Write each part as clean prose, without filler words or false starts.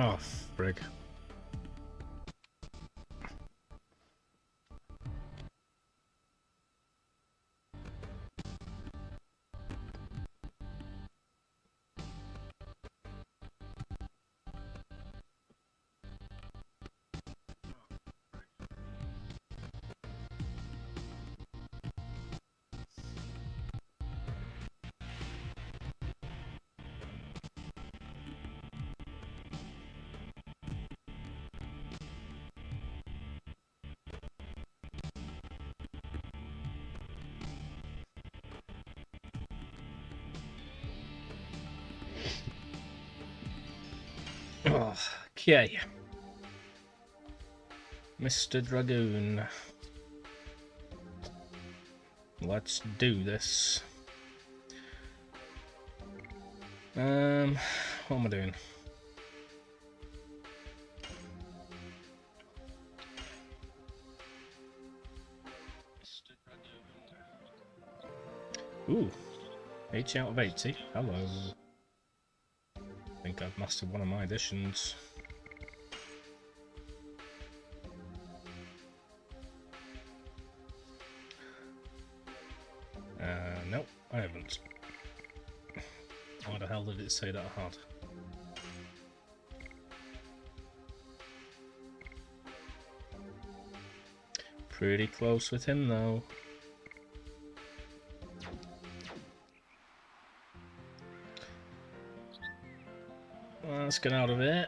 Oh, frig. Oh, okay. Mr. Dragoon. Let's do this. What am I doing? Ooh, 80 out of 80. Hello. I think I've mastered one of my additions. Nope, I haven't. Why the hell did it say that I had? Pretty close with him though. Let's get out of it.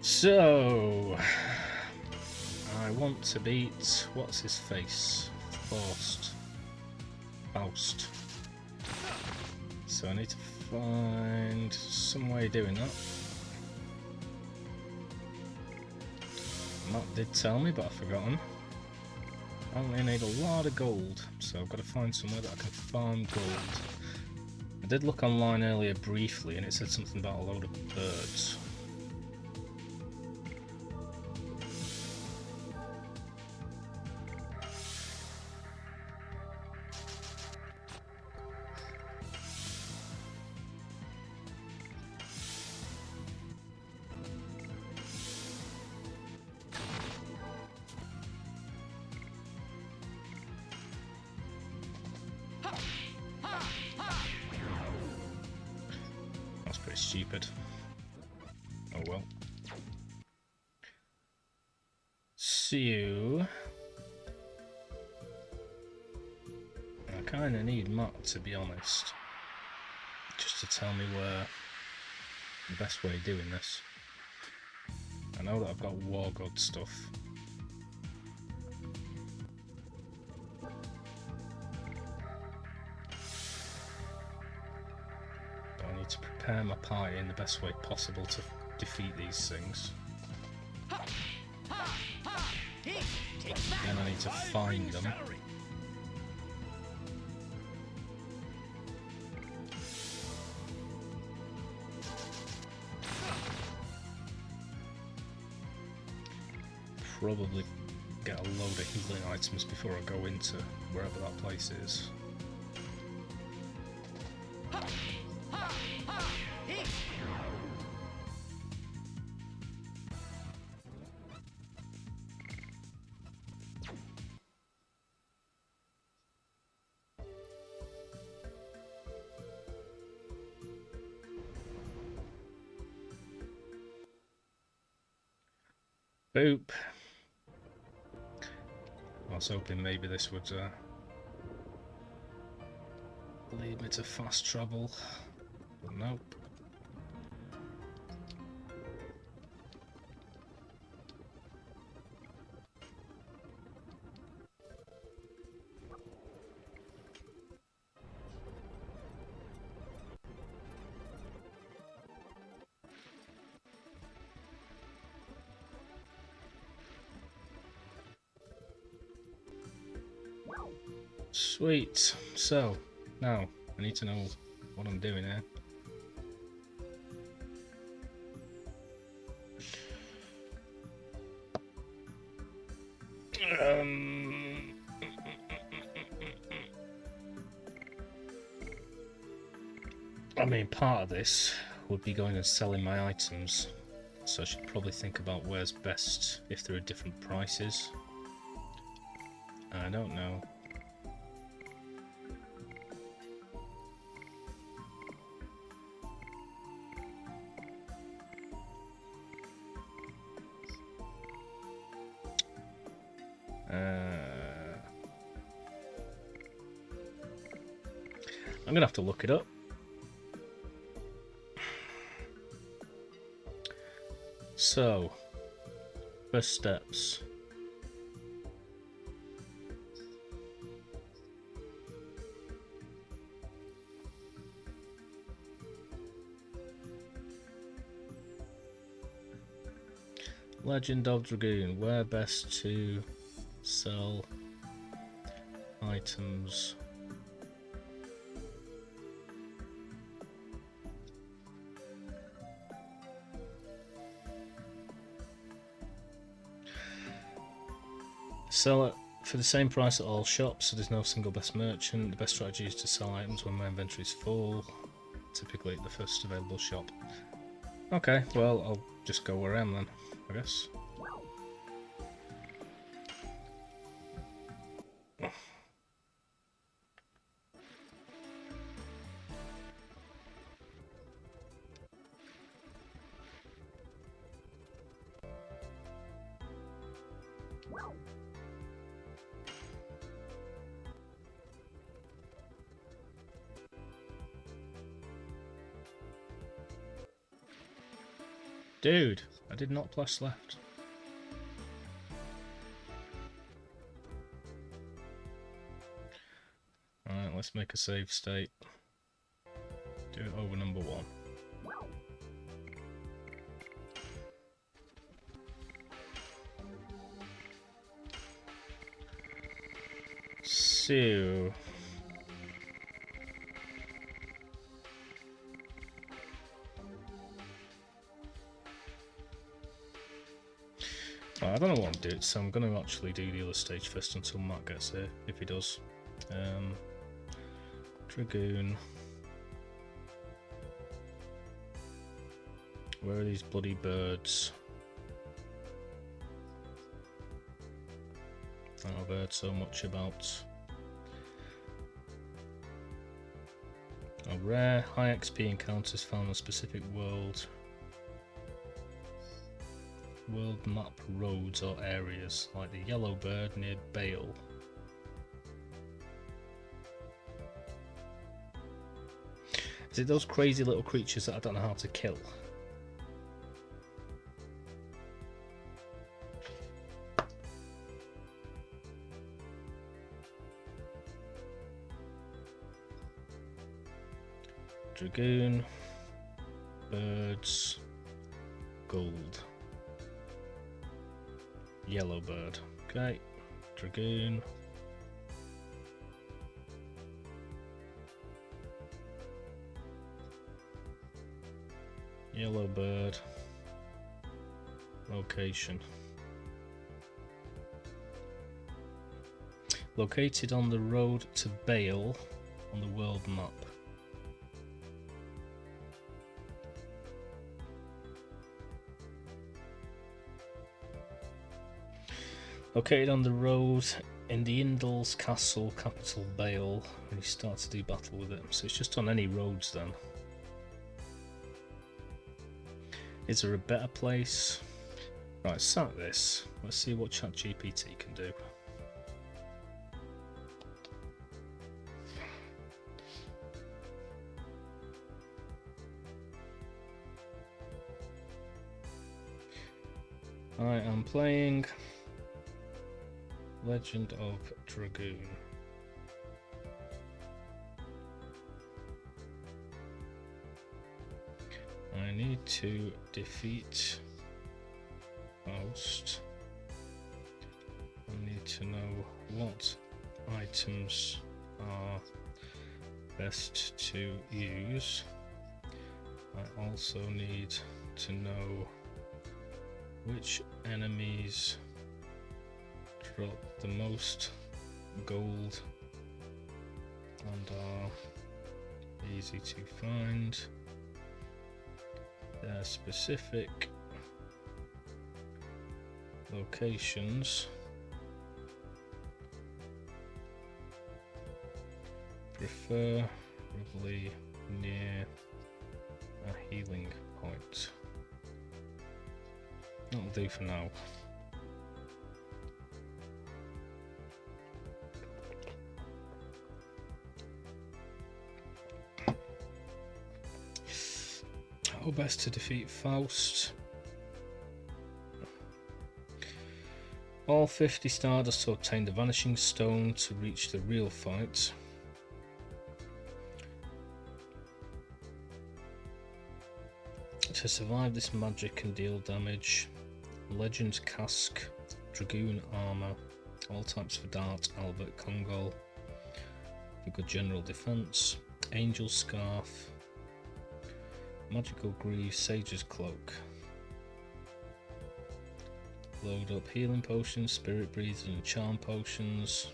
So, I want to beat, what's his face? Faust. So I need to find some way of doing that. Matt did tell me, but I've forgotten. I only need a lot of gold, so I've got to find somewhere that I can farm gold. I did look online earlier briefly, and it said something about a load of birds. Pretty stupid. Oh well. So I kind of need Matt, to be honest, just to tell me where the best way of doing this. I know that I've got War God stuff. I need to prepare my party in the best way possible to defeat these things. Then I need to find them. Probably get a load of healing items before I go into wherever that place is. Boop. I was hoping maybe this would lead me to fast travel, but nope. Sweet. So, now, I need to know what I'm doing here. I mean, part of this would be going and selling my items, so I should probably think about where's best if there are different prices. I don't know. I'm gonna have to look it up. So, first steps. Legend of Dragoon, where best to sell items. Sell it for the same price at all shops, so there's no single best merchant. The best strategy is to sell items when my inventory is full, typically at the first available shop. Okay, well, I'll just go where I am then, I guess. Dude, I did not press left. Alright, let's make a save state. Do it over number 1. So... I don't know what I'm doing, so I'm going to actually do the other stage first until Matt gets here, if he does. Dragoon. Where are these bloody birds? I've heard so much about. A rare high XP encounters found on a specific world map roads or areas, like the yellow bird near Bale. Is it those crazy little creatures that I don't know how to kill? Dragoon, birds, gold. Yellow bird. Okay. Dragoon. Yellow bird. Location. Located on the road to Bale on the world map. Located on the road in the Indal's castle, capital Bale, when you start to do battle with it. So it's just on any roads then. Is there a better place? Right, sack this. Let's see what ChatGPT can do. I am playing Legend of Dragoon. I need to defeat host. I need to know what items are best to use. I also need to know which enemies drop the most gold and are easy to find. Their specific locations preferably near a healing point. That'll do for now. How best to defeat Faust? All 50 Stardust to obtain the Vanishing Stone to reach the real fight. To survive this magic and deal damage, Legend Casque, Dragoon Armour, all types for Dart, Albert, Kongol, for good general defense, Angel Scarf, Magical Greaves, Sage's Cloak. Load up healing potions, spirit breathers and charm potions.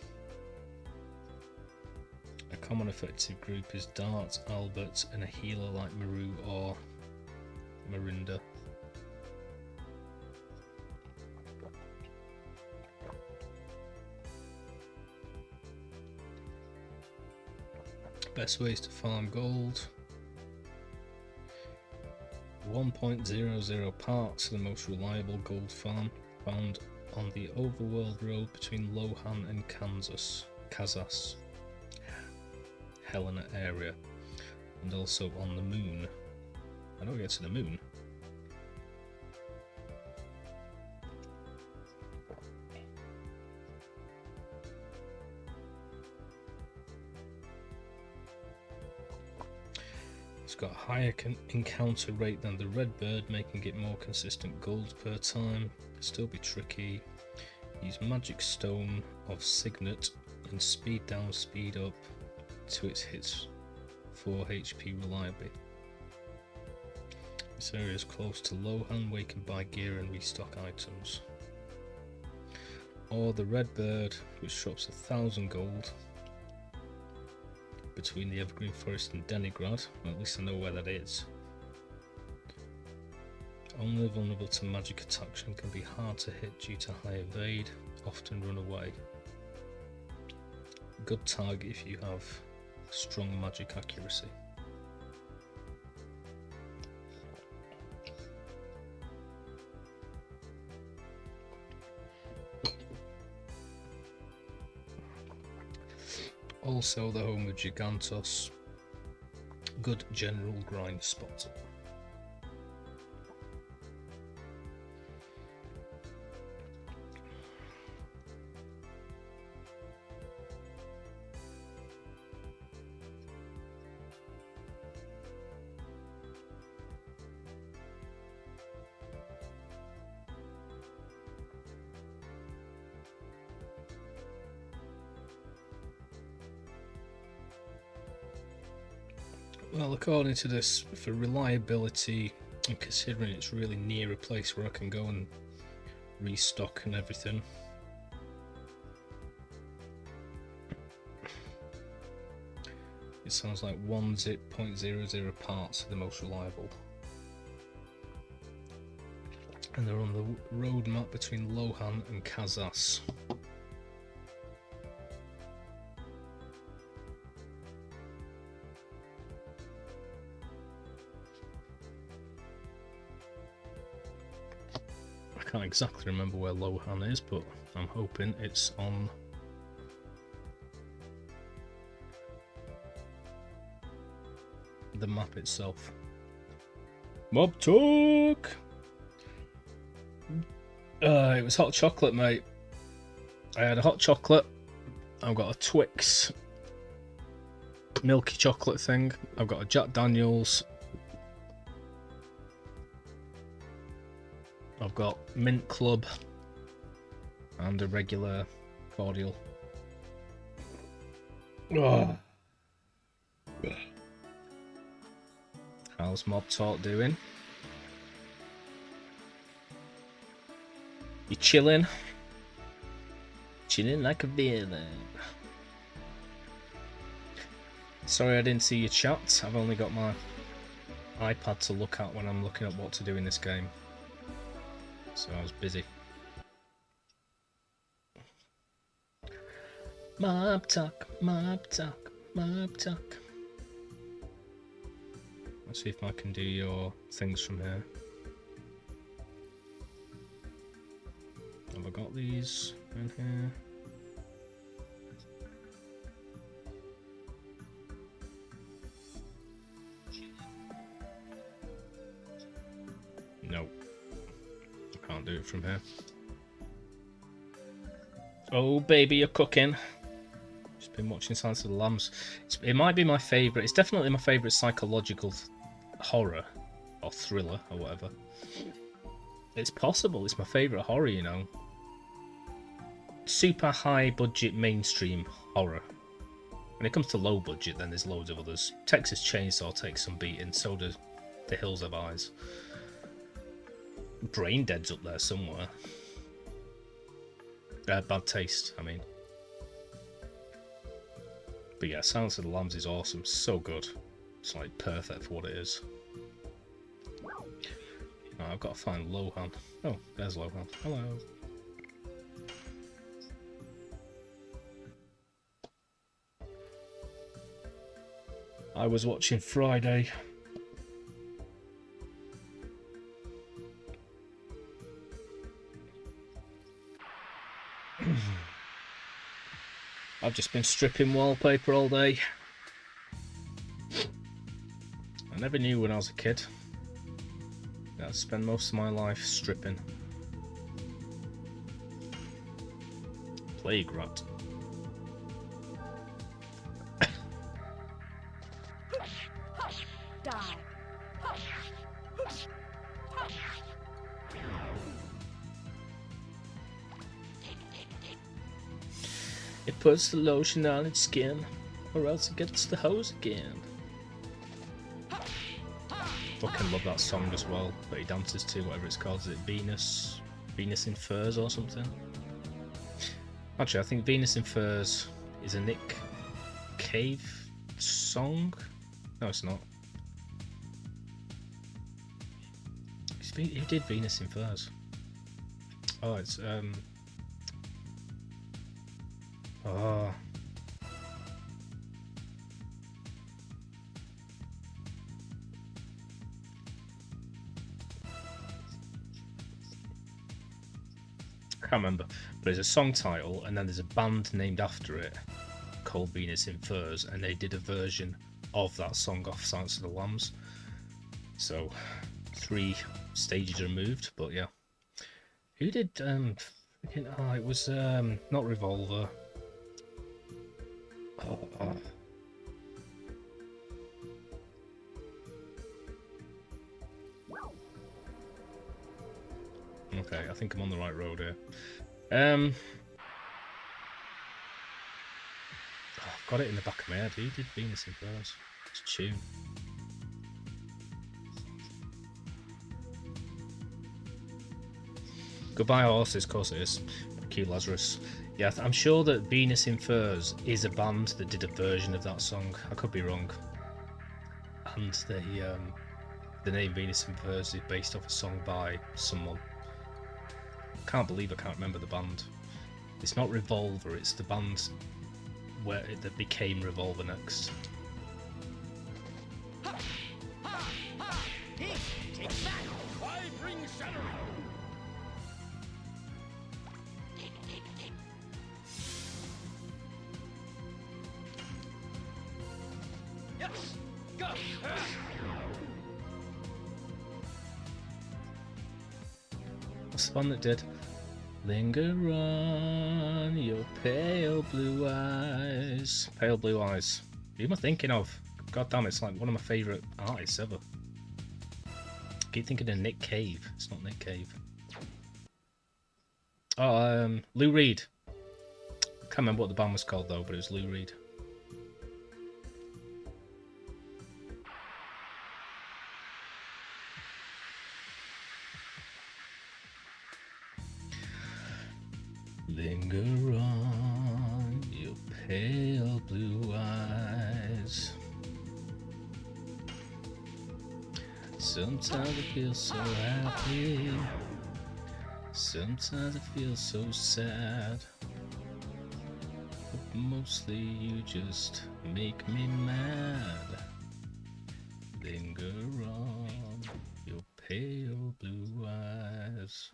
A common effective group is Dart, Albert and a healer like Maru or Marinda. Best ways to farm gold. 1.00 parts are the most reliable gold farm, found on the overworld road between Lohan and Kazas, Helena area, and also on the moon. How do I get to the moon? It's got a higher encounter rate than the red bird, making it more consistent gold per time. Still be tricky. Use magic stone of Signet and speed down, speed up to its hits 4 HP reliably. This area is close to Lohan where you can buy gear and restock items. Or the red bird, which drops 1,000 gold between the Evergreen Forest and Denigrad. Well, at least I know where that is. Only vulnerable to magic attacks and can be hard to hit due to high evade, often run away. Good target if you have strong magic accuracy. Also the home of Gigantos, good general grind spot. Well, according to this, for reliability and considering it's really near a place where I can go and restock and everything, it sounds like 1.00 parts are the most reliable. And they're on the road map between Lohan and Kazas. I can't exactly remember where Lohan is, but I'm hoping it's on the map itself. Mob talk! It was hot chocolate, mate. I had a hot chocolate. I've got a Twix milky chocolate thing. I've got a Jack Daniels. I've got Mint Club and a regular cordial. Oh. How's Mob Talk doing? You chilling? Chilling like a villain. Sorry I didn't see your chat. I've only got my iPad to look at when I'm looking at what to do in this game. So I was busy. Mob Talk, Mob Talk, Mob Talk. Let's see if I can do your things from here. Have I got these in here? Nope. I can't do it from here. Oh baby, you're cooking. Just been watching Silence of the Lambs. It might be my favourite. It's definitely my favourite psychological horror or thriller or whatever. It's possible. It's my favourite horror, you know. Super high budget mainstream horror. When it comes to low budget, then there's loads of others. Texas Chainsaw takes some beating, so does The Hills Have Eyes. Brain Dead's up there somewhere. Bad Taste, I mean. But yeah, Silence of the Lambs is awesome. So good. It's like perfect for what it is. Oh, I've got to find Lohan. Oh, there's Lohan. Hello. I was watching Friday. I've just been stripping wallpaper all day. I never knew when I was a kid that I'd spend most of my life stripping. Plague rat. It puts the lotion on its skin, or else it gets the hose again. Fucking love that song as well, that he dances to, whatever it's called. Is it Venus? Venus in Furs or something? Actually, I think Venus in Furs is a Nick Cave song? No, it's not. Who did Venus in Furs? Oh, it's, oh. I can't remember, but there's a song title and then there's a band named after it called Venus in Furs, and they did a version of that song off Silence of the Lambs. So 3 stages removed, but yeah. Who did oh, it was not Revolver. Oh. Okay, I think I'm on the right road here. Oh, I've got it in the back of my head. Who did Venus in Furs? It's a tune. Goodbye Horses, of course it is. Q Lazarus. Yeah, I'm sure that Venus in Furs is a band that did a version of that song. I could be wrong. And the name Venus in Furs is based off a song by someone. Can't believe I can't remember the band. It's not Revolver, it's the band that became Revolver next. What's the one that did? Linger on your pale blue eyes. Pale blue eyes. Who am I thinking of? God damn, it's like one of my favourite artists ever. I keep thinking of Nick Cave. It's not Nick Cave. Oh, Lou Reed. Can't remember what the band was called though, but it was Lou Reed. Linger on, your pale blue eyes. Sometimes I feel so happy, sometimes I feel so sad, but mostly you just make me mad. Linger on, your pale blue eyes.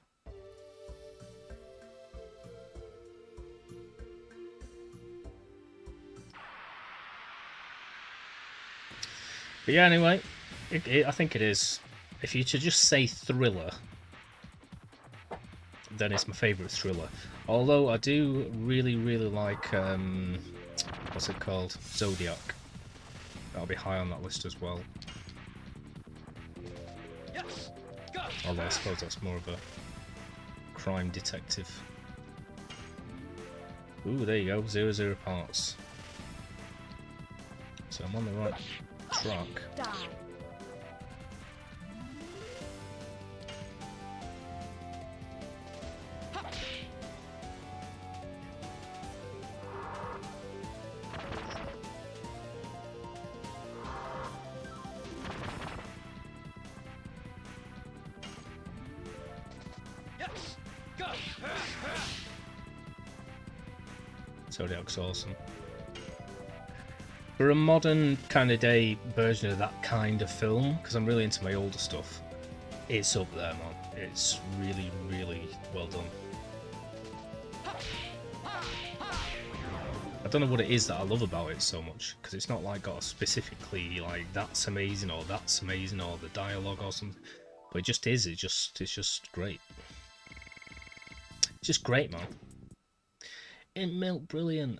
But yeah, anyway, I think it is. If you should just say thriller, then it's my favourite thriller. Although I do really, really like, what's it called? Zodiac. That'll be high on that list as well. Although I suppose that's more of a crime detective. Ooh, there you go, 0 parts. So I'm on the right track. Zodiac's awesome. For a modern kind of day version of that kind of film, because I'm really into my older stuff, it's up there, man. It's really, really well done. I don't know what it is that I love about it so much, because it's not like got a specifically like that's amazing or the dialogue or something, but it just is. It's just great. It's just great, man. It melt brilliant.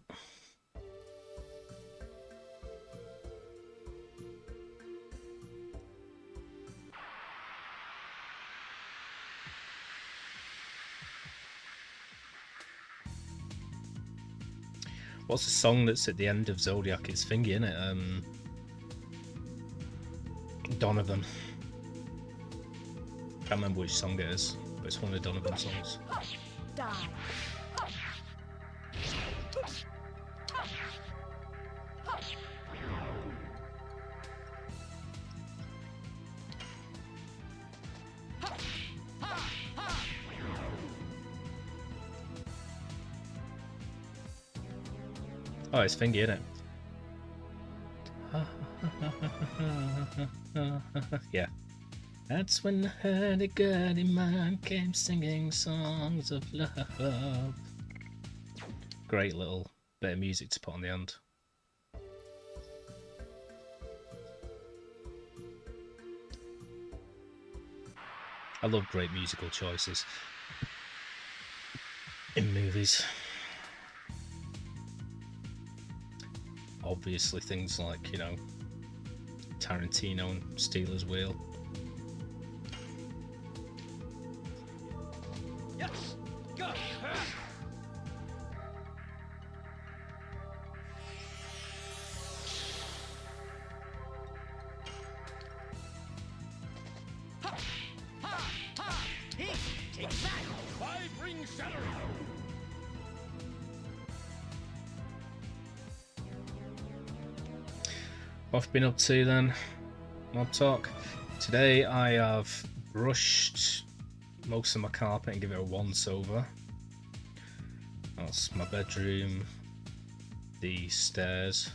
What's the song that's at the end of Zodiac? It's thingy, isn't it? Donovan. Can't remember which song it is, but it's one of the Donovan songs. Die. Oh, it's thingy, isn't it? Yeah. That's when the hurdy-gurdy man came singing songs of love. Great little bit of music to put on the end. I love great musical choices in movies. Obviously things like, you know, Tarantino and Steelers Wheel. Yes, go. Take that! 5-ring shatter! What I've been up to then, Mob Talk. Today I have brushed most of my carpet and give it a once over. That's my bedroom, the stairs.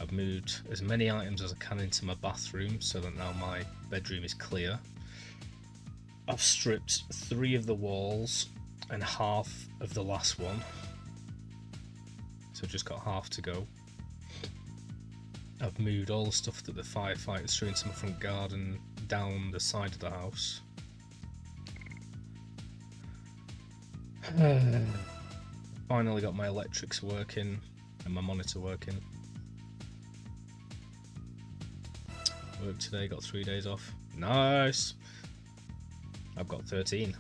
I've moved as many items as I can into my bathroom so that now my bedroom is clear. I've stripped 3 of the walls and half of the last one, so I've just got half to go. I've moved all the stuff that the firefighters threw into my front garden down the side of the house. Finally got my electrics working and my monitor working. Work today, got 3 days off. Nice! I've got 13.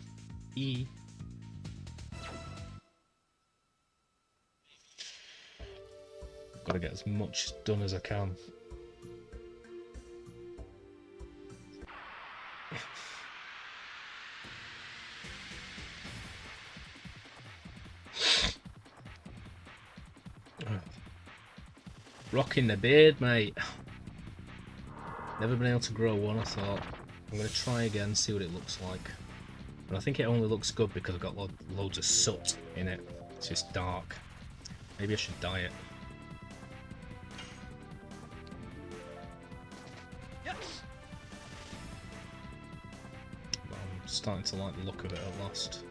Gotta get as much done as I can. Rocking the beard, mate. Never been able to grow one, I thought. I'm going to try again, see what it looks like. But I think it only looks good because I've got loads of soot in it. It's just dark. Maybe I should dye it. I'm starting to like the look of it at last.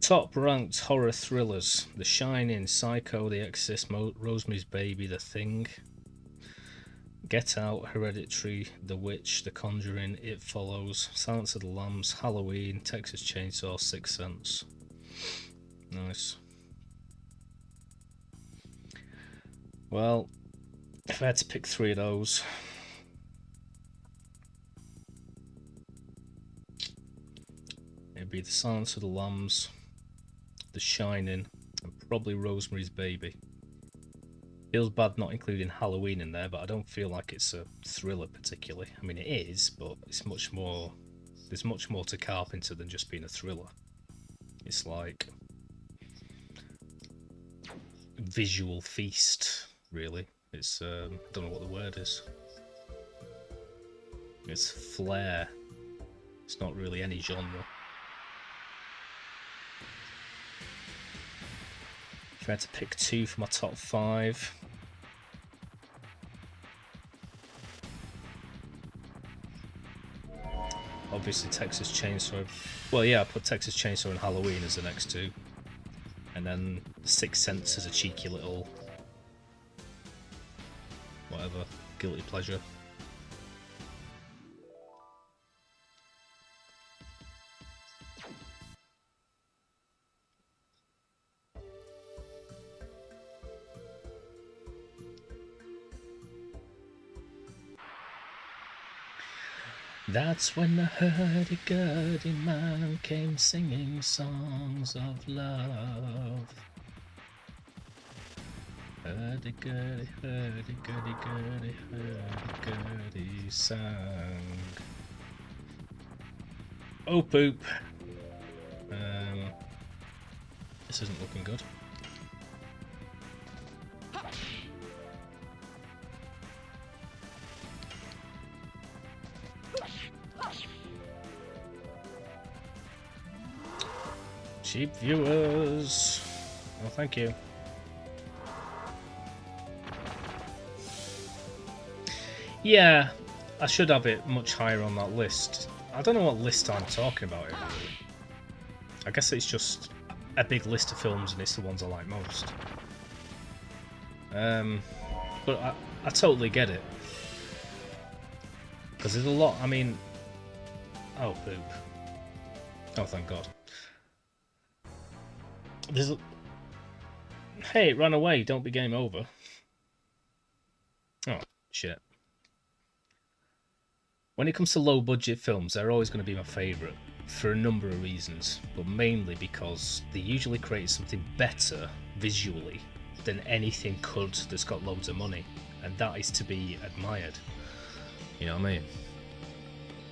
Top-ranked horror thrillers: The Shining, Psycho, The Exorcist, Rosemary's Baby, The Thing, Get Out, Hereditary, The Witch, The Conjuring, It Follows, Silence of the Lambs, Halloween, Texas Chainsaw, Sixth Sense. Nice. Well, if I had to pick 3 of those, it'd be The Silence of the Lambs, The Shining, and probably Rosemary's Baby. Feels bad not including Halloween in there, but I don't feel like it's a thriller particularly. I mean, it is, but it's much more. There's much more to Carpenter than just being a thriller. It's like visual feast, really. It's I don't know what the word is. It's flair. It's not really any genre. If I had to pick 2 for my top 5, obviously Texas Chainsaw. Well, yeah, I put Texas Chainsaw and Halloween as the next 2, and then Sixth Sense as a cheeky little whatever, guilty pleasure. That's when the hurdy-gurdy man came singing songs of love. Hurdy-gurdy, hurdy-gurdy-gurdy, hurdy-gurdy sang. Oh poop. This isn't looking good. Cheap viewers. Oh, thank you. Yeah, I should have it much higher on that list. I don't know what list I'm talking about here, really. I guess it's just a big list of films and it's the ones I like most. But I totally get it. Because there's a lot, I mean... Oh, poop. Oh, thank God. There's a... Hey, it ran away, don't be game over. Oh, shit. When it comes to low-budget films, they're always going to be my favourite, for a number of reasons, but mainly because they usually create something better, visually, than anything could that's got loads of money, and that is to be admired. You know what I mean?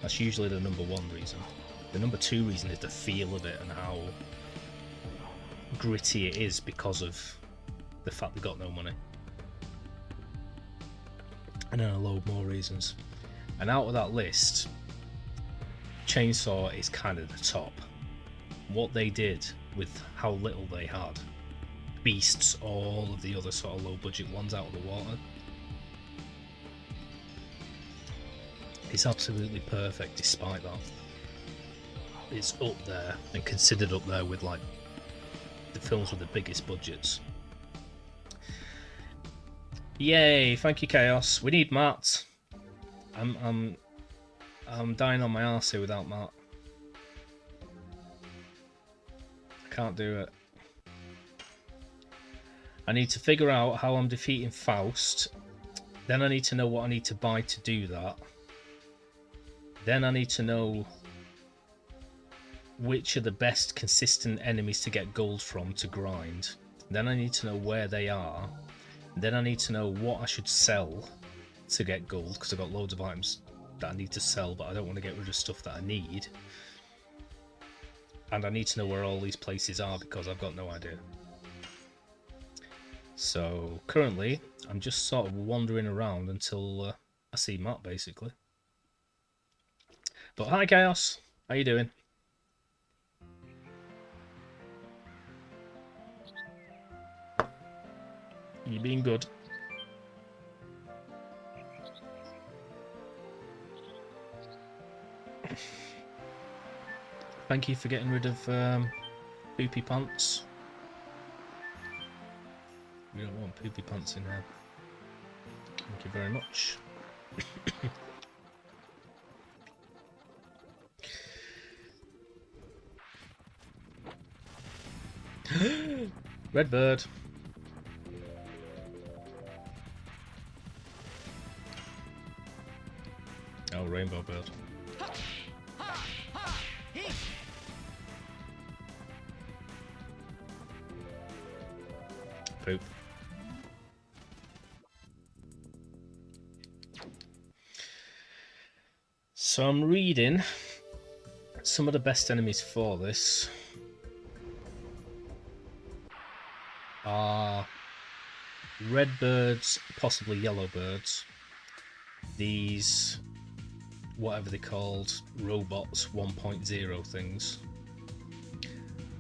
That's usually the number 1 reason. The number 2 reason is the feel of it and how gritty it is because of the fact they got no money. And then a load more reasons. And out of that list, Chainsaw is kind of the top. What they did with how little they had beasts all of the other sort of low budget ones out of the water. It's absolutely perfect despite that. It's up there and considered up there with like the films with the biggest budgets. Yay, thank you Chaos. We need Matt. I'm I'm dying on my arse here without Matt. I can't do it. I need to figure out how I'm defeating Faust. Then I need to know what I need to buy to do that. Then I need to know which are the best consistent enemies to get gold from to grind. Then I need to know where they are. Then I need to know what I should sell to get gold, because I've got loads of items that I need to sell, but I don't want to get rid of stuff that I need. And I need to know where all these places are, because I've got no idea. So currently, I'm just sort of wandering around until I see Matt, basically. But hi, Chaos. How you doing? You being good? Thank you for getting rid of Poopy Pants. We don't want Poopy Pants in there. Thank you very much. Redbird. Oh, Rainbow Bird. Poop. So I'm reading some of the best enemies for this are red birds, possibly yellow birds. These, whatever they're called, robots 1.0 things.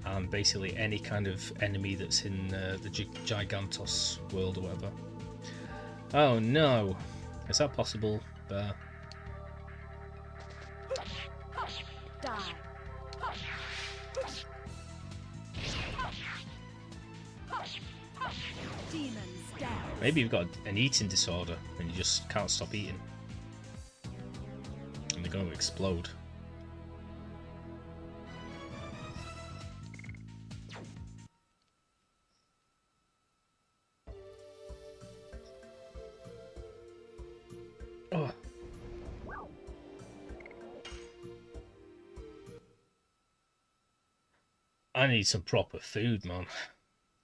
And basically any kind of enemy that's in the Gigantos world or whatever. Oh no! Is that possible? Bear. Die. Demons down. Maybe you've got an eating disorder and you just can't stop eating. And they're going to explode. Oh. I need some proper food, man.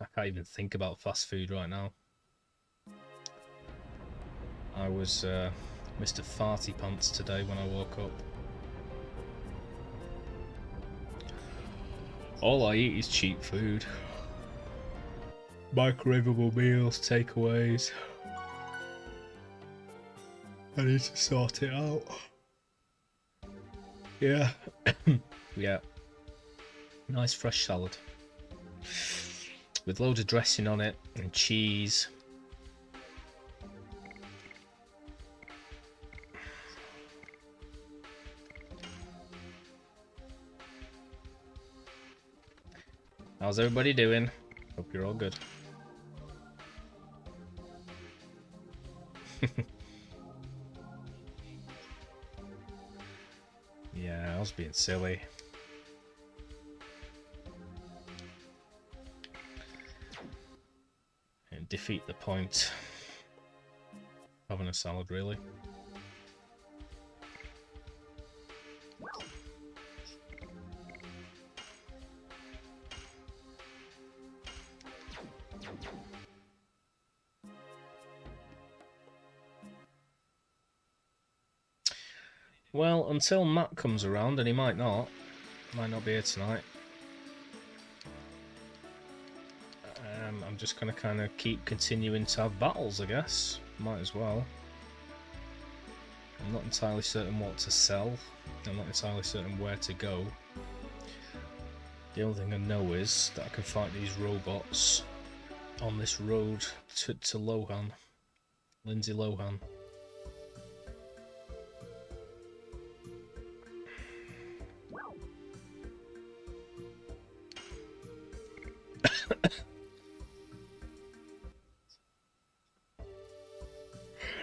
I can't even think about fast food right now. I was Mr. Farty Pants today when I woke up. All I eat is cheap food. Microwavable meals, takeaways. I need to sort it out. Yeah. Yeah. Nice fresh salad. With loads of dressing on it and cheese. How's everybody doing? Hope you're all good. Yeah, I was being silly. And defeat the point of having a salad, really. Well, until Matt comes around, and he might not be here tonight. I'm just going to kind of keep continuing to have battles, I guess. Might as well. I'm not entirely certain what to sell. I'm not entirely certain where to go. The only thing I know is that I can fight these robots on this road to Lohan. Lindsay Lohan.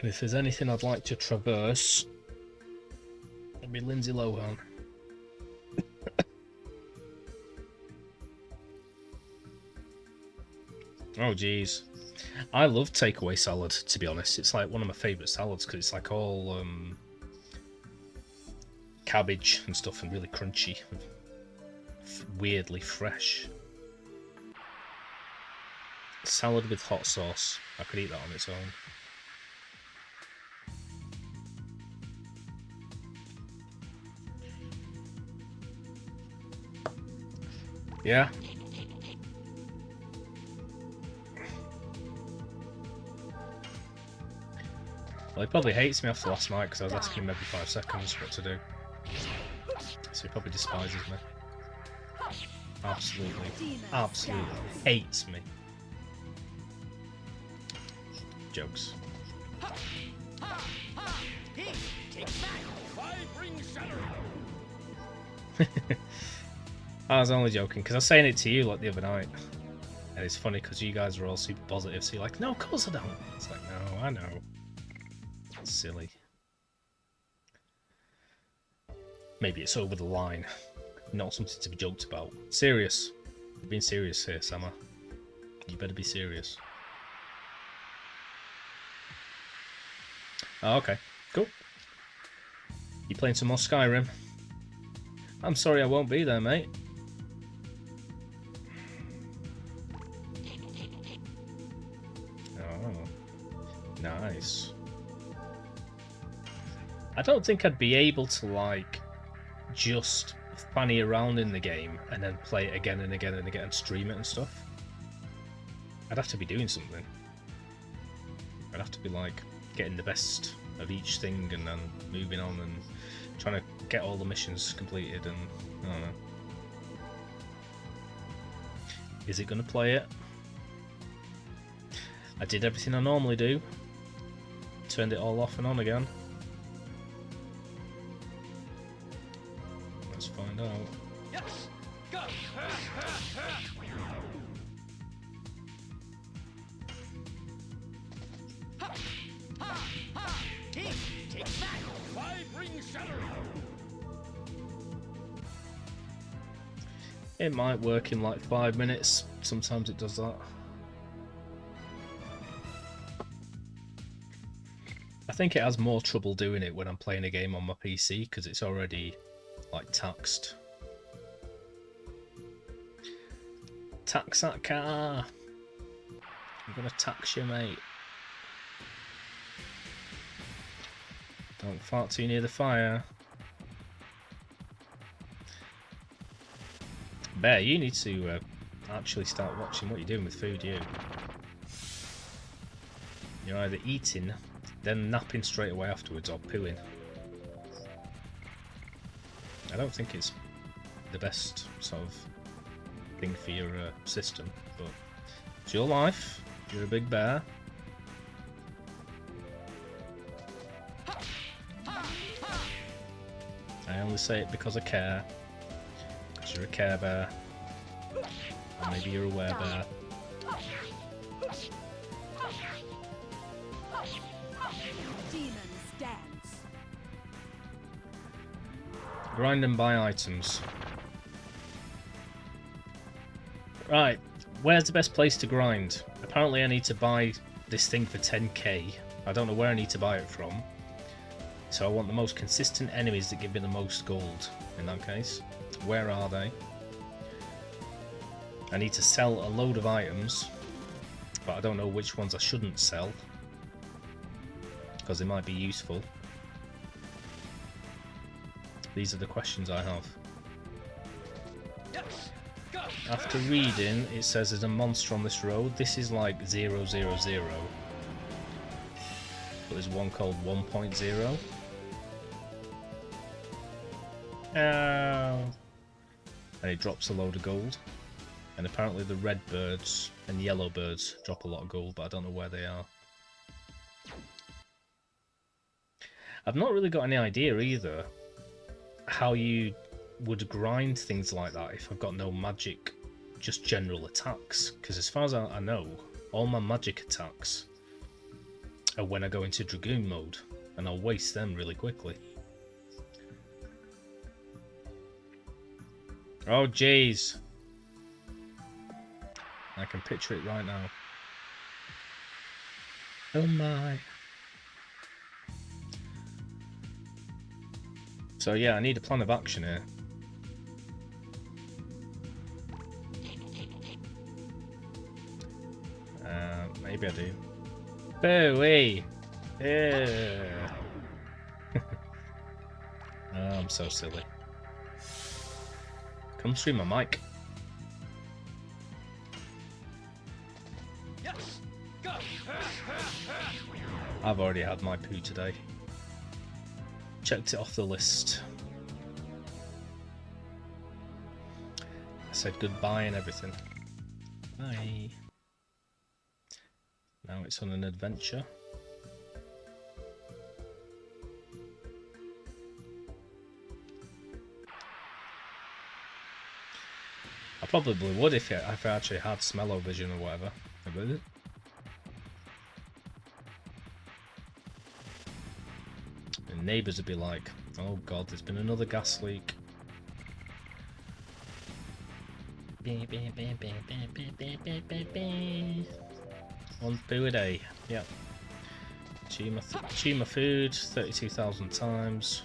And if there's anything I'd like to traverse me Lindsay Lohan. Oh jeez. I love takeaway salad, to be honest. It's like one of my favourite salads because it's like all cabbage and stuff and really crunchy. Weirdly fresh. Salad with hot sauce. I could eat that on its own. Yeah. Well, he probably hates me after last night because I was asking him every 5 seconds what to do. So he probably despises me. Absolutely. Absolutely hates me. Jokes. I was only joking because I was saying it to you like the other night. And it's funny because you guys are all super positive, so you're like, no, of course I don't. It's like, no, I know. It's silly. Maybe it's over the line. Not something to be joked about. Serious. You're being serious here, Sama. You better be serious. Oh, okay. Cool. You playing some more Skyrim? I'm sorry I won't be there, mate. Oh. Nice. I don't think I'd be able to, like, just fanny around in the game and then play it again and again and again and stream it and stuff. I'd have to be doing something. I'd have to be, like, getting the best of each thing and then moving on and trying to get all the missions completed and I don't know. Is it going to play it? I did everything I normally do. Turned it all off and on again. Let's find out. Yes, go. Take that. 5 ring shatter. It might work in like 5 minutes. Sometimes it does that. I think it has more trouble doing it when I'm playing a game on my PC because it's already like taxed. Tax that car. I'm gonna tax you, mate. Don't fart too near the fire. Bear, you need to actually start watching what you're doing with food, you. You're either eating, then napping straight away afterwards, or pooing. I don't think it's the best sort of thing for your system, but it's your life. You're a big bear. I only say it because I care. Because you're a care bear. Or maybe you're a werebear. Demons dance. Grind and buy items. Right, where's the best place to grind? Apparently I need to buy this thing for 10k. I don't know where I need to buy it from. So I want the most consistent enemies that give me the most gold, in that case. Where are they? I need to sell a load of items, but I don't know which ones I shouldn't sell, because they might be useful. These are the questions I have. After reading, it says there's a monster on this road. This is like 000. But there's one called 1.0. And it drops a load of gold. And apparently the red birds and yellow birds drop a lot of gold, but I don't know where they are. I've not really got any idea either how you would grind things like that if I've got no magic, just general attacks. Because as far as I know, all my magic attacks are when I go into Dragoon mode, and I'll waste them really quickly. Oh, jeez. I can picture it right now. Oh my. So yeah, I need a plan of action here. Maybe I do. Booey! Oh, I'm so silly. Comes through my mic. Yes. Go. I've already had my poo today. Checked it off the list. I said goodbye and everything. Bye. Now it's on an adventure. I probably would if I actually had smell-o-vision or whatever. And neighbours would be like, oh god, there's been another gas leak. One poo a day. Yep. Chew my food 32,000 times.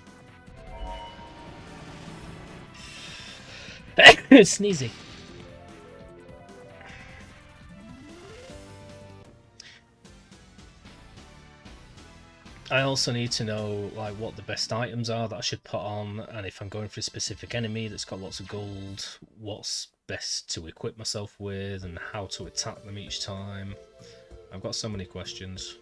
Sneezy. I also need to know like what the best items are that I should put on, and if I'm going for a specific enemy that's got lots of gold, what's best to equip myself with, and how to attack them each time. I've got so many questions.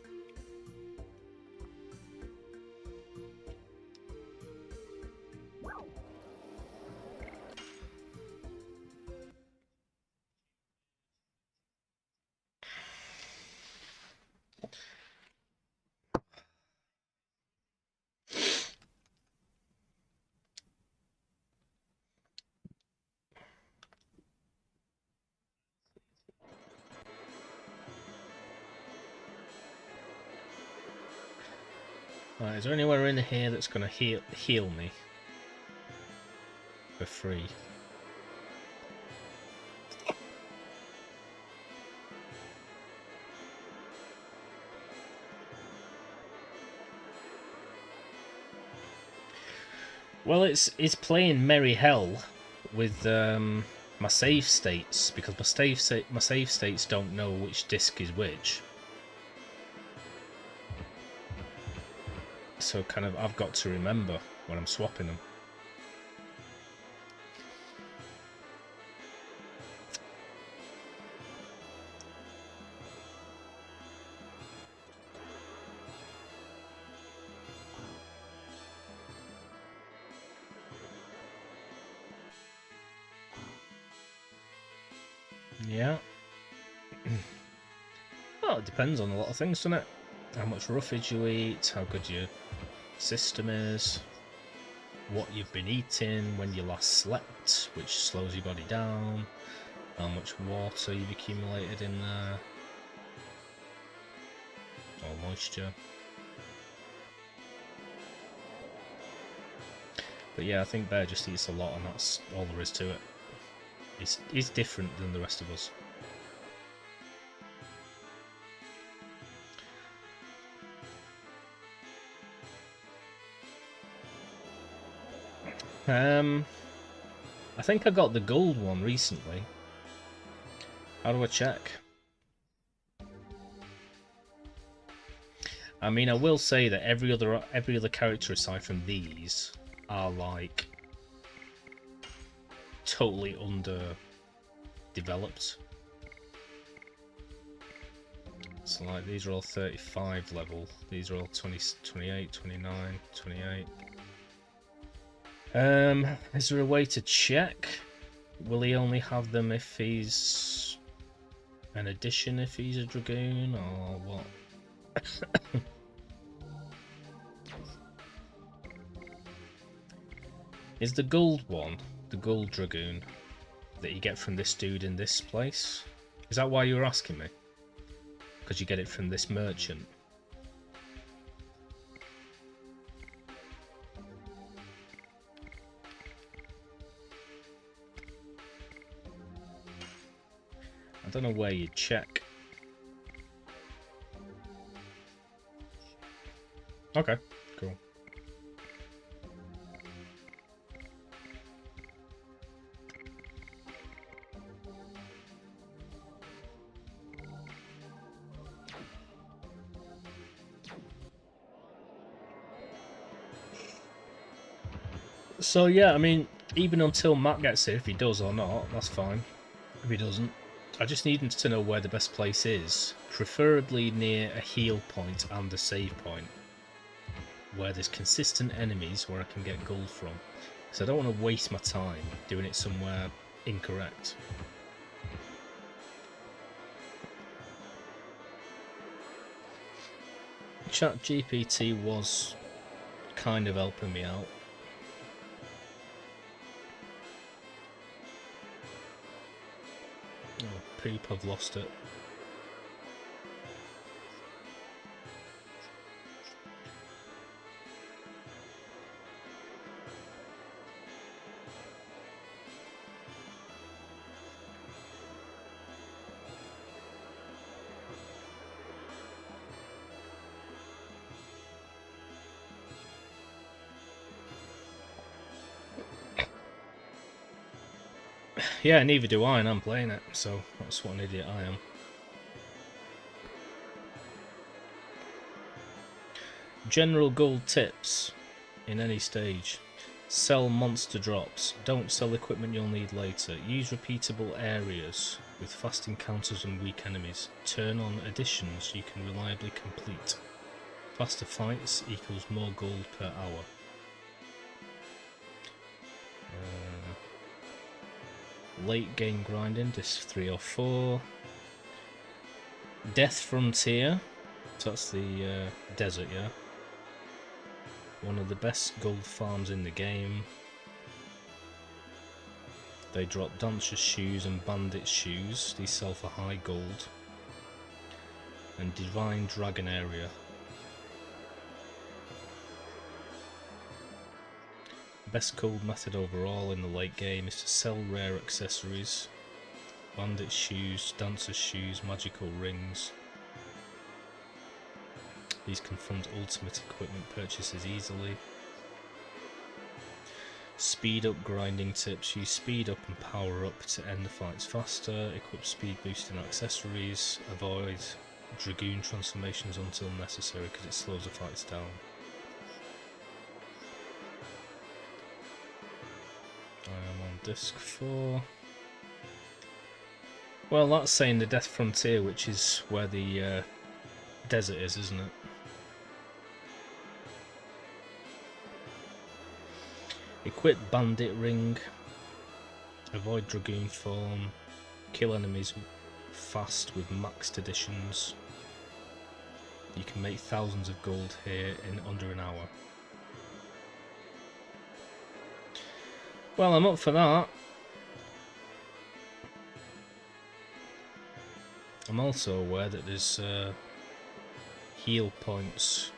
Right, is there anywhere in here that's going to heal me for free? Well, it's playing Merry Hell with my save states, because my save states don't know which disc is which. So kind of I've got to remember when I'm swapping them. Yeah. Well, it depends on a lot of things, doesn't it? How much roughage you eat, how good your system is, what you've been eating, when you last slept, which slows your body down, how much water you've accumulated in there, or moisture. But yeah, I think Bear just eats a lot, and that's all there is to it. He's different than the rest of us. I think I got the gold one recently. How do I check? I mean, I will say that every other character aside from these are like totally underdeveloped. So like these are all 35 level. These are all 20, 28, 29, 28. Is there a way to check? Will he only have them if he's an addition, if he's a Dragoon, or what? Is the gold one, the gold Dragoon, that you get from this dude in this place? Is that why you were asking me? Because you get it from this merchant. I don't know where you check. Okay, cool. So yeah, I mean, even until Matt gets it, if he does or not, that's fine. If he doesn't, I just need him to know where the best place is, preferably near a heal point and a save point, where there's consistent enemies where I can get gold from, because I don't want to waste my time doing it somewhere incorrect. ChatGPT was kind of helping me out. Oh, poop, I've lost it. Yeah, neither do I, and I'm playing it, so that's what an idiot I am. General gold tips in any stage. Sell monster drops. Don't sell equipment you'll need later. Use repeatable areas with fast encounters and weak enemies. Turn on additions you can reliably complete. Faster fights equals more gold per hour. Late game grinding, disc 3 or 4. Death Frontier, so that's the desert, yeah. One of the best gold farms in the game. They drop Dancer's shoes and Bandit's shoes. These sell for high gold. And Divine Dragon area. Best gold method overall in the late game is to sell rare accessories. Bandit's shoes, Dancer's shoes, magical rings. These can fund ultimate equipment purchases easily. Speed up grinding tips. Use speed up and power up to end the fights faster. Equip speed boosting accessories. Avoid Dragoon transformations until necessary because it slows the fights down. I am on disc 4. Well, that's saying the Death Frontier, which is where the desert is, isn't it? Equip Bandit Ring. Avoid Dragoon form. Kill enemies fast with maxed additions. You can make thousands of gold here in under an hour. Well, I'm up for that. I'm also aware that there's heal points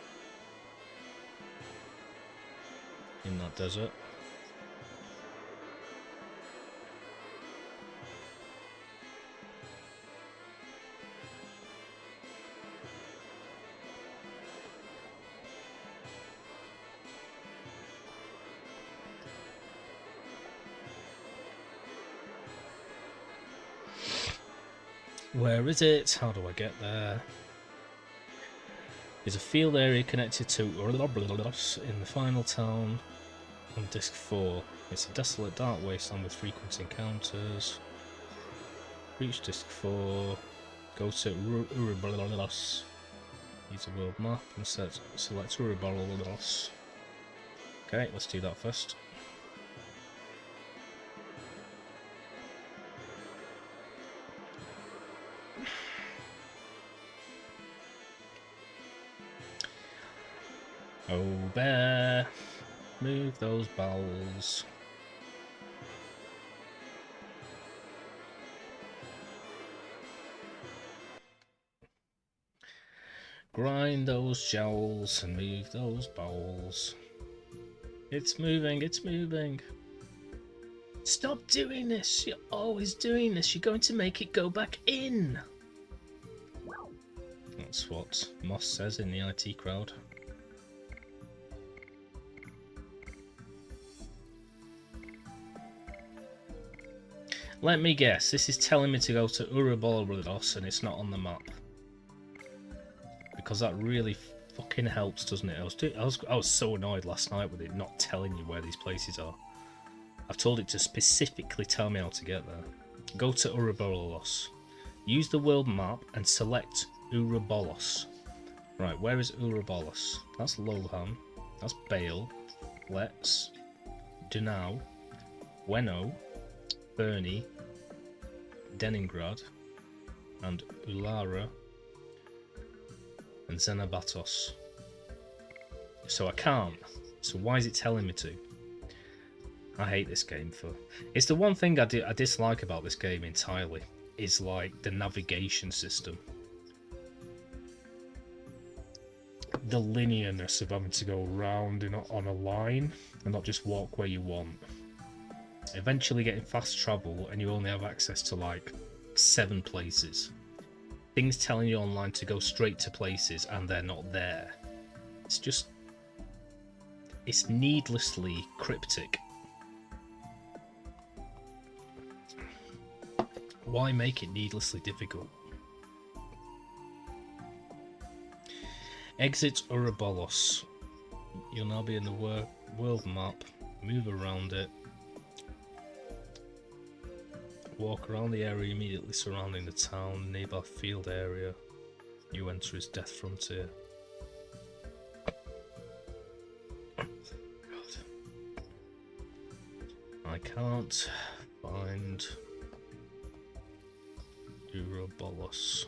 in that desert. Where is it? How do I get there? There's a field area connected to in the final town on disc 4. It's a desolate dark wasteland with frequent encounters. Reach disc 4. Go to Urubalos. Use a world map and select Urubalos. Okay, let's do that first. Oh bear, move those bowels. Grind those jowls and move those bowels. It's moving, it's moving. Stop doing this! You're always doing this. You're going to make it go back in. That's what Moss says in the IT crowd. Let me guess, this is telling me to go to Ouroboros and it's not on the map. Because that really fucking helps, doesn't it? I was so annoyed last night with it not telling you where these places are. I've told it to specifically tell me how to get there. Go to Ouroboros. Use the world map and select Ouroboros. Right, where is Ouroboros? That's Lohan. That's Bale. Let's. Dunau. Weno. Bernie, Leningrad, and Ulara, and Xenabatos. So I can't. So why is it telling me to? I hate this game for... It's the one thing I dislike about this game entirely, is like the navigation system. The linearness of having to go round on a line and not just walk where you want. Eventually getting fast travel and you only have access to like 7 places. Things telling you online to go straight to places and they're not there. It's just... it's needlessly cryptic. Why make it needlessly difficult? Exit Ouroboros. You'll now be in the world map. Move around it. Walk around the area immediately surrounding the town, nearby field area. You enter his death frontier. God. I can't find Ouroboros.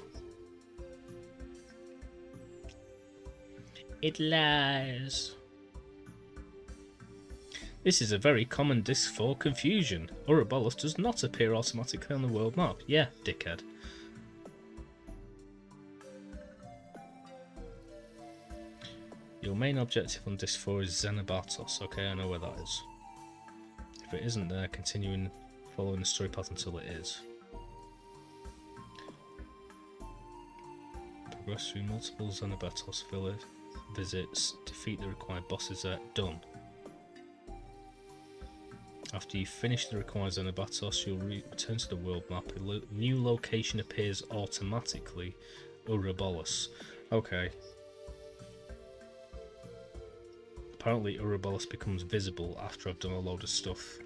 It lies. This is a very common disc for confusion. Ouroboros does not appear automatically on the world map. Yeah, dickhead. Your main objective on disc 4 is Xenabatos. Okay, I know where that is. If it isn't there, continuing following the story path until it is. Progress through multiple Xenabatos village visits. Defeat the required bosses there. Done. After you finish the required Xenabatos, you'll return to the world map. A new location appears automatically. Ouroboros. Okay. Apparently Ouroboros becomes visible after I've done a load of stuff.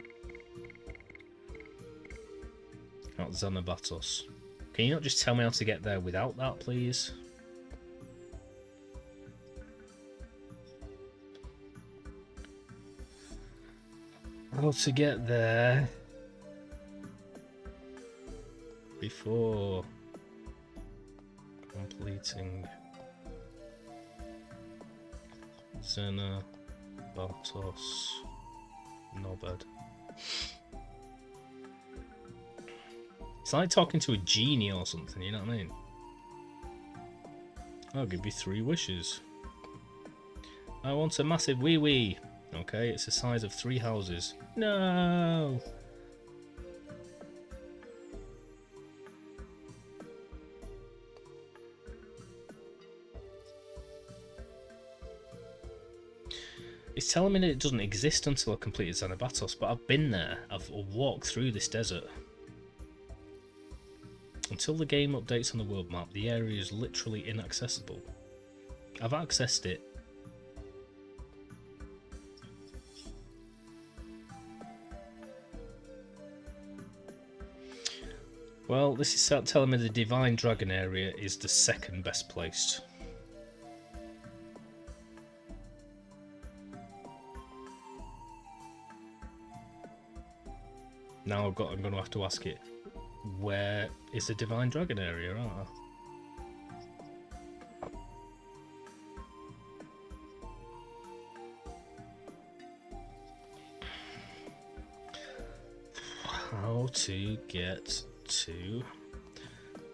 At Xenabatos. Can you not just tell me how to get there without that, please? How to get there before completing Xenabatos Nobed. It's like talking to a genie or something, you know what I mean? I'll give you 3 wishes. I want a massive wee-wee. Okay, it's the size of 3 houses. No! It's telling me that it doesn't exist until I've completed Xenabatos, but I've been there. I've walked through this desert. Until the game updates on the world map, the area is literally inaccessible. I've accessed it. Well, this is telling me the Divine Dragon area is the 2nd best placed. Now I'm going to have to ask it, where is the Divine Dragon area, aren't I? How to get to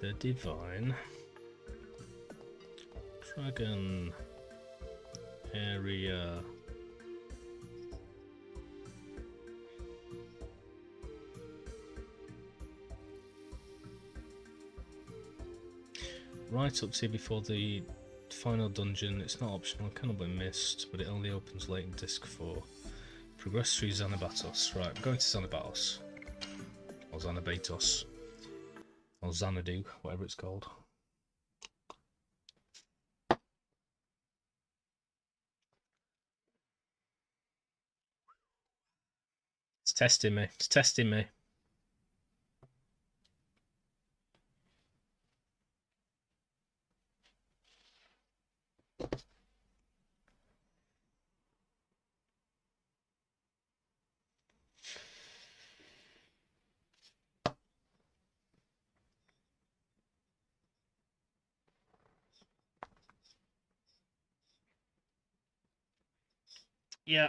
the Divine Dragon area. right up to before the final dungeon. It's not optional, cannot be missed, but it only opens late in Disc 4. Progress through Xanabatos. Right, I'm going to Xanabatos. Or Xanabatos. Or Xanadu, whatever it's called. It's testing me. It's testing me. Yeah.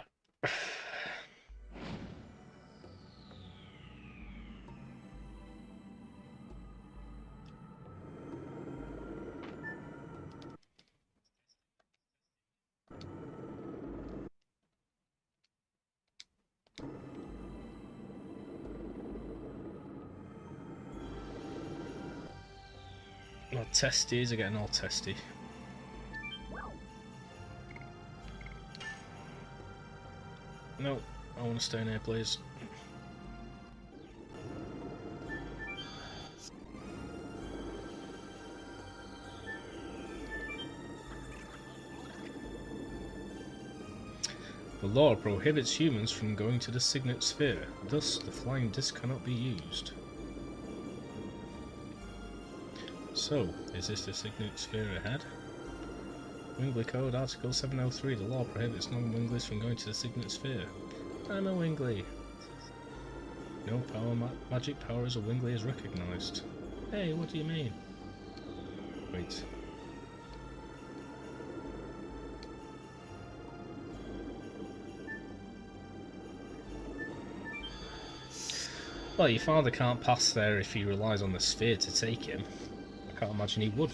Well, testies are getting all testy. No, I want to stay in here, please. The law prohibits humans from going to the Signet Sphere, thus the flying disc cannot be used. So, is this the Signet Sphere ahead? Wingley Code Article 703. The law prohibits non-Wingleys from going to the Signet Sphere. I'm a Wingley. No power magic power as a Wingley is recognised. Hey, what do you mean? Wait. Well, your father can't pass there if he relies on the sphere to take him. I can't imagine he would.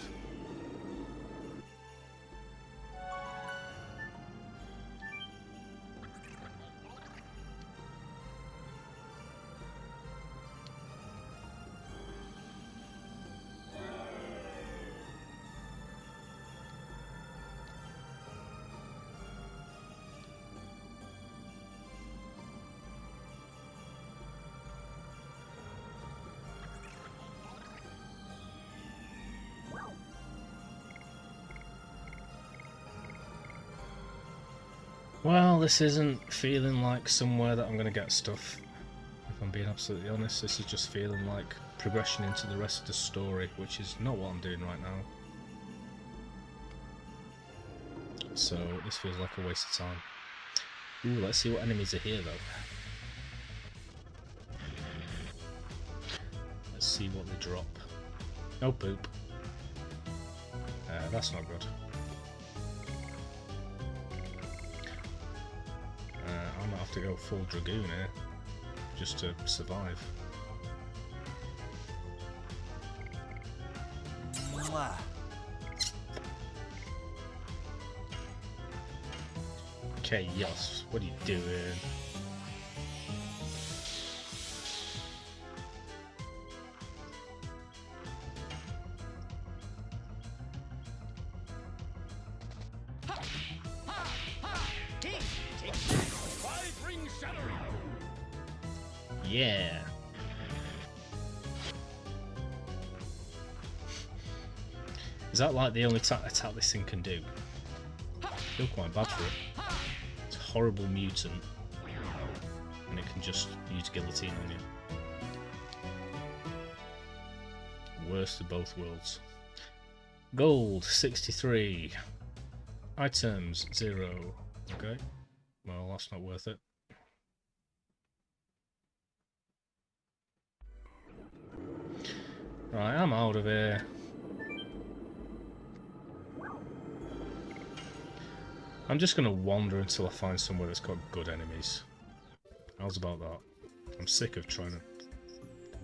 Well, this isn't feeling like somewhere that I'm going to get stuff. If I'm being absolutely honest, this is just feeling like progression into the rest of the story, which is not what I'm doing right now. So this feels like a waste of time. Ooh, let's see what enemies are here though. Let's see what they drop. No poop. That's not good. I might have to go full Dragoon here, just to survive. Mwah. Okay, yes, what are you doing? Yeah. Is that like the only attack this thing can do? I feel quite bad for it. It's a horrible mutant, and it can just use guillotine on you. Worst of both worlds. Gold 63. Items 0. Okay. Well, that's not worth it. Right, I'm out of here. I'm just going to wander until I find somewhere that's got good enemies. How's about that? I'm sick of trying to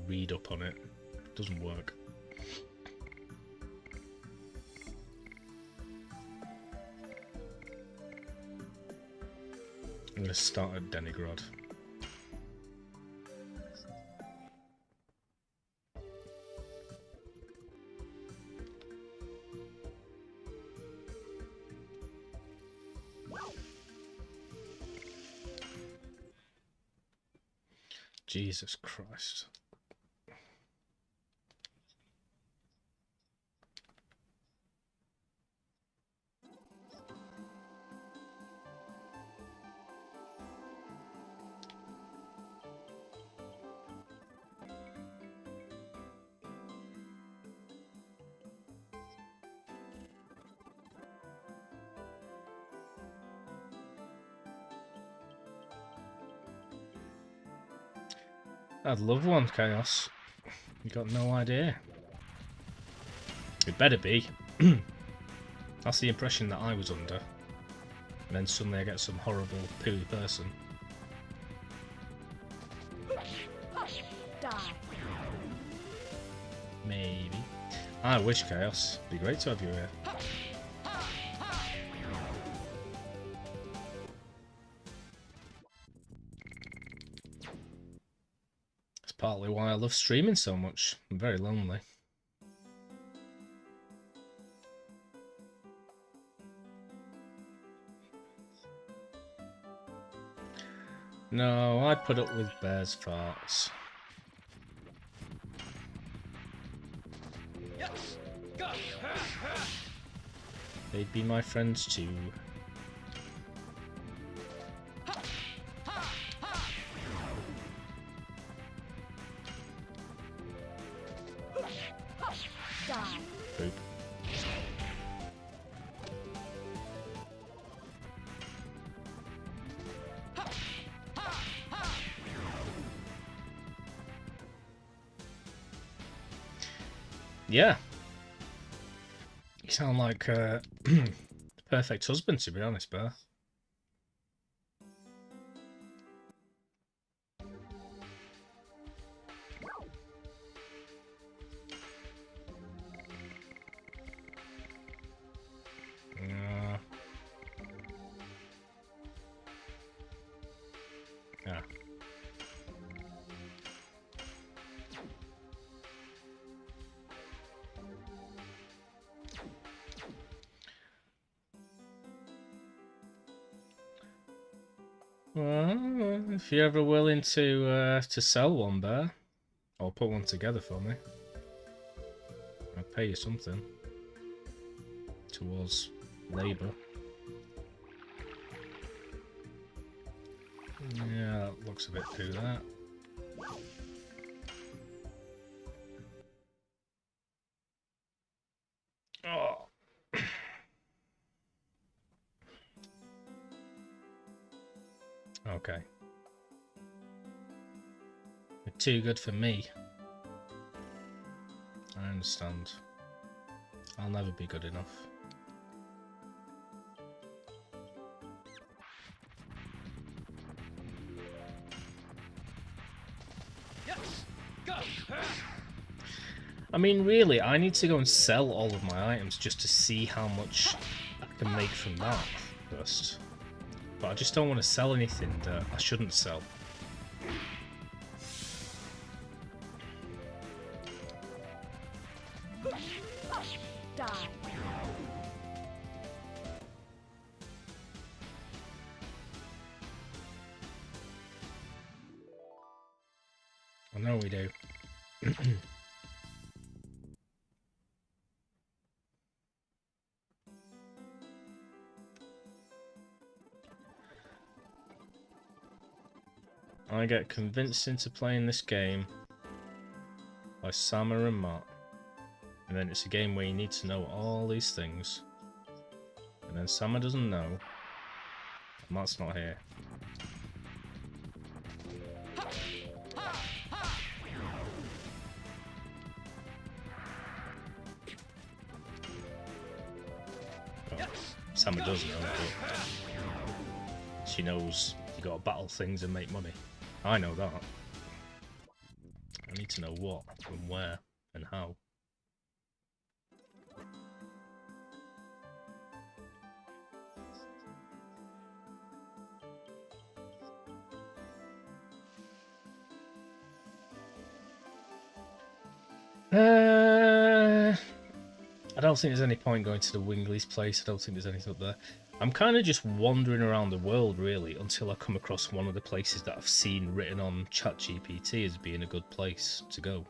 read up on it. It doesn't work. I'm going to start at Denigrad. Jesus Christ. I'd love one, Chaos. You got no idea. It better be. That's the impression that I was under. And then suddenly I get some horrible, poo person. Die. Maybe. I wish, Chaos. Be great to have you here. It's partly why I love streaming so much. I'm very lonely. No, I put up with bears' farts. Yes. Go. They'd be my friends too. Die. Poop. Yeah. You sound like the perfect husband, to be honest, Bear. Yeah. Yeah. Well, if you're ever willing to sell one, Bear, or put one together for me, I'll pay you something towards labour. Yeah, that looks a bit too that. Oh. Okay. You're too good for me. I understand. I'll never be good enough. Yes. Go. I mean, really, I need to go and sell all of my items just to see how much I can make from that first. But I just don't want to sell anything that I shouldn't sell. Die. I know we do. I get convinced into playing this game by Sama and Matt, and then it's a game where you need to know all these things, and then Sama doesn't know, and Matt's not here. Well, Sama does know, but she knows you gotta battle things and make money. I know that. I need to know what and where and how. I don't think there's any point going to the Wingley's place. I don't think there's anything up there. I'm kind of just wandering around the world really until I come across one of the places that I've seen written on ChatGPT as being a good place to go.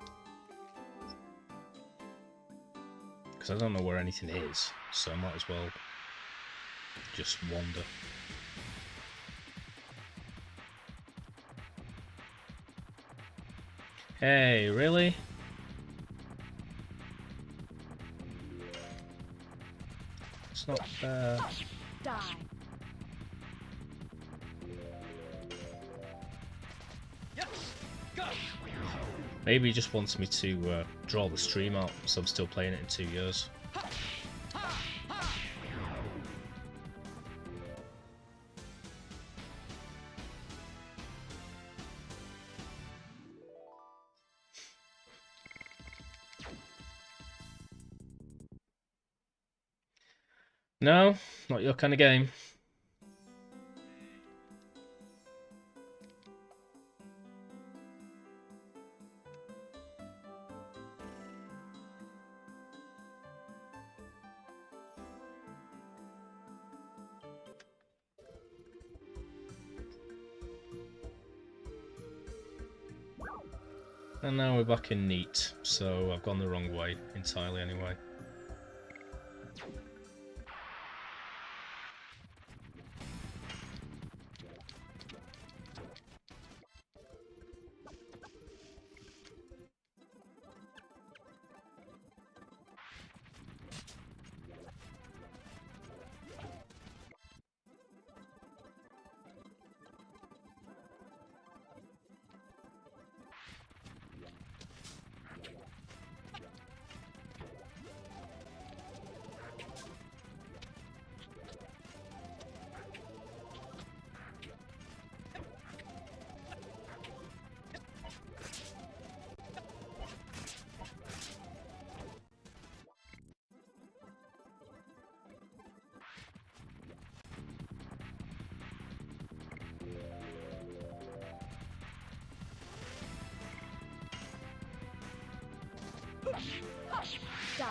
Because I don't know where anything is, so I might as well just wander. Hey, really? It's not fair. Die. Yes. Go. Maybe he just wants me to draw the stream out, so I'm still playing it in 2 years. No, not your kind of game. And now we're back in neat, so I've gone the wrong way entirely anyway. Die.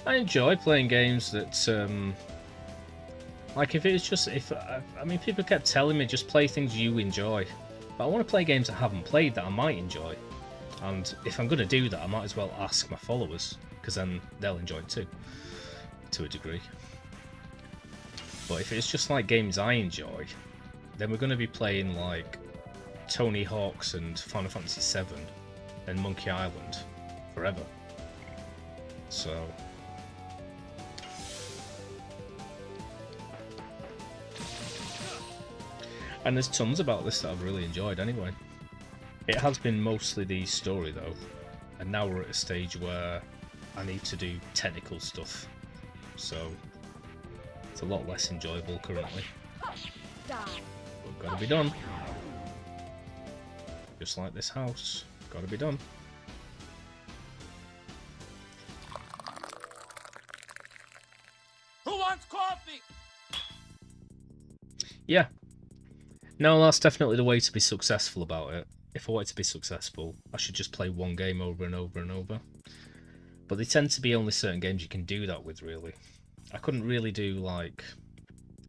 I enjoy playing games that, like if it's just, I mean, people kept telling me just play things you enjoy, but I want to play games I haven't played that I might enjoy, and if I'm going to do that, I might as well ask my followers, because then they'll enjoy it too, to a degree. But if it's just like games I enjoy, then we're going to be playing like Tony Hawk's and Final Fantasy VII and Monkey Island forever. So and there's tons about this that I've really enjoyed anyway. It has been mostly the story though, and now we're at a stage where I need to do technical stuff, so it's a lot less enjoyable currently. Die. But gotta be done. Just like this house, gotta be done. Who wants coffee? Yeah. No, that's definitely the way to be successful about it. If I wanted to be successful, I should just play one game over and over and over. But they tend to be only certain games you can do that with, really. I couldn't really do, like,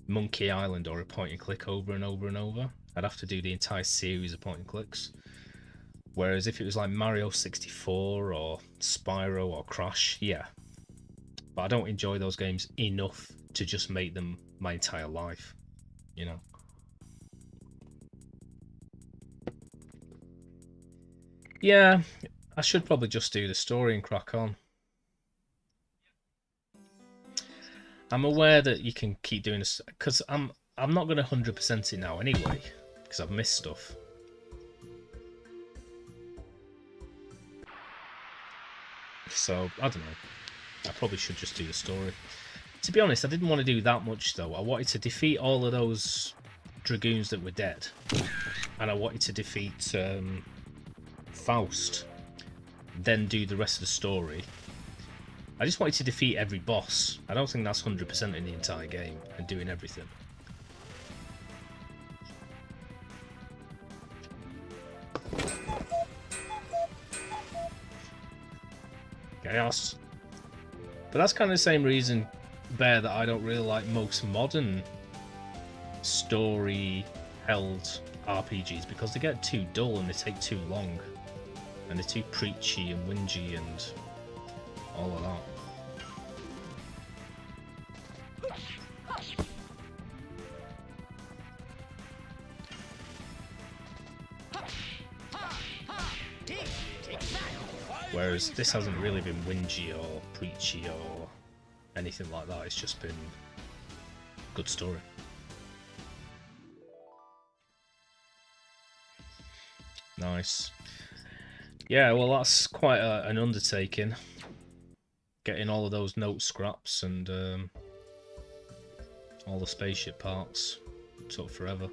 Monkey Island or a point and click over and over and over. I'd have to do the entire series of point and clicks. Whereas if it was like Mario 64 or Spyro or Crash, yeah. But I don't enjoy those games enough to just make them my entire life, you know. Yeah, I should probably just do the story and crack on. I'm aware that you can keep doing this because I'm not going to 100% it now anyway because I've missed stuff. So I don't know. I probably should just do the story. To be honest, I didn't want to do that much though. I wanted to defeat all of those dragoons that were dead, and I wanted to defeat Faust, then do the rest of the story. I just wanted to defeat every boss. I don't think that's 100% in the entire game and doing everything. Chaos. But that's kind of the same reason, Bear, that I don't really like most modern story-held RPGs, because they get too dull and they take too long. And they're too preachy and whingy and all of that. Whereas this hasn't really been whingy or preachy or anything like that, it's just been good story. Nice. Yeah, well that's quite an undertaking. Getting all of those note scraps and all the spaceship parts took forever.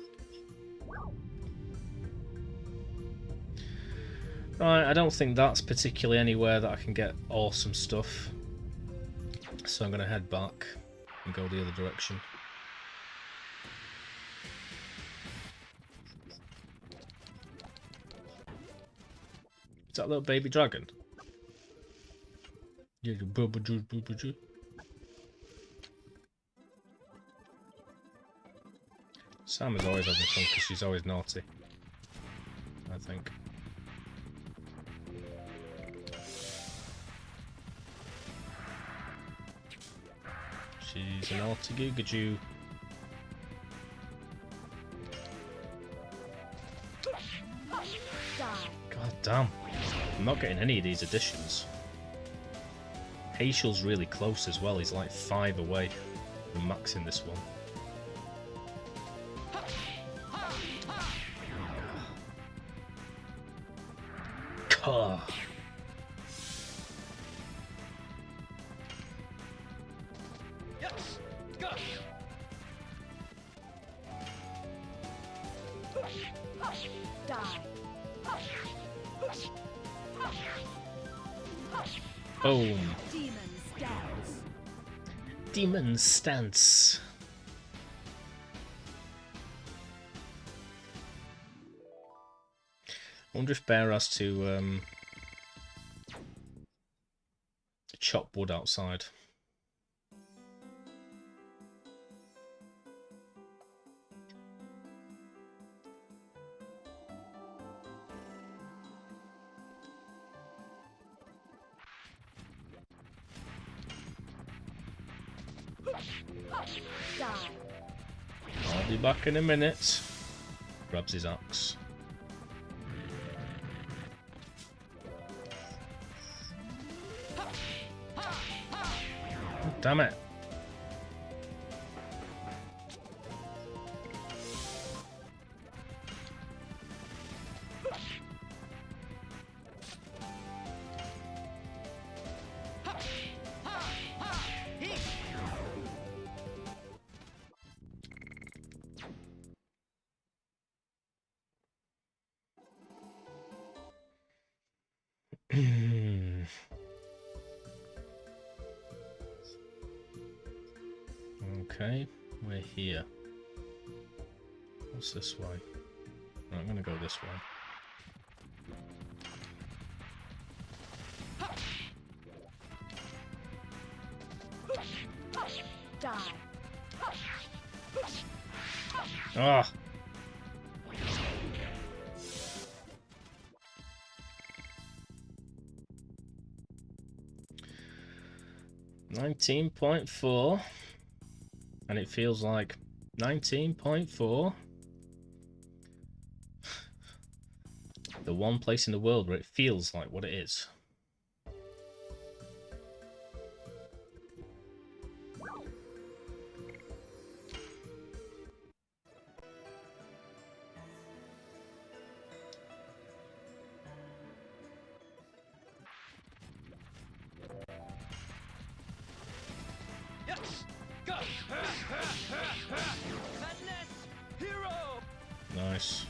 Right, I don't think that's particularly anywhere that I can get awesome stuff. So I'm going to head back and go the other direction. Is that little baby dragon? Yeah, Sam is always having fun because she's always naughty, I think. She's an naughty googajoo. God damn. I'm not getting any of these additions. Haechel's really close as well, he's like 5 away from maxing this one. Car. Boom. Demon stance. I wonder if Bear has to chop wood outside. I'll be back in a minute. Grabs his axe. Oh, damn it. Okay, we're here. What's this way? Right, I'm gonna go this way. Ah! 19.4, and it feels like 19.4. The one place in the world where it feels like what it is. Nice.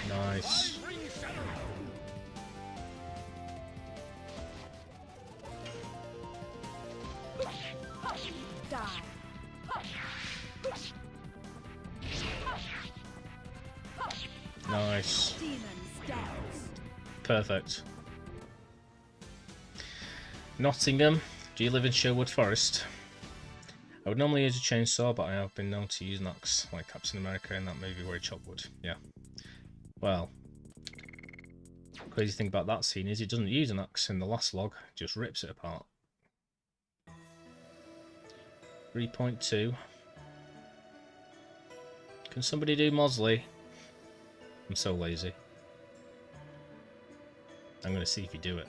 Nice. Nice. perfect. Nottingham, do you live in Sherwood Forest? I would normally use a chainsaw, but I have been known to use an axe, like Captain America in that movie where he chopped wood. Yeah. Well, crazy thing about that scene is he doesn't use an axe in the last log, just rips it apart. 3.2. Can somebody do Mosley? I'm so lazy. I'm going to see if you do it.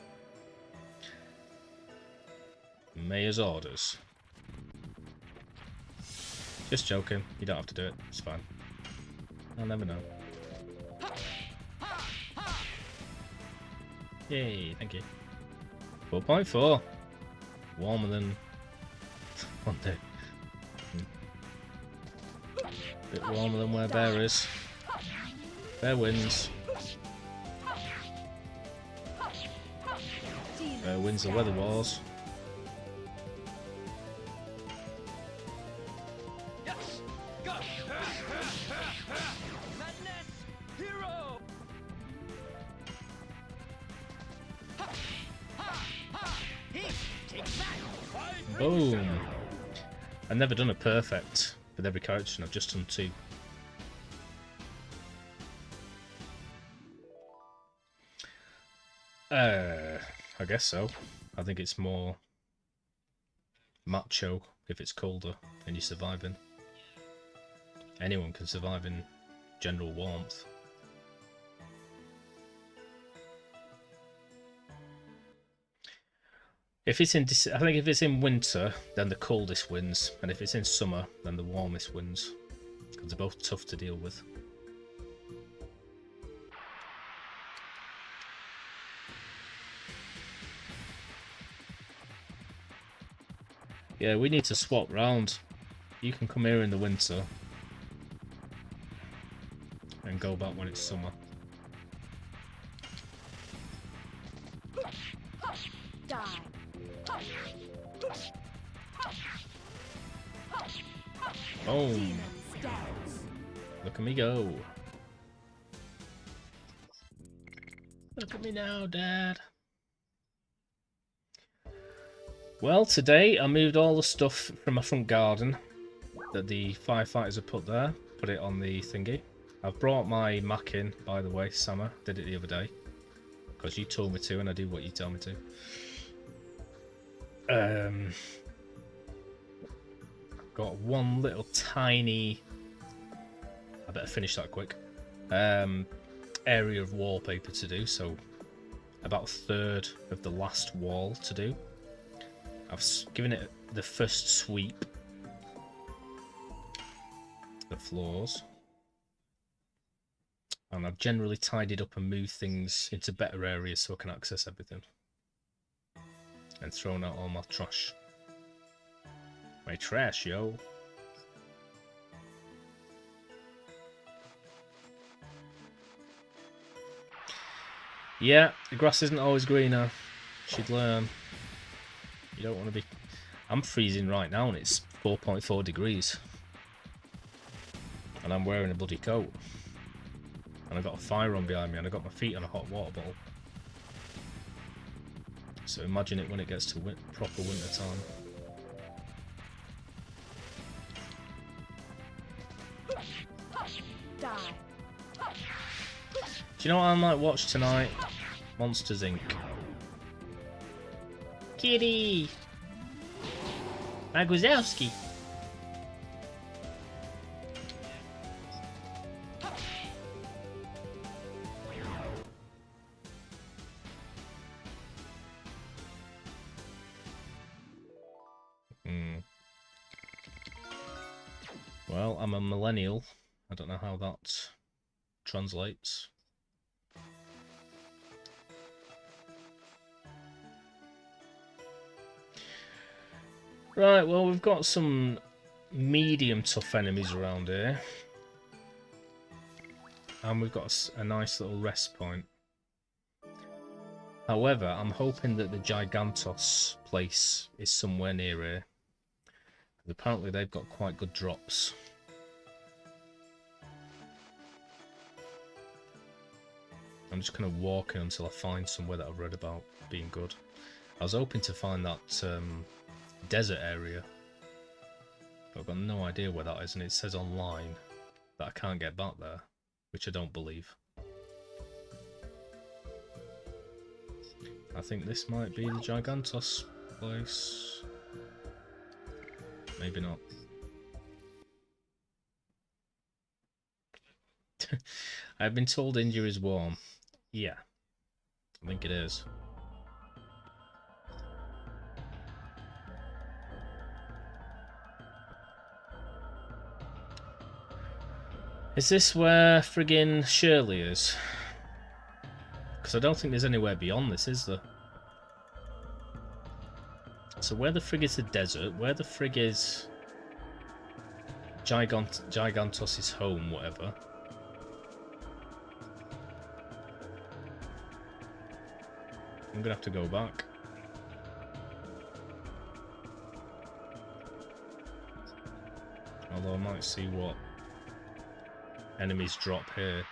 Mayor's orders. Just joking. You don't have to do it. It's fine. I'll never know. Yay, thank you. 4.4. Warmer than one day. Bit warmer than where Bear is. Bear wins. Bear wins the weather wars. Boom! I've never done a perfect with every character, and I've just done 2. I guess so. I think it's more macho if it's colder and you're surviving. Anyone can survive in general warmth. If it's in, I think if it's in winter, then the coldest wins, and if it's in summer, then the warmest wins, because they're both tough to deal with. Yeah, we need to swap round. You can come here in the winter and go back when it's summer. Die. Boom! Look at me go. Look at me now, Dad. Well, today I moved all the stuff from my front garden that the firefighters have put there, put it on the thingy. I've brought my Mac in, by the way, Summer. Did it the other day. Because you told me to, and I do what you tell me to. Got one little tiny... I better finish that quick. Area of wallpaper to do, so about a third of the last wall to do. I've given it the first sweep. The floors. And I've generally tidied up and moved things into better areas so I can access everything. And thrown out all my trash. My trash, yo. Yeah, the grass isn't always greener. Should learn. You don't want to be... I'm freezing right now and it's 4.4 degrees. And I'm wearing a bloody coat. And I've got a fire on behind me and I've got my feet on a hot water bottle. So imagine it when it gets to proper winter time. Die. Do you know what I might watch tonight? Monsters Inc. Kitty! Magwazowski! Well, I'm a millennial. I don't know how that translates. Right, well, we've got some medium tough enemies around here. And we've got a nice little rest point. However, I'm hoping that the Gigantos place is somewhere near here. Apparently they've got quite good drops. I'm I'm just kind of walking until I find somewhere that I've read about being good. I was hoping to find that desert area, but I've got no idea where that is, and it says online that I can't get back there, which I don't believe. I think this might be the Gigantos place. Maybe not. I've been told India is warm. Yeah, I think it is. Is this where friggin' Shirley is? Because I don't think there's anywhere beyond this, is there? So where the frig is the desert? Where the frig is Gigantos' home, whatever? I'm gonna have to go back. Although I might see what enemies drop here.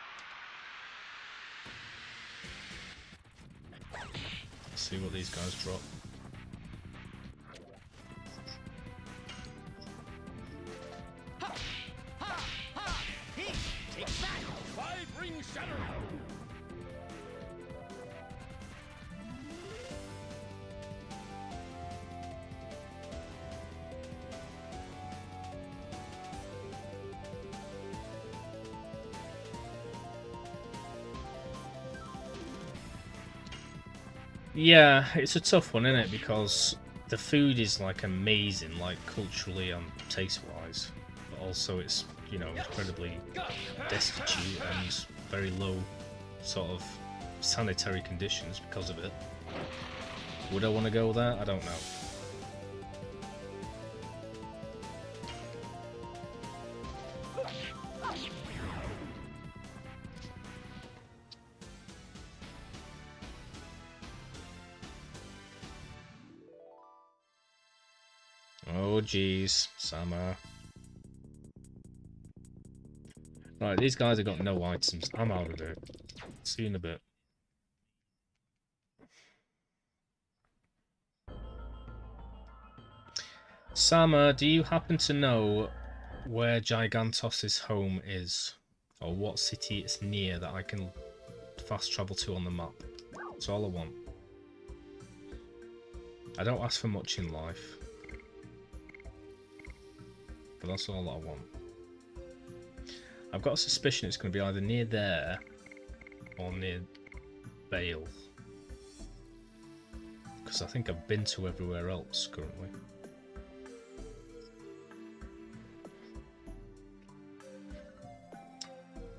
Let's see what these guys drop. Yeah, it's a tough one, isn't it? Because the food is like amazing, like culturally and taste-wise, but also it's, you know, incredibly destitute and very low sort of sanitary conditions because of it. Would I want to go there? I don't know. Oh jeez, Sama. Right, these guys have got no items. I'm out of it. See you in a bit. Sama, do you happen to know where Gigantos' home is? Or what city it's near that I can fast travel to on the map? That's all I want. I don't ask for much in life. But that's all I want. I've got a suspicion it's going to be either near there or near Bale. Because I think I've been to everywhere else currently.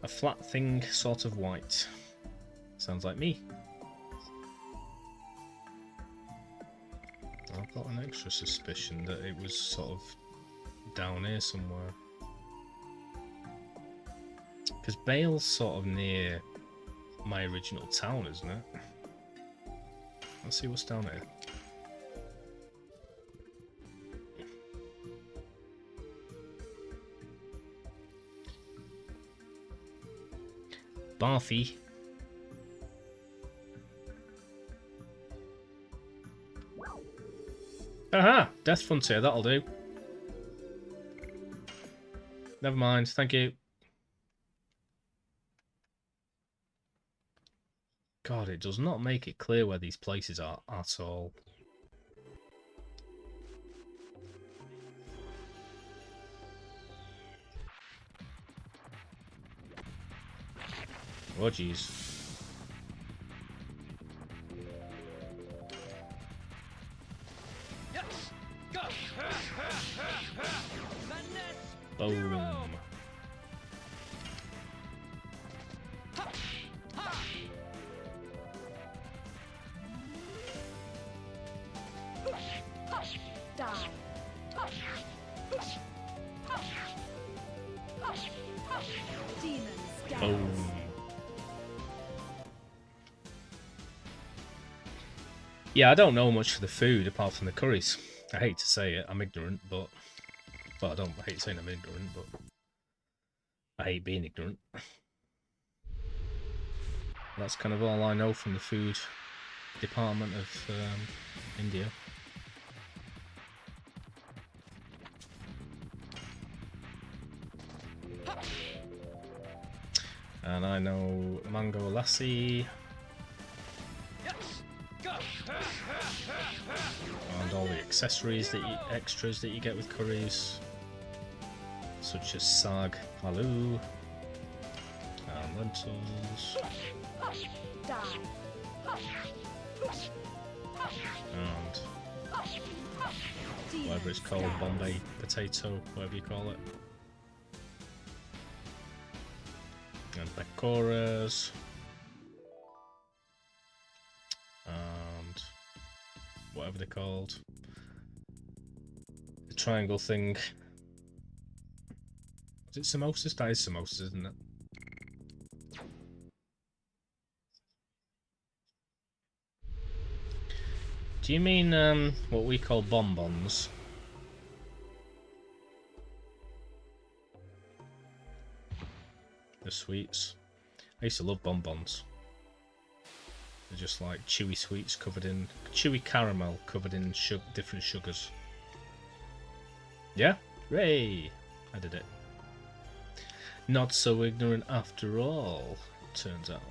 A flat thing, sort of white. Sounds like me. I've got an extra suspicion that it was sort of down here somewhere. Because Bale's sort of near my original town, isn't it? Let's see what's down here. Barfy. Aha! Death Frontier, that'll do. Never mind, thank you. God, it does not make it clear where these places are at all. Oh jeez. Boom. Die. Demons die. Boom. Yeah, I don't know much for the food apart from the curries. I hate to say it, I'm ignorant, but... Well, I hate saying I'm ignorant, but... I hate being ignorant. That's kind of all I know from the food department of India. And I know mango lassi. And all the accessories that extras that you get with curries, such as sag, aloo, and lentils, and whatever it's called, Bombay potato, whatever you call it, and pakoras, and whatever they're called, the triangle thing. Is it samosas? That is samosas, isn't it? Do you mean what we call bonbons? The sweets. I used to love bonbons. They're just like chewy sweets covered in chewy caramel covered in different sugars. Yeah? Hooray! I did it. Not so ignorant after all, it turns out.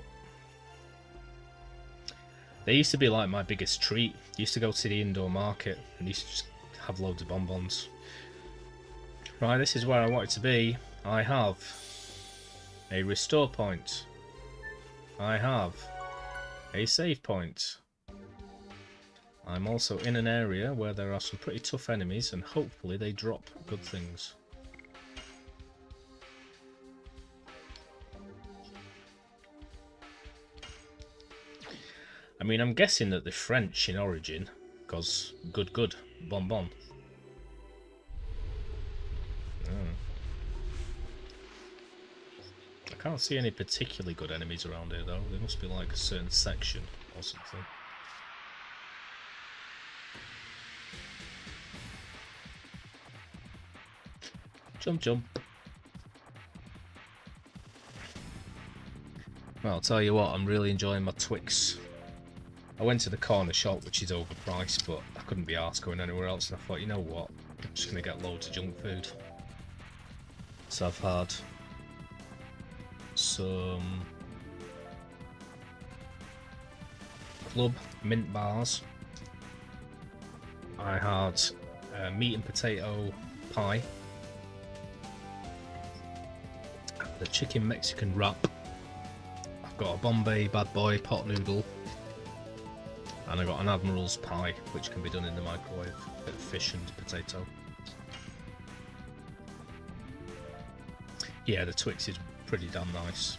They used to be like my biggest treat. I used to go to the indoor market and used to just have loads of bonbons. Right, this is where I want it to be. I have a restore point. I have a save point. I'm also in an area where there are some pretty tough enemies and hopefully they drop good things. I mean, I'm guessing that they're French in origin, because good, bonbon. Oh. I can't see any particularly good enemies around here though, there must be like a certain section or something. Jump, jump. Well, I'll tell you what, I'm really enjoying my Twix. I went to the corner shop, which is overpriced, but I couldn't be arsed going anywhere else, and I thought, you know what, I'm just going to get loads of junk food. So I've had some Club mint bars. I had meat and potato pie. The chicken Mexican wrap. I've got a Bombay Bad Boy pot noodle. And I got an Admiral's pie, which can be done in the microwave. A bit of fish and potato. Yeah, the Twix is pretty damn nice.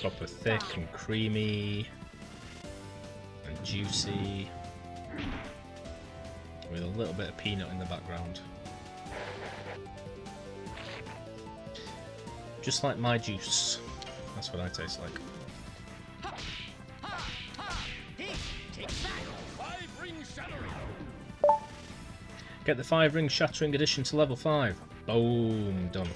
Proper thick and creamy and juicy, with a little bit of peanut in the background. Just like my juice. That's what I taste like. Get the 5-ring shattering addition to level 5. Boom, done.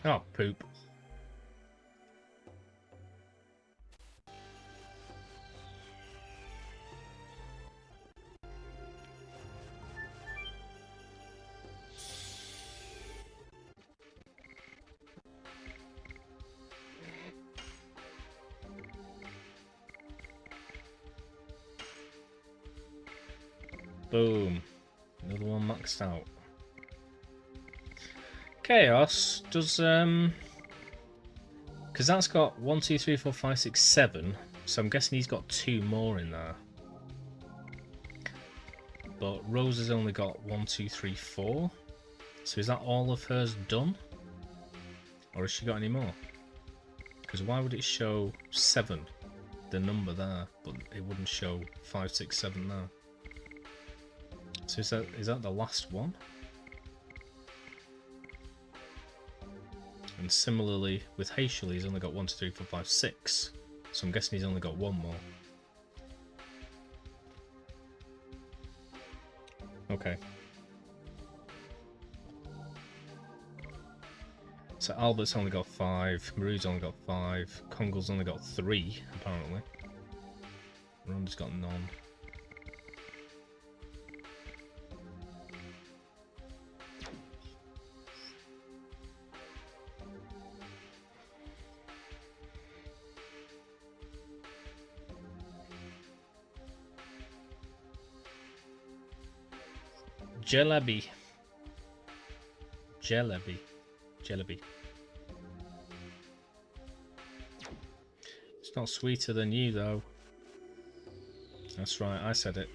Oh, poop. Boom. Another one maxed out. Chaos does because that's got 1, 2, 3, 4, 5, 6, 7, so I'm guessing he's got 2 more in there. But Rose has only got 1, 2, 3, 4. So is that all of hers done? Or has she got any more? Because why would it show 7? the number there, but it wouldn't show 5, 6, 7 now. So is that the last one? And similarly with Haishel, he's only got 1, 2, 3, 4, 5, 6. So I'm guessing he's only got one more. Okay. So Albert's only got 5, Maru's only got 5, Kongol's only got 3, apparently. Ronda's got none. Jalebi. Jalebi. Jalebi. It's not sweeter than you, though. That's right, I said it.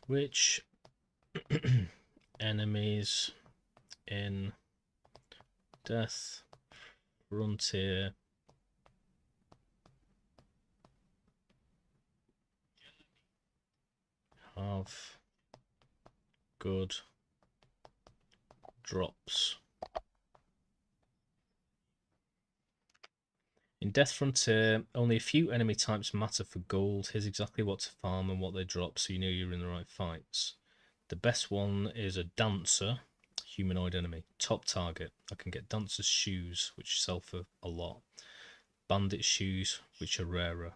Which enemies in Death Frontier have good drops? In Death Frontier, only a few enemy types matter for gold. Here's exactly what to farm and what they drop, so you know you're in the right fights. The best one is a Dancer, humanoid enemy. Top target. I can get Dancer's shoes, which sell for a lot. Bandit shoes, which are rarer.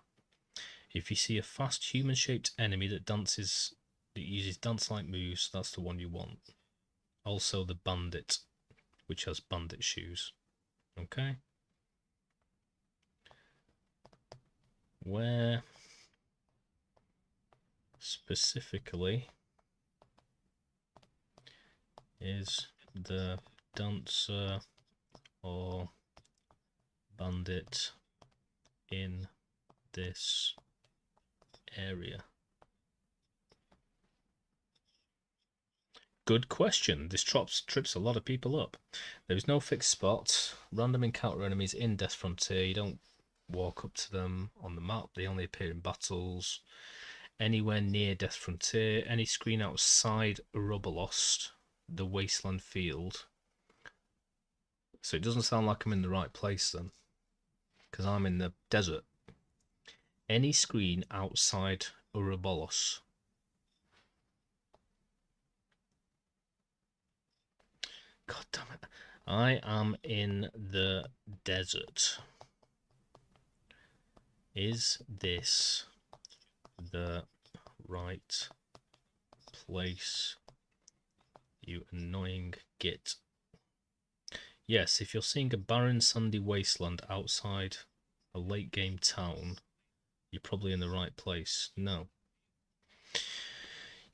If you see a fast human-shaped enemy that uses dance-like moves, that's the one you want. Also the Bandit, which has bandit shoes. Okay. Where specifically is the Dancer or Bandit in this area? Good question. This trips a lot of people up. There is no fixed spot. Random encounter enemies in Death Frontier. You don't walk up to them on the map. They only appear in battles. Anywhere near Death Frontier. Any screen outside Rubberlost, the Wasteland Field. So it doesn't sound like I'm in the right place then, because I'm in the desert. Any screen outside Uroboros. God damn it. I am in the desert. Is this the right place, you annoying git? Yes, if you're seeing a barren sandy wasteland outside a late game town, you're probably in the right place. No.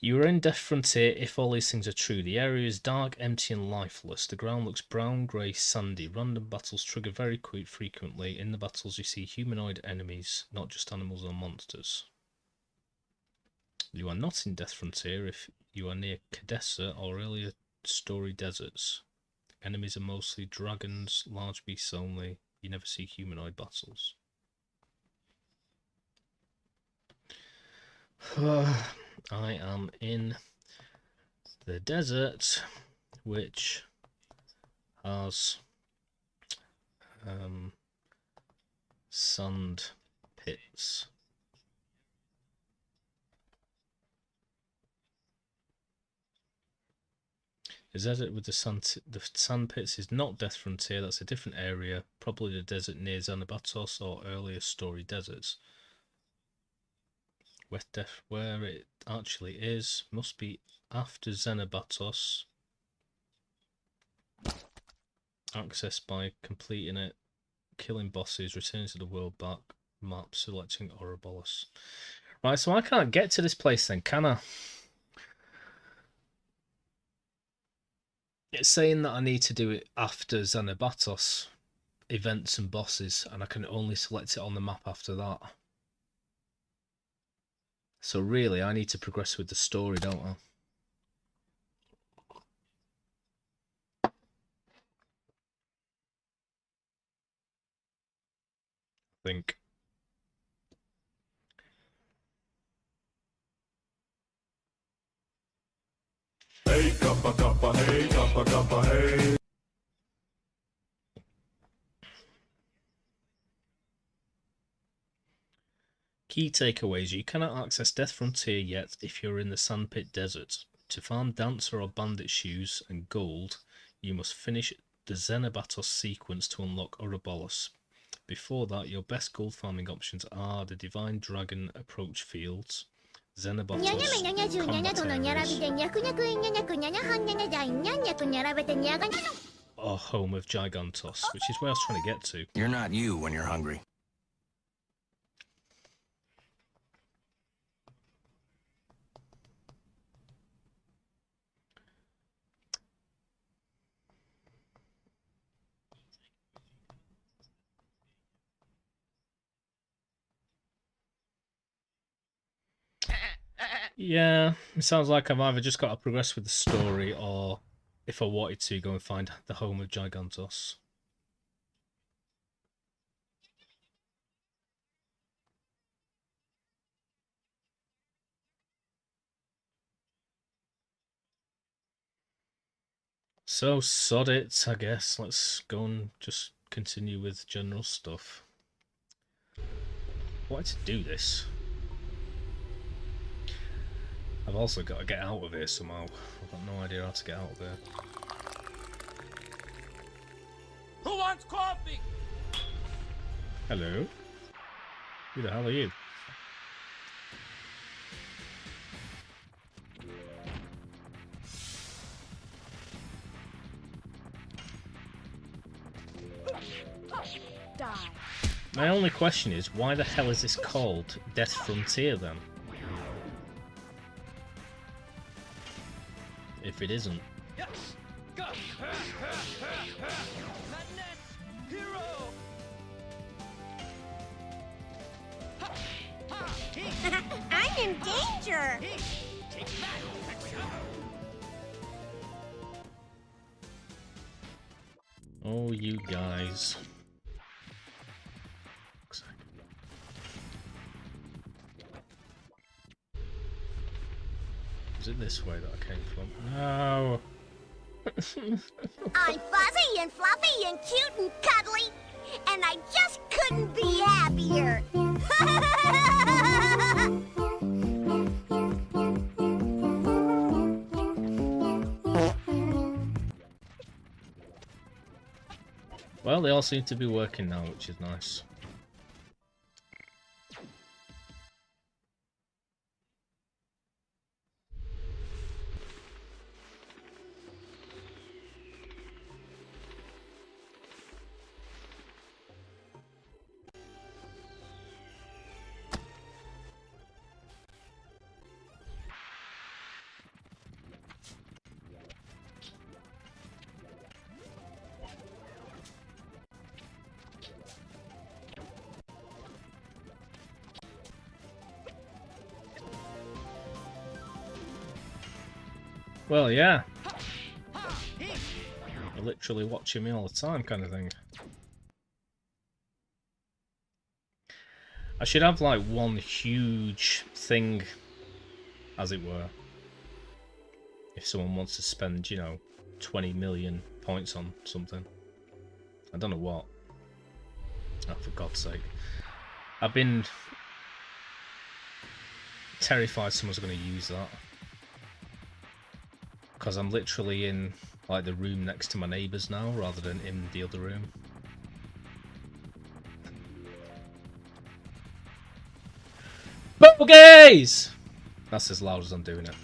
You are in Death Frontier if all these things are true. The area is dark, empty and lifeless. The ground looks brown, grey, sandy. Random battles trigger very frequently. In the battles you see humanoid enemies, not just animals or monsters. You are not in Death Frontier if you are near Cadessa or earlier story deserts. Enemies are mostly dragons, large beasts only. You never see humanoid battles. I am in the desert, which has sand pits. The desert with the sand pits is not Death Frontier, that's a different area, probably the desert near Xanabatos or earlier story deserts. Where it actually is must be after Xanabatos. Accessed by completing it, killing bosses, returning to the world map, selecting Ouroboros. Right, so I can't get to this place then, can I? It's saying that I need to do it after Xanabatos events and bosses, and I can only select it on the map after that. So really, I need to progress with the story, don't I? I think. Hey, kappa, kappa, hey, kappa, kappa, hey. Key takeaways. You cannot access Death Frontier yet if you're in the Sandpit Desert. To farm Dancer or Bandit Shoes and gold, you must finish the Xenobatos sequence to unlock Ouroboros. Before that, your best gold farming options are the Divine Dragon approach fields, Xenobatos combat areas, or Home of Gigantos, which is where I was trying to get to. You're not you when you're hungry. Yeah, it sounds like I've either just got to progress with the story, or if I wanted to, go and find the Home of Gigantos. So, sod it, I guess. Let's go and just continue with general stuff. I wanted to do this. I've also got to get out of here somehow. I've got no idea how to get out of there. Who wants coffee? Hello? Who the hell are you? Die. My only question is, why the hell is this called Death Frontier then? If it isn't. Yes. Go. Madness. Hero. I'm in danger. Take that. Oh, you guys. Is it this way that I came from? No! I'm fuzzy and fluffy and cute and cuddly, and I just couldn't be happier. Well, they all seem to be working now, which is nice. Well, yeah. You're literally watching me all the time, kind of thing. I should have like one huge thing, as it were. If someone wants to spend, you know, 20 million points on something. I don't know what. Oh, for God's sake. I've been terrified someone's going to use that. Because I'm literally in like the room next to my neighbours now, rather than in the other room. Bogeys! That's as loud as I'm doing it.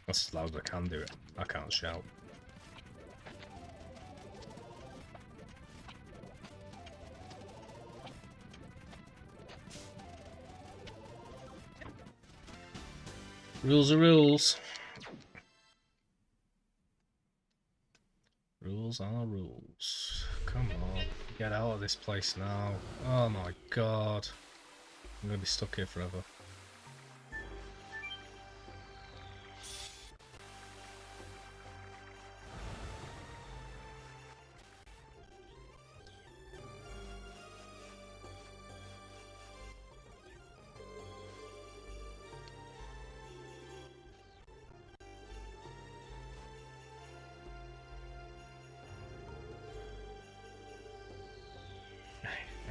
That's as loud as I can do it. I can't shout. Rules are rules. Rules are rules. Come on, get out of this place now. Oh my god. I'm gonna be stuck here forever.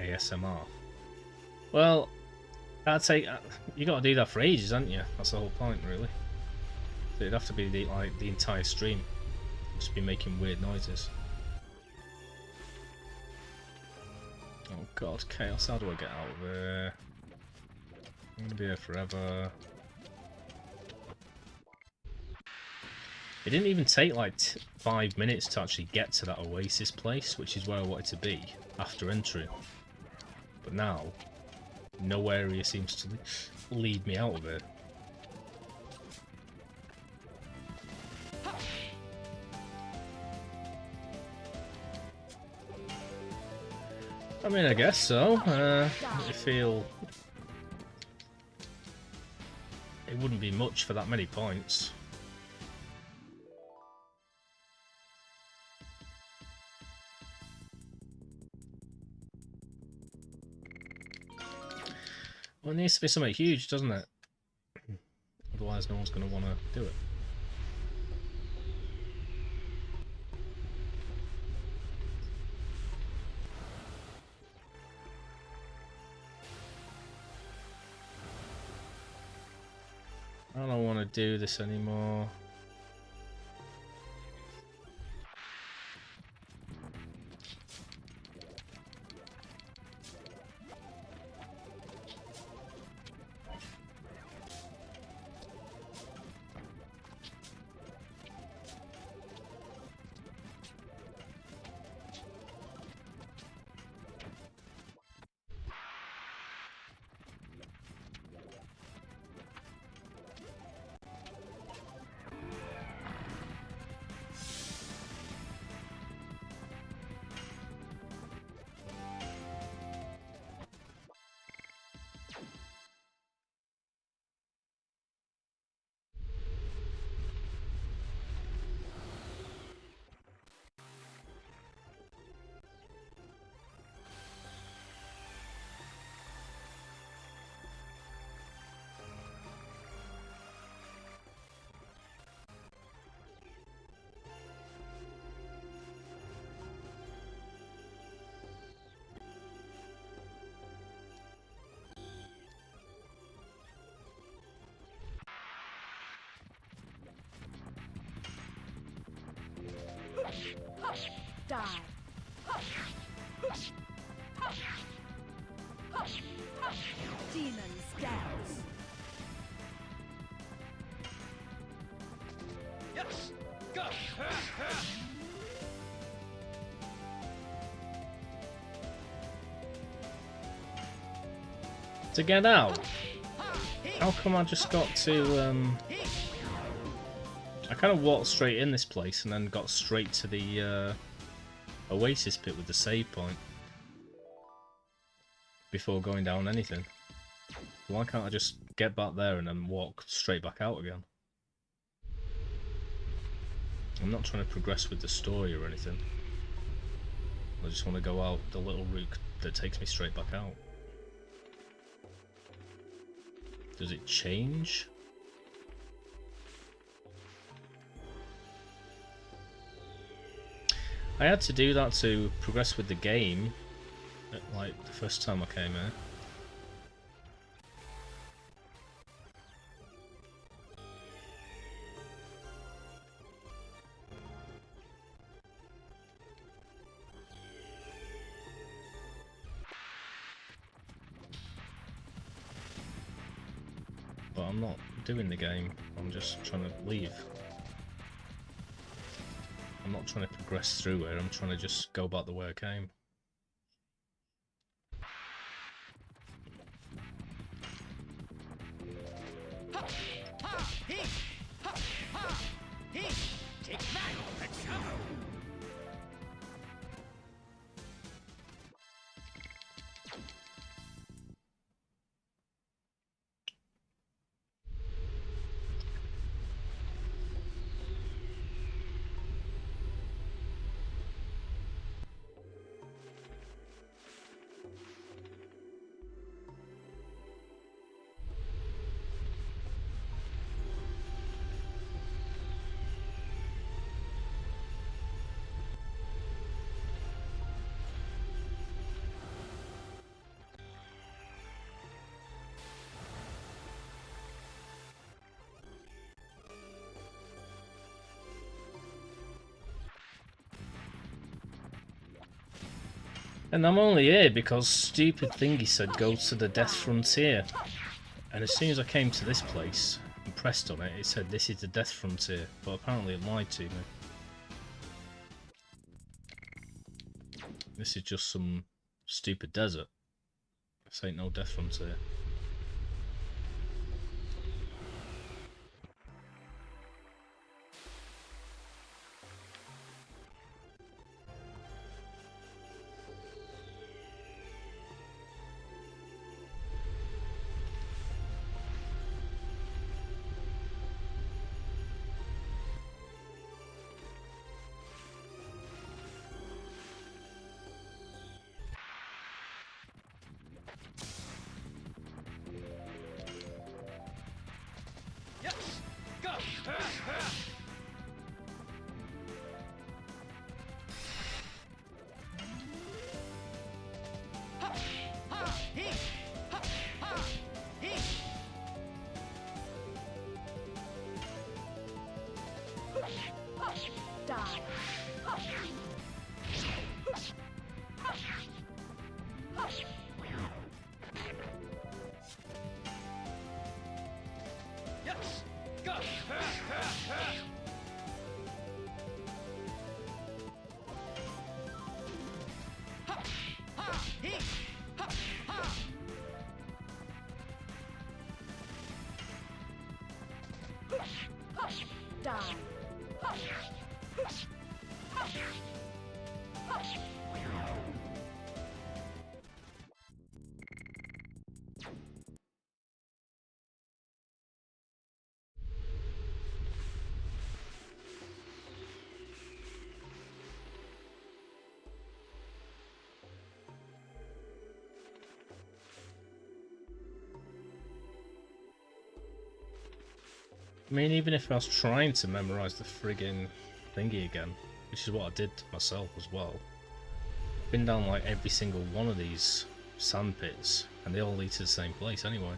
ASMR. Well, I'd say you got to do that for ages, haven't you? That's the whole point, really. So it'd have to be the entire stream, just be making weird noises. Oh god, chaos! How do I get out of there? I'm gonna be here forever. It didn't even take like 5 minutes to actually get to that oasis place, which is where I wanted to be after entry. But now, no area seems to lead me out of it. I mean, I guess so. I feel it wouldn't be much for that many points. Well, it needs to be something huge, doesn't it? Otherwise, no one's going to want to do it. I don't want to do this anymore. Die. Demon scouts. Yes! Go! To get out? How come I just got to, I kind of walked straight in this place and then got straight to the oasis pit with the save point before going down anything. Why can't I just get back there and then walk straight back out again? I'm not trying to progress with the story or anything. I just want to go out the little route that takes me straight back out. Does it change? I had to do that to progress with the game, like the first time I came here. But I'm not doing the game, I'm just trying to leave. I'm not trying to progress through it, I'm trying to just go back the way I came. Take that! And I'm only here because stupid thingy said go to the Death Frontier. And as soon as I came to this place and pressed on it, it said this is the Death Frontier. But apparently it lied to me. This is just some stupid desert. This ain't no Death Frontier. Yes! Go! Die. Yes! Go! Die. I mean, even if I was trying to memorise the friggin' thingy again, which is what I did myself as well, I've been down like every single one of these sand pits, and they all lead to the same place anyway.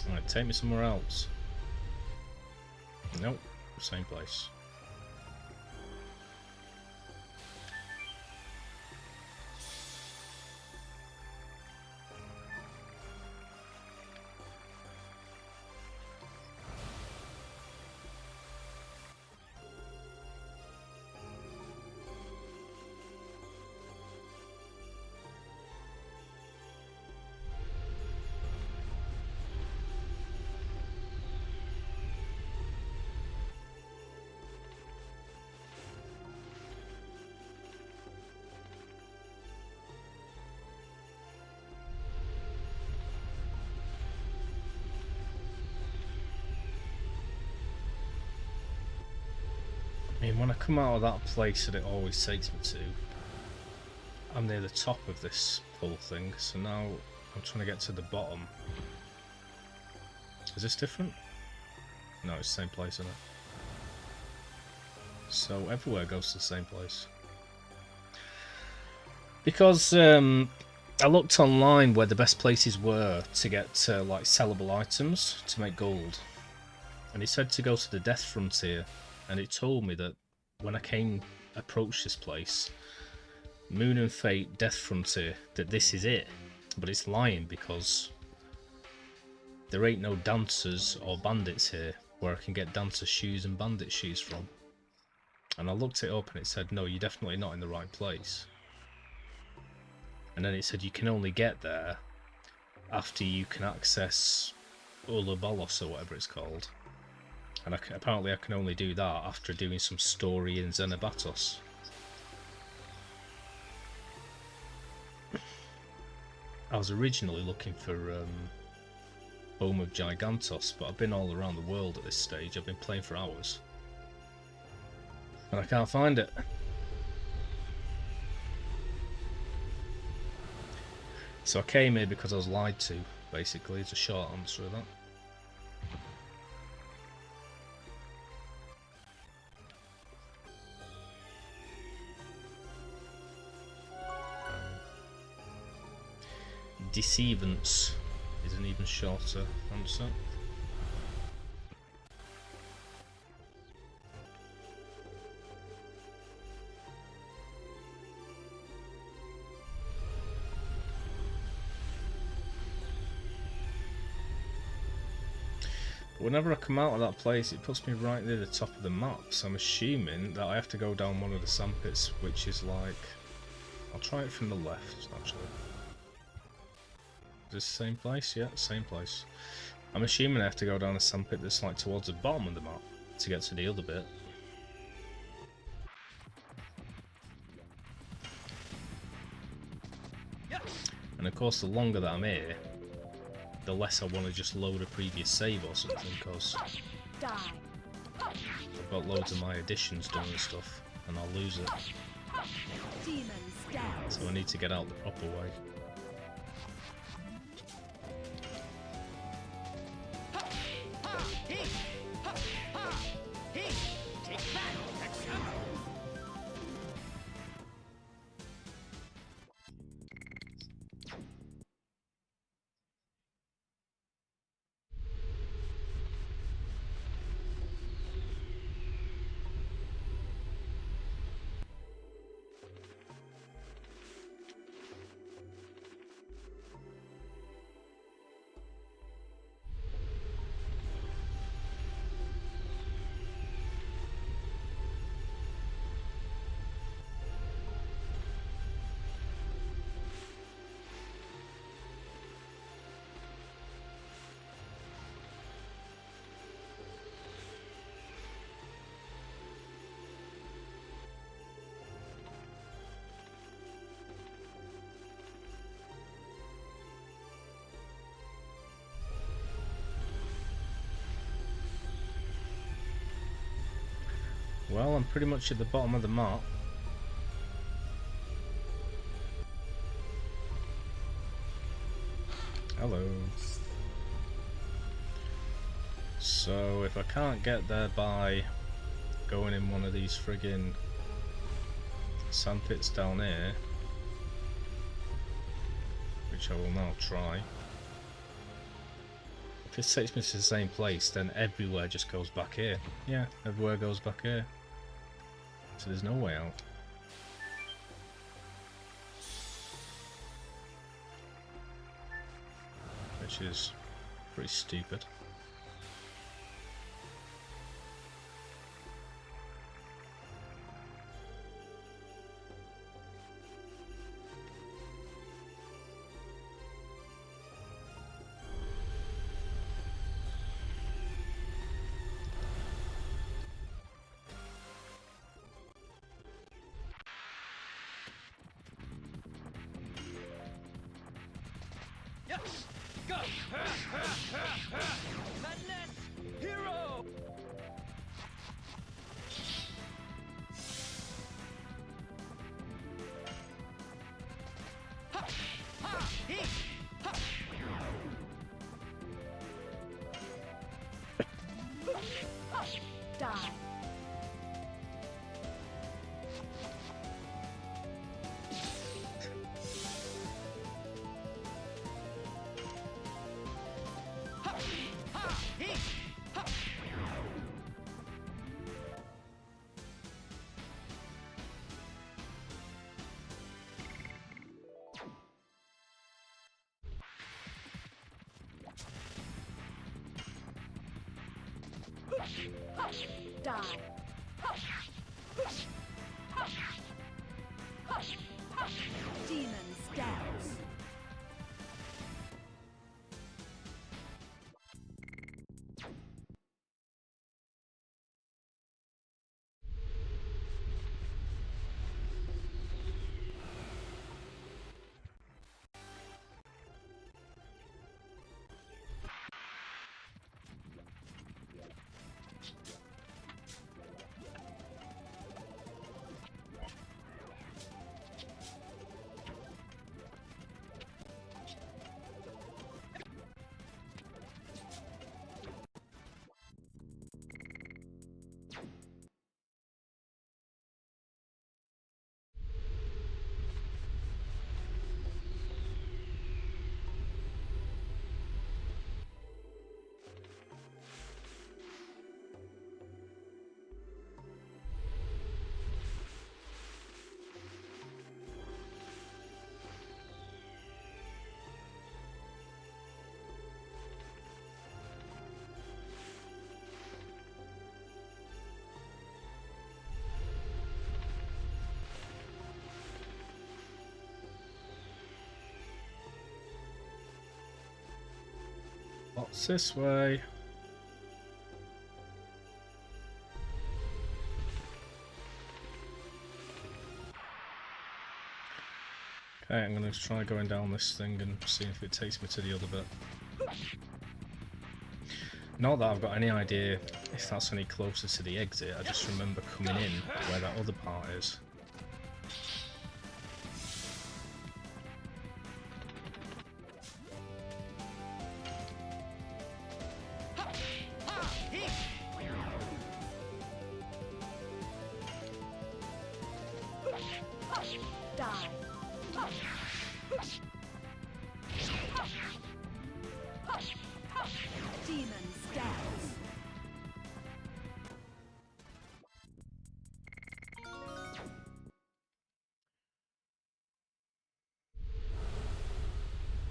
Alright, take me somewhere else. Nope, same place. I mean, when I come out of that place that it always takes me to, I'm near the top of this whole thing, so now I'm trying to get to the bottom. Is this different? No, it's the same place, isn't it? So everywhere goes to the same place. Because I looked online where the best places were to get like sellable items to make gold, and it said to go to the Death Frontier, and it told me that when I approached this place, Moon and Fate Death Frontier, that this is it. But it's lying, because there ain't no dancers or bandits here where I can get dancer shoes and bandit shoes from. And I looked it up and it said, no, you're definitely not in the right place. And then it said you can only get there after you can access Ulubalos or whatever it's called. And apparently I can only do that after doing some story in Xenobatos. I was originally looking for Home of Gigantos, but I've been all around the world at this stage. I've been playing for hours. And I can't find it. So I came here because I was lied to, basically. It's a short answer of that. Deceivance is an even shorter answer. Whenever I come out of that place, it puts me right near the top of the map, so I'm assuming that I have to go down one of the sandpits, which is like... I'll try it from the left, actually. Is this the same place? Yeah, same place. I'm assuming I have to go down a sandpit that's like towards the bottom of the map to get to the other bit. And of course, the longer that I'm here, the less I want to just load a previous save or something, because I've got loads of my additions done and stuff, and I'll lose it. So I need to get out the proper way. Well, I'm pretty much at the bottom of the map. Hello. So, if I can't get there by going in one of these friggin' sandpits down here, which I will now try. If it takes me to the same place, then everywhere just goes back here. Yeah, everywhere goes back here. So there's no way out. Which is pretty stupid. Yes! Go! Madness! Hero! Ha! Ha! He! Ha! Die. Die. Demon scales. What's this way? Okay, I'm going to try going down this thing and see if it takes me to the other bit. Not that I've got any idea if that's any closer to the exit, I just remember coming in where that other part is. Die. Demon scales.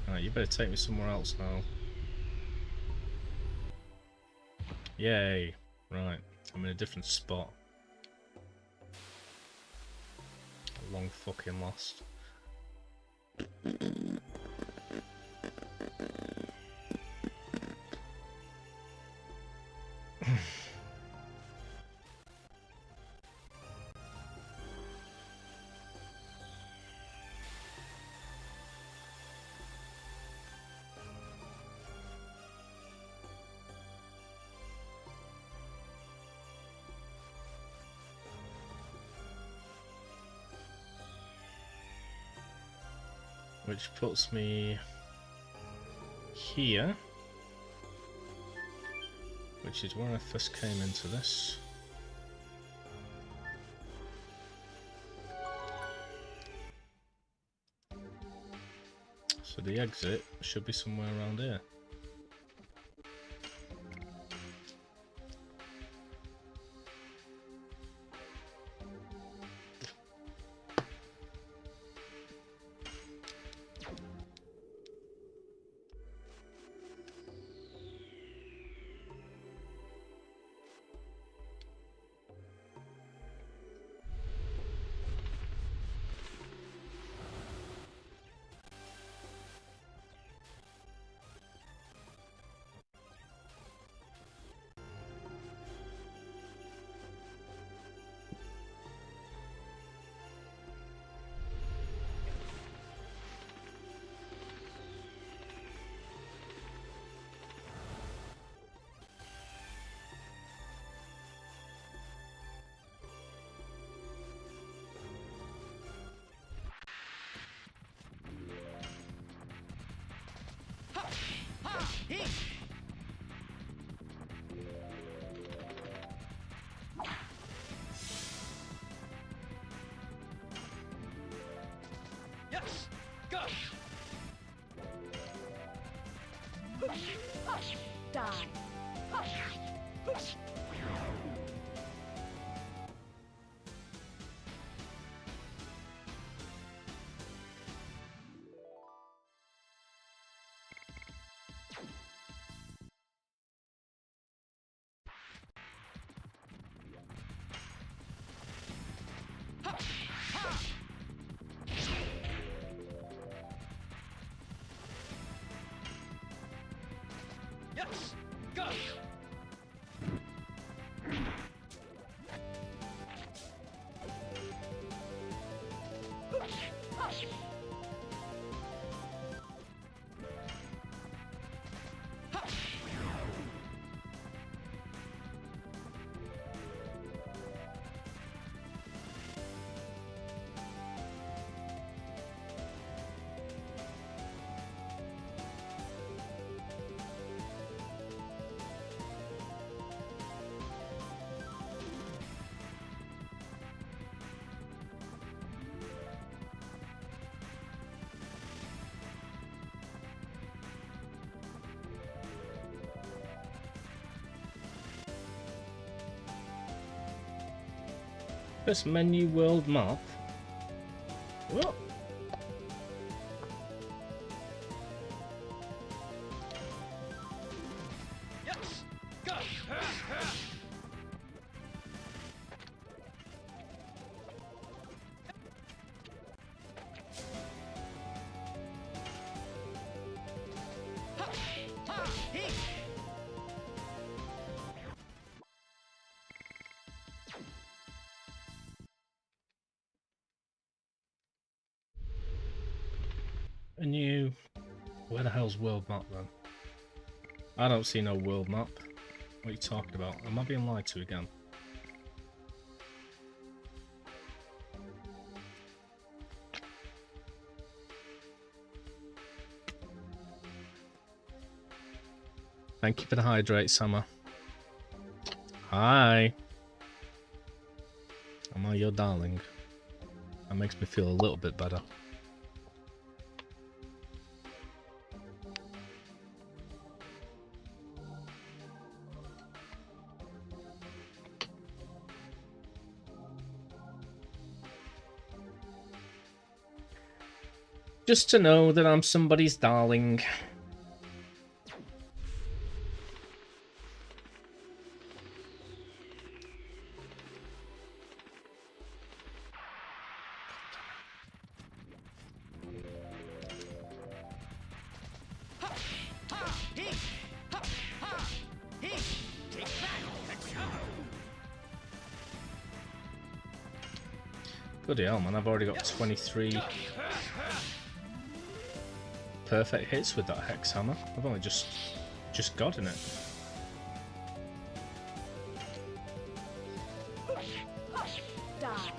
Alright, you better take me somewhere else now. Yay! Right, I'm in a different spot. Long fucking lost. Which puts me here, which is where I first came into this. So the exit should be somewhere around here. Yes, go. Die. This menu world map. Whoa. Yes. Go. A new... Where the hell's world map then? I don't see no world map. What are you talking about? Am I being lied to again? Thank you for the hydrate, Summer. Hi. Am I your darling? That makes me feel a little bit better. Just to know that I'm somebody's darling. Bloody hell, man, I've already got 23 perfect hits with that Hex Hammer. I've only just gotten it. Die.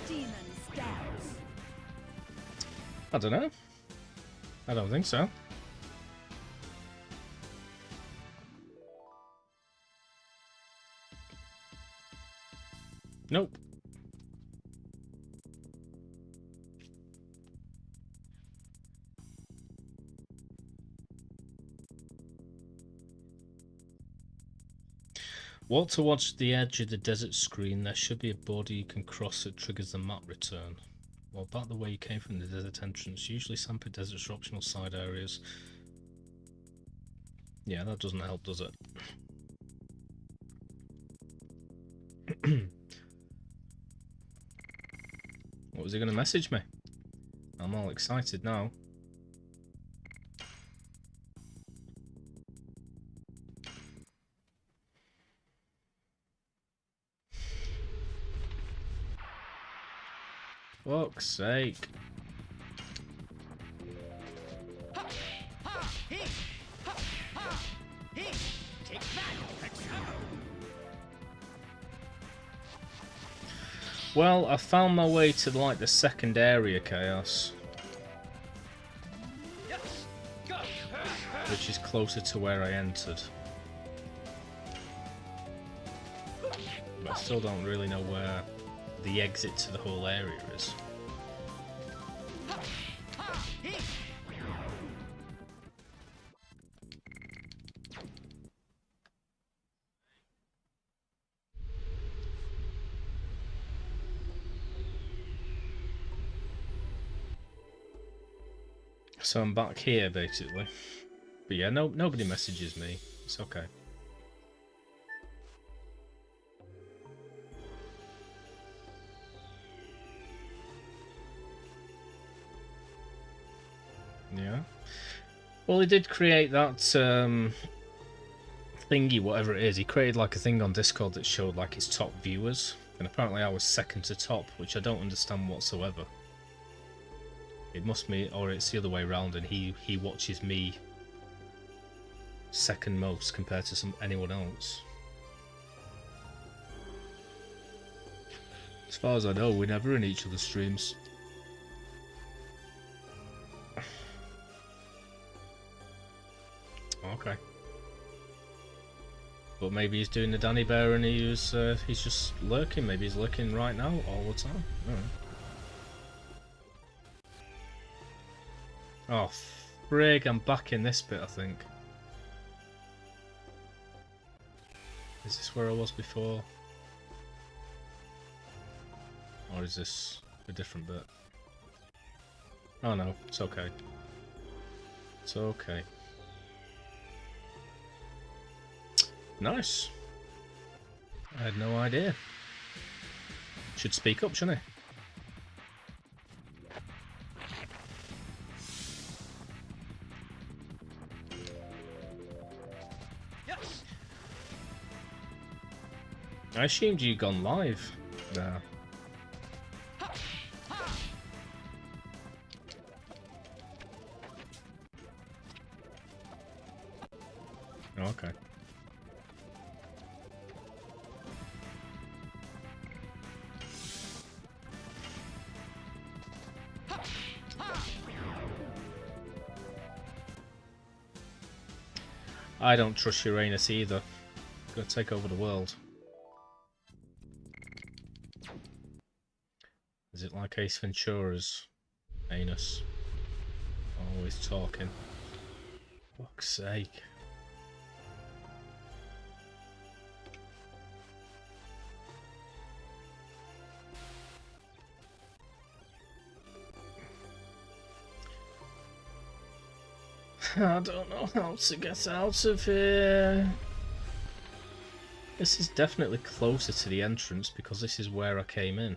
Demon stabs. I don't know. I don't think so. Nope. Walk towards the edge of the desert screen. There should be a border you can cross that triggers the map return. Well, back the way you came from the desert entrance. Usually Sampa deserts are optional side areas. Yeah, that doesn't help, does it? What was he going to message me? I'm all excited now. Fuck's sake. Well, I found my way to like the second area, Chaos, which is closer to where I entered. But I still don't really know where the exit to the whole area is. So I'm back here basically. But yeah, nobody messages me. It's okay. Yeah. Well, he did create that thingy, whatever it is. He created like a thing on Discord that showed like his top viewers, and apparently I was second to top, which I don't understand whatsoever. It must be, or it's the other way around, and he watches me second most compared to anyone else. As far as I know, we're never in each other's streams. Okay. But maybe he's doing the Danny Bear and he's just lurking. Maybe he's lurking right now all the time. Oh, frig, I'm back in this bit, I think. Is this where I was before? Or is this a different bit? Oh no, it's okay. It's okay. Nice. I had no idea. Should speak up, shouldn't I? Yes. I assumed you'd gone live there. Oh, okay. I don't trust Uranus either. Gonna take over the world. Is it like Ace Ventura's anus? Always talking. Fuck's sake. I don't know how to get out of here. This is definitely closer to the entrance because this is where I came in.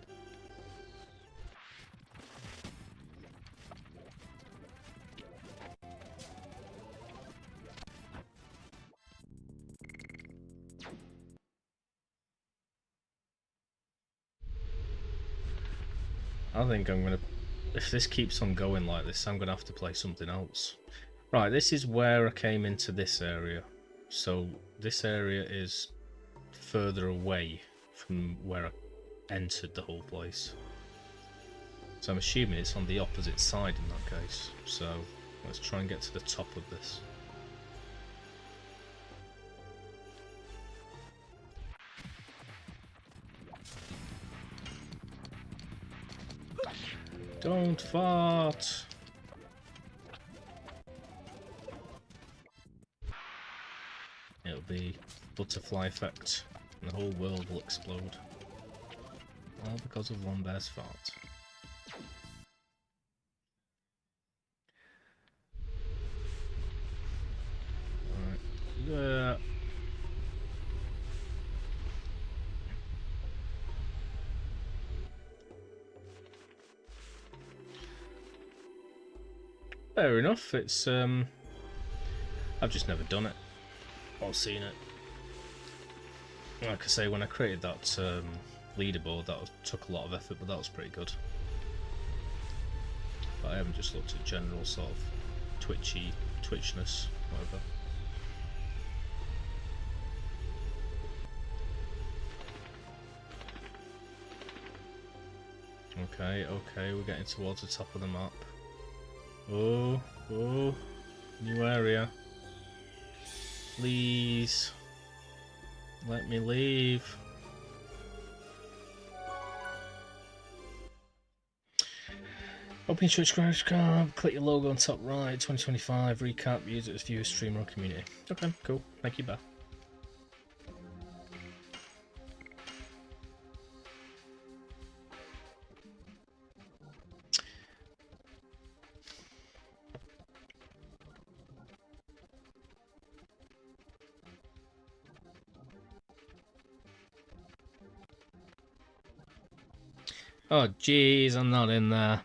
I think I'm gonna... If this keeps on going like this, I'm gonna have to play something else. Right, this is where I came into this area. So this area is further away from where I entered the whole place. So I'm assuming it's on the opposite side in that case. So let's try and get to the top of this. Don't fart! It'll be butterfly effect and the whole world will explode. All because of one bear's fart. Alright. Fair enough, it's I've just never done it or seen it. Like I say, when I created that leaderboard, took a lot of effort, but that was pretty good. But I haven't just looked at general sort of twitchiness, whatever. Okay, we're getting towards the top of the map. Oh, new area. Please, let me leave. Open your Twitch card, click your logo on top right, 2025, recap, use it as viewer, streamer or community. Okay, cool, thank you, bye. Oh jeez, I'm not in there.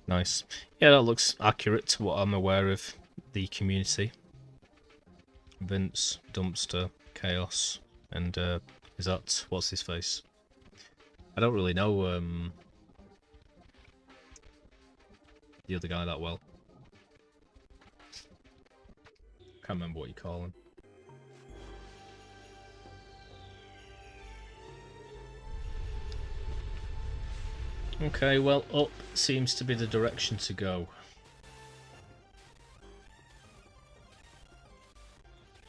Nice. Yeah, that looks accurate to what I'm aware of the community. Vince, Dumpster, Chaos, and is that... what's his face? I don't really know the other guy that well. Can't remember what you call him. Okay, well, up seems to be the direction to go.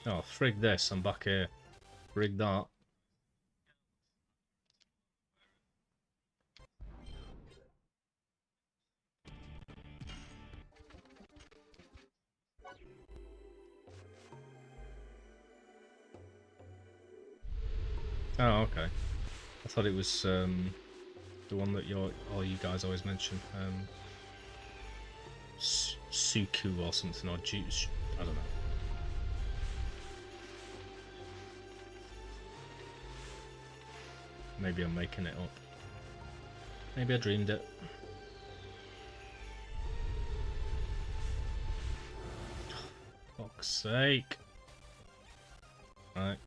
Oh, frig this, I'm back here. Frig that. Oh, okay. I thought it was the one that all you guys always mention. Suku or something, or Juice. I don't know. Maybe I'm making it up. Maybe I dreamed it. Fuck's sake. Right.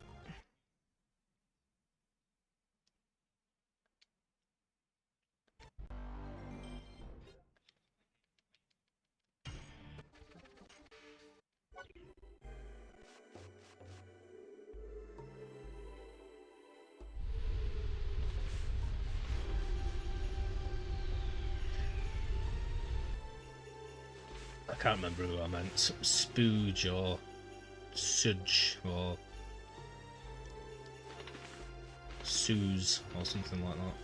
I can't remember who I meant. Spooge or Sudge or Suze or something like that.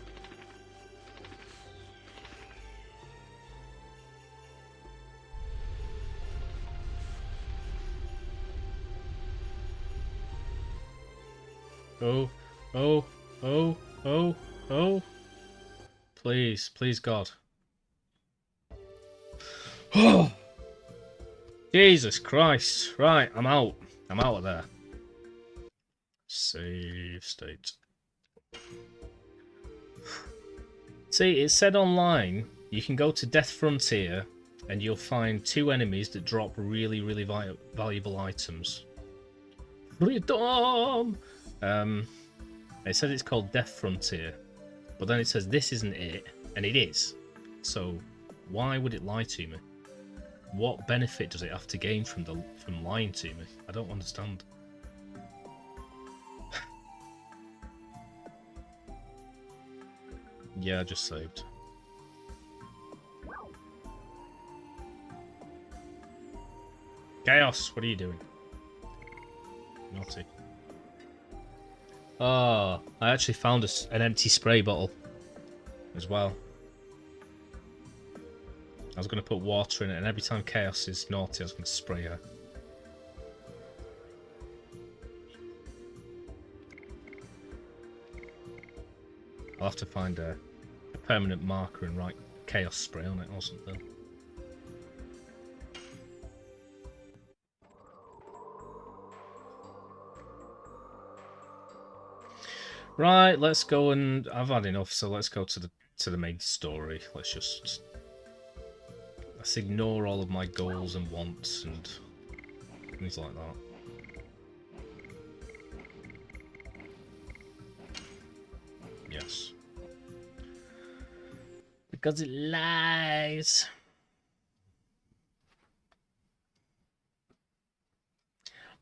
Oh, oh, oh, oh, oh. Please, please God. Oh! Jesus Christ. Right, I'm out. I'm out of there. Save state. See, it said online, you can go to Death Frontier and you'll find 2 enemies that drop really, really valuable items. Freedom! It said it's called Death Frontier, but then it says this isn't it, and it is. So, why would it lie to me? What benefit does it have to gain from lying to me? I don't understand. Yeah, I just saved. Chaos, what are you doing? Naughty. Oh, I actually found an empty spray bottle as well. I was going to put water in it, and every time Chaos is naughty, I was going to spray her. I'll have to find a permanent marker and write Chaos spray on it or something. Right, let's go, and I've had enough, so let's go to the main story. Let's ignore all of my goals and wants and things like that. Yes. Because it lies.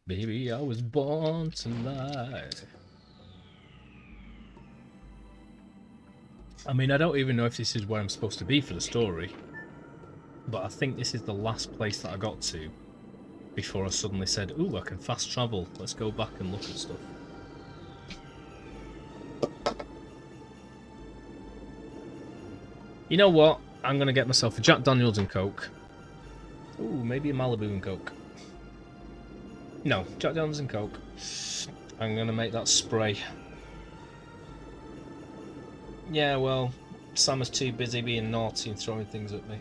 Baby, I was born to lie. I mean, I don't even know if this is where I'm supposed to be for the story, but I think this is the last place that I got to before I suddenly said, ooh, I can fast travel. Let's go back and look at stuff. You know what? I'm going to get myself a Jack Daniels and Coke. Ooh, maybe a Malibu and Coke. No, Jack Daniels and Coke. I'm going to make that spray. Yeah, well, Sam is too busy being naughty and throwing things at me.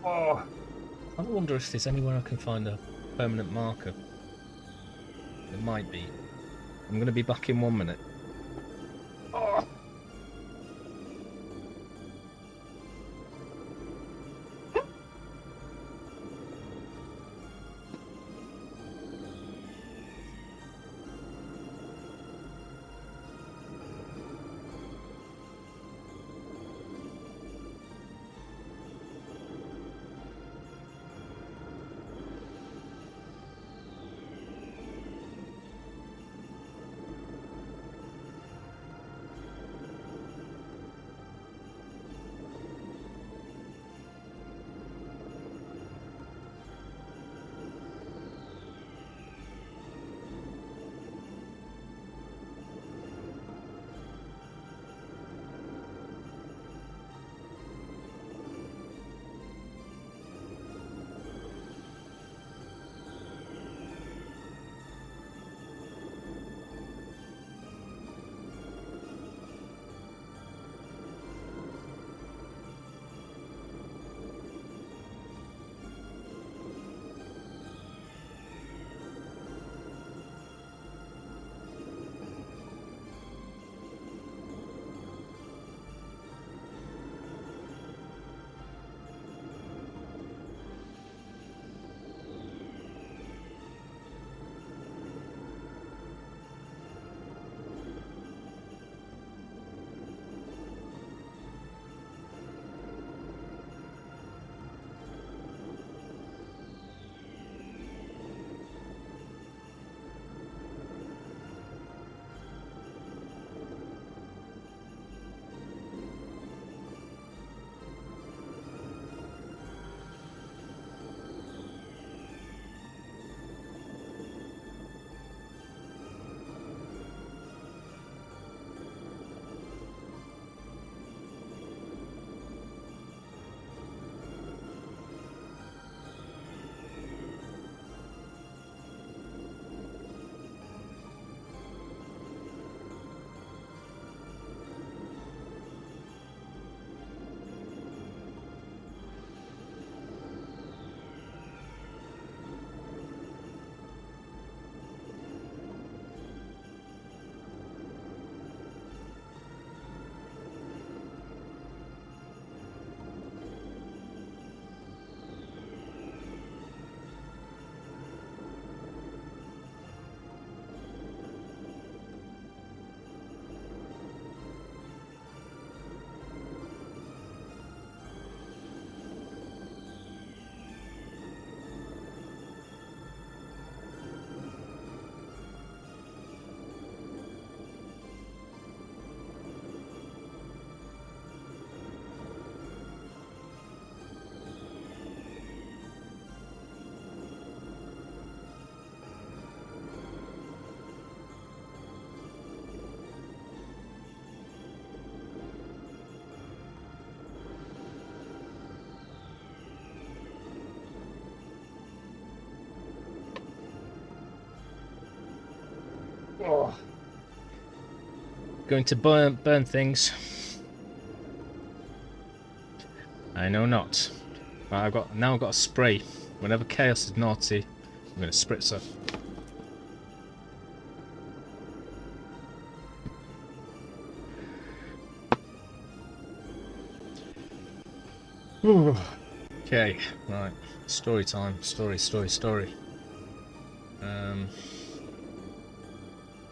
Oh, I wonder if there's anywhere I can find a permanent marker. There might be. I'm going to be back in 1 minute. Oh. Oh. Going to burn things. I know not. Right, I've got a spray. Whenever chaos is naughty, I'm gonna spritz her. Okay, right. Story time. Story.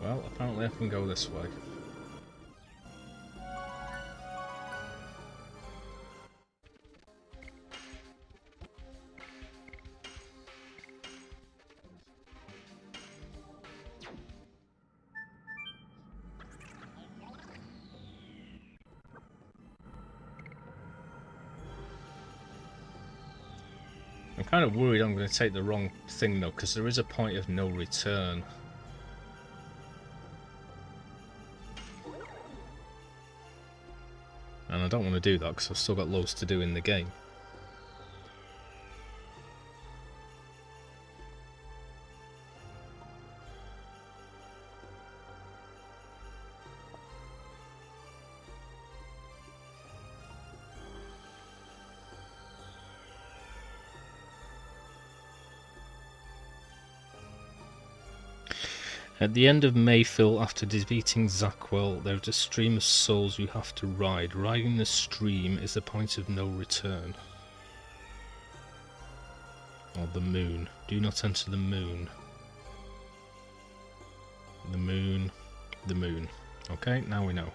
Well, apparently I can go this way. I'm kind of worried I'm going to take the wrong thing though, because there is a point of no return. And I don't want to do that because I've still got loads to do in the game. At the end of Mayfield, after defeating Zackwell, there is a stream of souls you have to ride. Riding the stream is the point of no return. Or the moon. Do not enter the moon. The moon. The moon. Okay, now we know.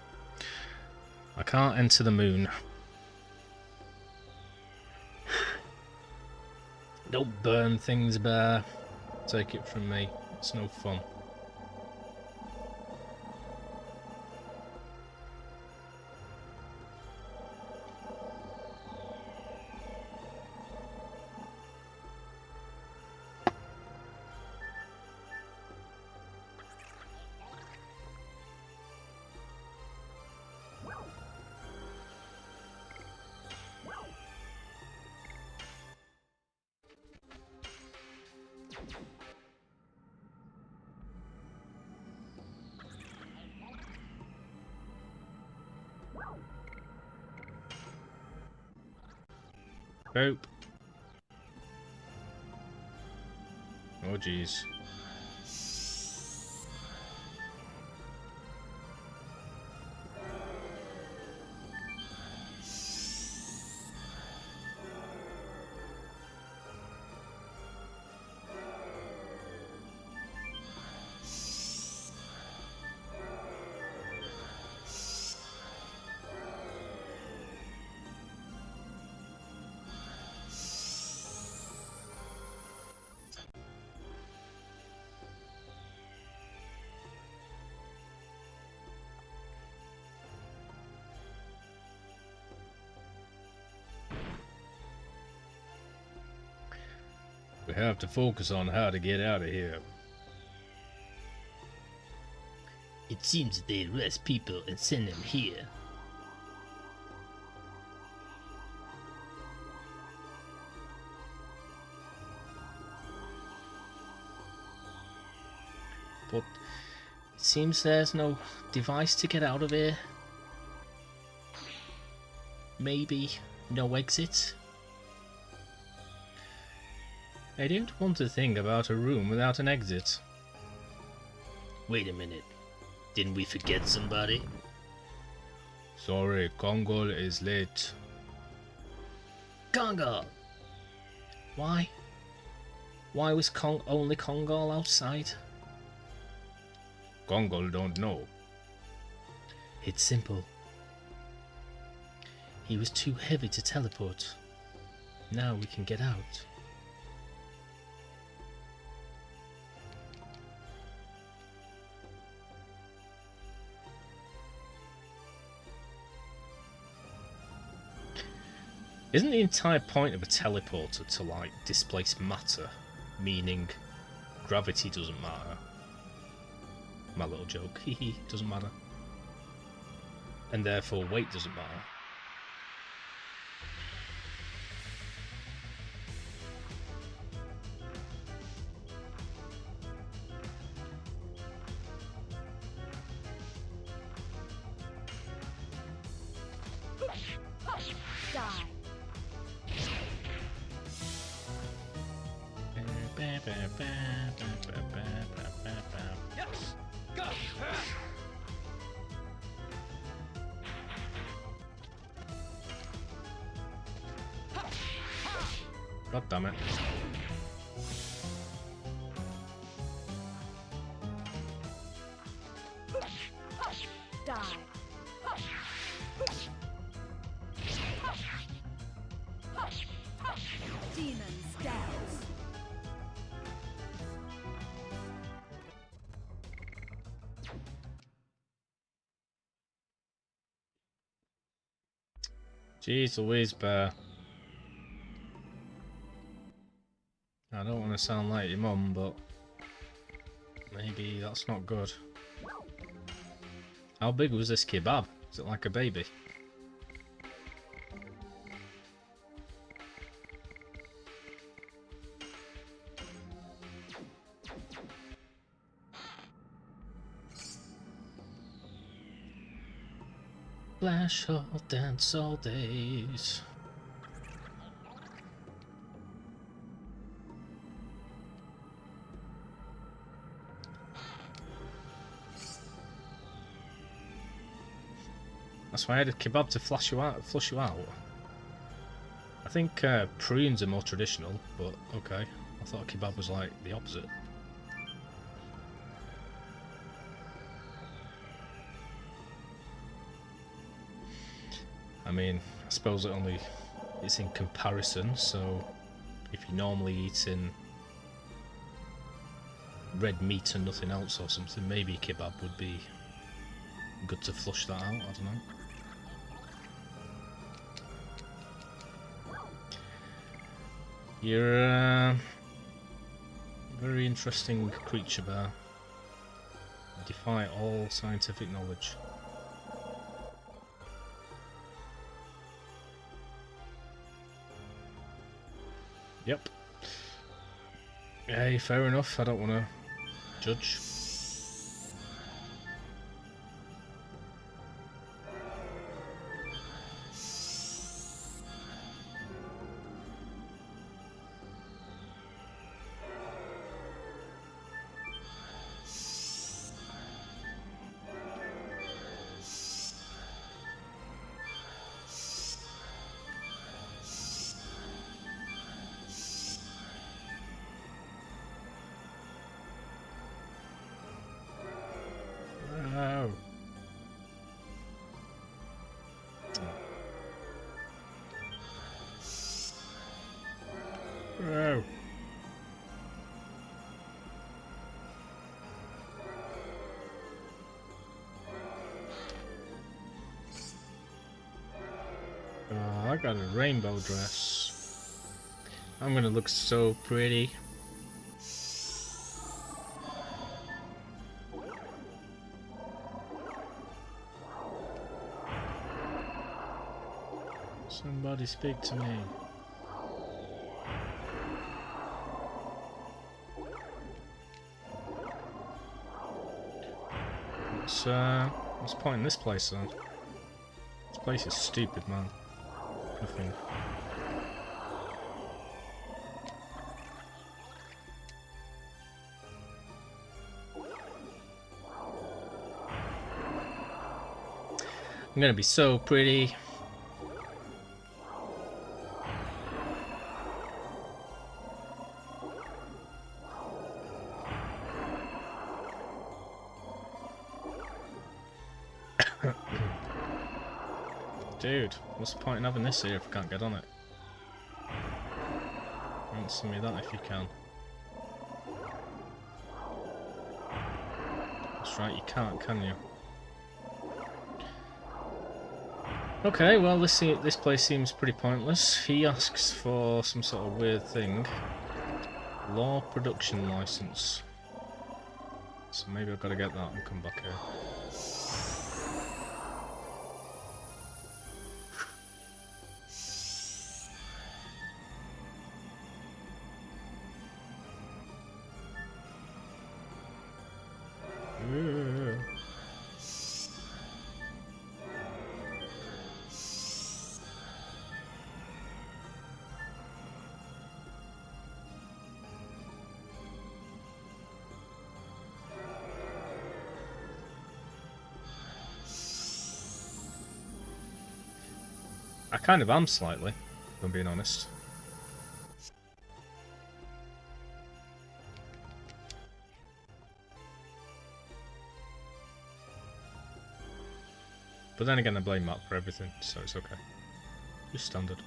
I can't enter the moon. Don't burn things, bear. Take it from me. It's no fun. Nope. Oh jeez. We have to focus on how to get out of here. It seems they arrest people and send them here. But it seems there's no device to get out of here. Maybe no exit. I don't want to think about a room without an exit. Wait a minute. Didn't we forget somebody? Sorry, Kongol is late. Kongol! Why? Why was only Kongol outside? Kongol don't know. It's simple. He was too heavy to teleport. Now we can get out. Isn't the entire point of a teleporter to, like, displace matter? Meaning gravity doesn't matter. My little joke. Hehe, doesn't matter. And therefore weight doesn't matter. Die. Yes. Go. God damn it. Die. Demon stabs. Jeez Louise, Bear. I don't want to sound like your mum, but maybe that's not good. How big was this kebab? Is it like a baby? Flash all dance all days. That's why I had a kebab to flush you out. I think prunes are more traditional, but okay. I thought a kebab was like the opposite. I mean, I suppose it's in comparison, so if you're normally eating red meat and nothing else or something, maybe kebab would be good to flush that out, I don't know. You're a very interesting creature, Bear. Defy all scientific knowledge. Yep. Hey, fair enough. I don't want to judge. Oh. Oh. Oh, I got a rainbow dress. I'm gonna look so pretty. Somebody speak to me. What's the point in this place then? This place is stupid, man. Nothing. I'm gonna be so pretty. Dude, what's the point in having this here if I can't get on it? Answer me that if you can. That's right, you can't, can you? Okay, well this place seems pretty pointless. He asks for some sort of weird thing. Law production license. So maybe I've got to get that and come back here. I kind of am slightly, if I'm being honest. But then again, I blame Matt for everything, so it's okay. Just standard.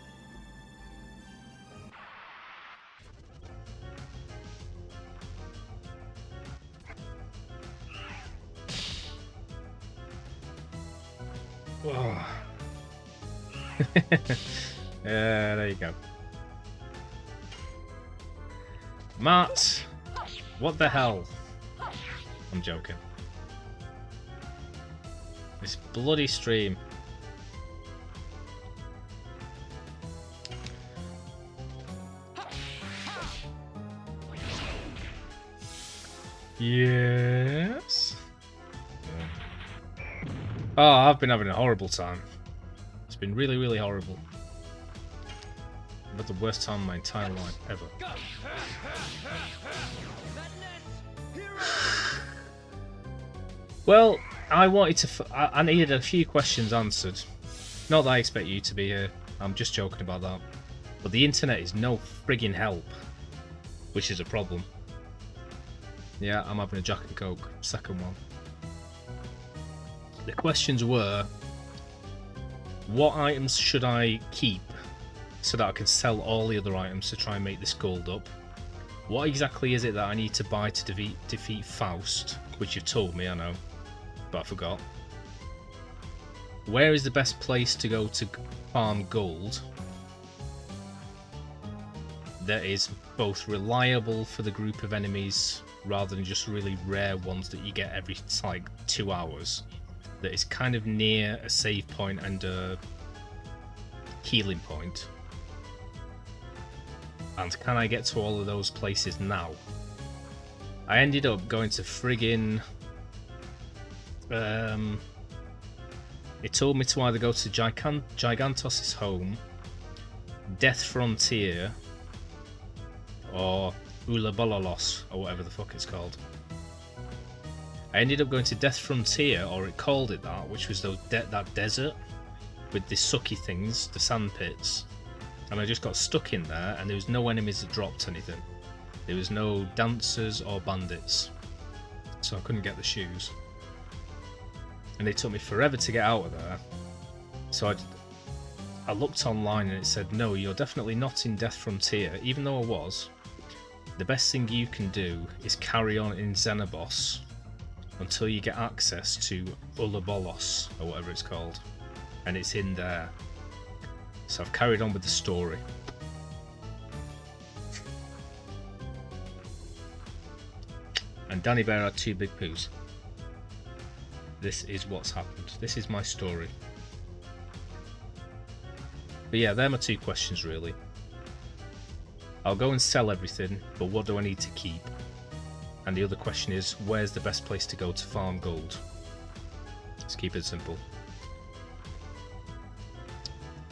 Oh. Yeah, there you go. Matt! What the hell? I'm joking. This bloody stream. Yes. Oh, I've been having a horrible time. It's been really, really horrible. I've had the worst time of my entire life ever. Well, I wanted to. I needed a few questions answered. Not that I expect you to be here. I'm just joking about that. But the internet is no friggin' help, which is a problem. Yeah, I'm having a Jack and Coke. Second one. The questions were: what items should I keep so that I can sell all the other items to try and make this gold up? What exactly is it that I need to buy to defeat Faust? Which you've told me, I know, but I forgot. Where is the best place to go to farm gold that is both reliable for the group of enemies rather than just really rare ones that you get every like 2 hours, that is kind of near a save point and a healing point? And can I get to all of those places now? I ended up going to friggin' it told me to either go to Gigantos' home, Death Frontier, or Ulabololos, or whatever the fuck it's called. I ended up going to Death Frontier, or it called it that, which was that desert with the sucky things, the sand pits. And I just got stuck in there, and there was no enemies that dropped anything. There was no dancers or bandits, so I couldn't get the shoes. And it took me forever to get out of there. So I looked online and it said, no, you're definitely not in Death Frontier. Even though I was, the best thing you can do is carry on in Xenobos until you get access to Ulabolos, or whatever it's called. And it's in there. So I've carried on with the story. And Danny Bear had 2 big poos. This is what's happened. This is my story. But yeah, they're my 2 questions really. I'll go and sell everything, but what do I need to keep? And the other question is, where's the best place to go to farm gold? Let's keep it simple.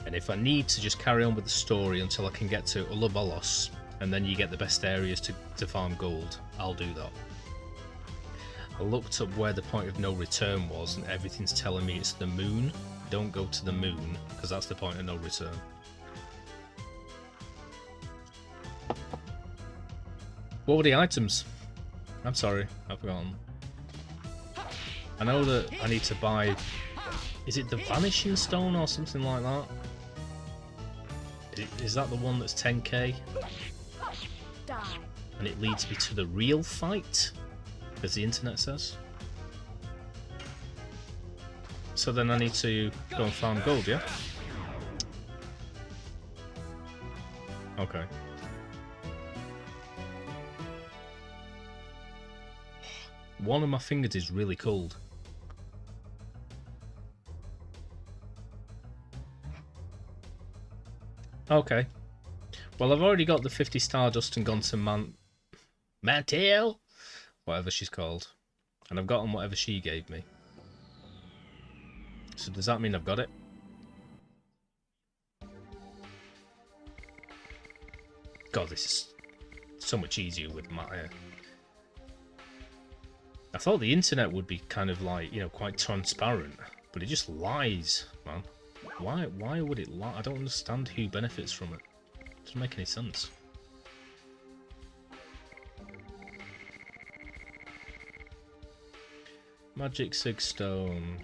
And if I need to just carry on with the story until I can get to Ulabolos, and then you get the best areas to farm gold, I'll do that. I looked up where the point of no return was, and everything's telling me it's the moon. Don't go to the moon, because that's the point of no return. What were the items? I'm sorry, I've forgotten. I know that I need to buy... Is it the Vanishing Stone or something like that? Is that the one that's 10k? Die. And it leads me to the real fight? As the internet says. So then I need to go and farm gold, yeah? Okay. One of my fingers is really cold. Okay. Well, I've already got the 50 Stardust and gone to Mantil? Whatever she's called. And I've gotten whatever she gave me. So does that mean I've got it? God, this is so much easier with my... I thought the internet would be kind of like, you know, quite transparent. But it just lies, man. Why would it lag? I don't understand who benefits from it. It doesn't make any sense. Magic Sig Stone.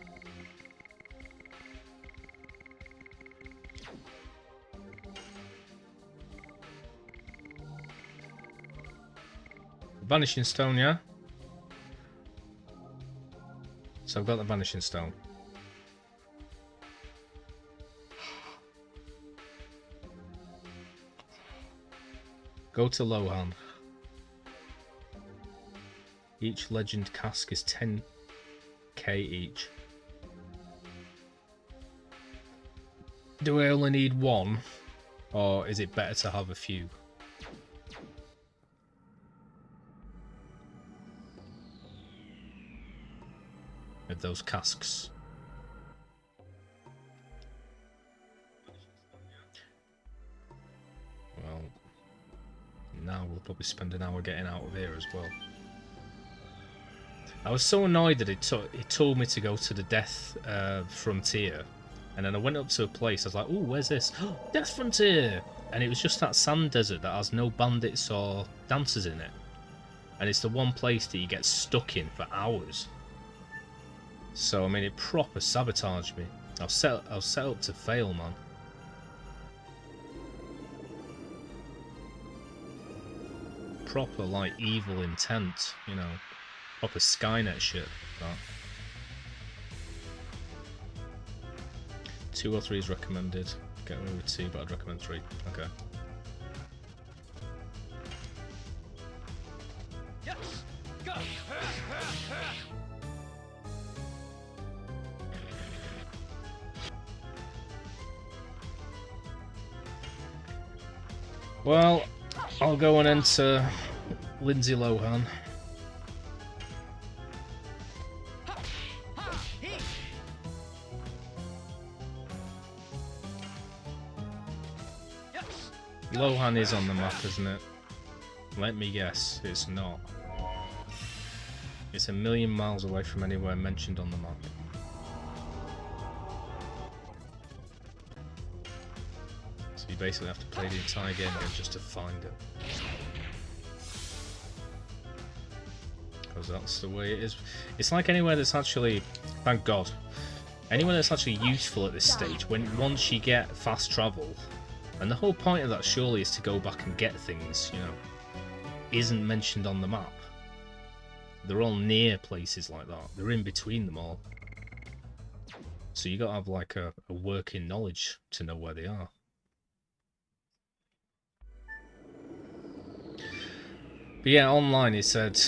Vanishing Stone, yeah? So I've got the Vanishing Stone. Go to Lohan. Each legend cask is 10k each. Do I only need one? Or is it better to have a few? Of those casks. Well, now we'll probably spend an hour getting out of here as well. I was so annoyed that it told me to go to the Death Frontier, and then I went up to a place. I was like, "Oh, where's this? Death Frontier!" And it was just that sand desert that has no bandits or dancers in it, and it's the one place that you get stuck in for hours. So I mean, it proper sabotaged me. I was set up to fail, man. Proper like evil intent, you know. Proper Skynet shit. That. 2 or 3 is recommended. Get away with 2, but I'd recommend 3. Okay. Yes. Go. Well, I'll go and enter Lindsay Lohan. Lohan is on the map, isn't it? Let me guess, it's not. It's a million miles away from anywhere mentioned on the map. So you basically have to play the entire game again just to find it. Because that's the way it is. It's like anywhere that's actually, thank God, anywhere that's actually useful at this stage, once you get fast travel, and the whole point of that surely is to go back and get things, you know, isn't mentioned on the map. They're all near places like that. They're in between them all. So you gotta have like a working knowledge to know where they are. But yeah, online it said,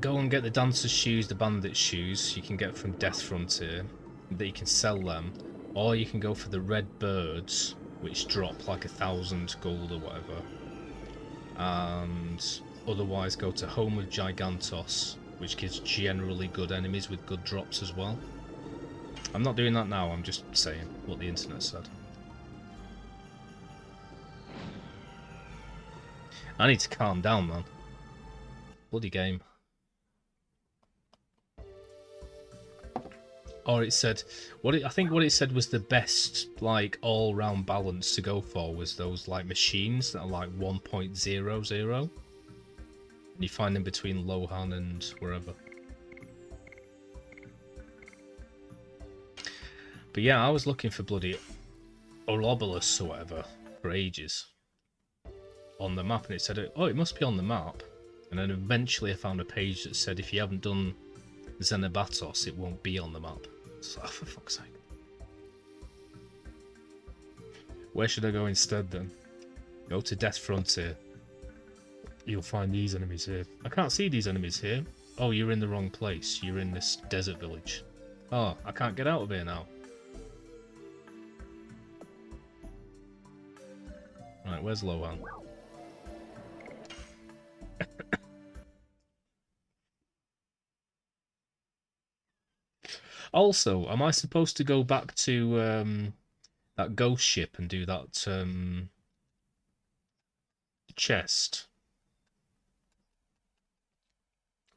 go and get the dancer's shoes, the bandit's shoes you can get from Death Frontier, that you can sell them. Or you can go for the red birds, which drop like 1,000 gold or whatever. And otherwise go to Home of Gigantos, which gives generally good enemies with good drops as well. I'm not doing that now, I'm just saying what the internet said. I need to calm down, man. Bloody game. Or it said, I think what it said was the best, like, all-round balance to go for was those, like, machines that are, like, 1.00. And you find them between Lohan and wherever. But yeah, I was looking for bloody Ouroboros or whatever for ages on the map, and it said, oh, it must be on the map. And then eventually I found a page that said if you haven't done Xenobatos, it won't be on the map. So, oh, for fuck's sake. Where should I go instead then? Go to Death Frontier. You'll find these enemies here. I can't see these enemies here. Oh, you're in the wrong place. You're in this desert village. Oh, I can't get out of here now. Right, where's Lohan? Also, am I supposed to go back to that ghost ship and do that chest?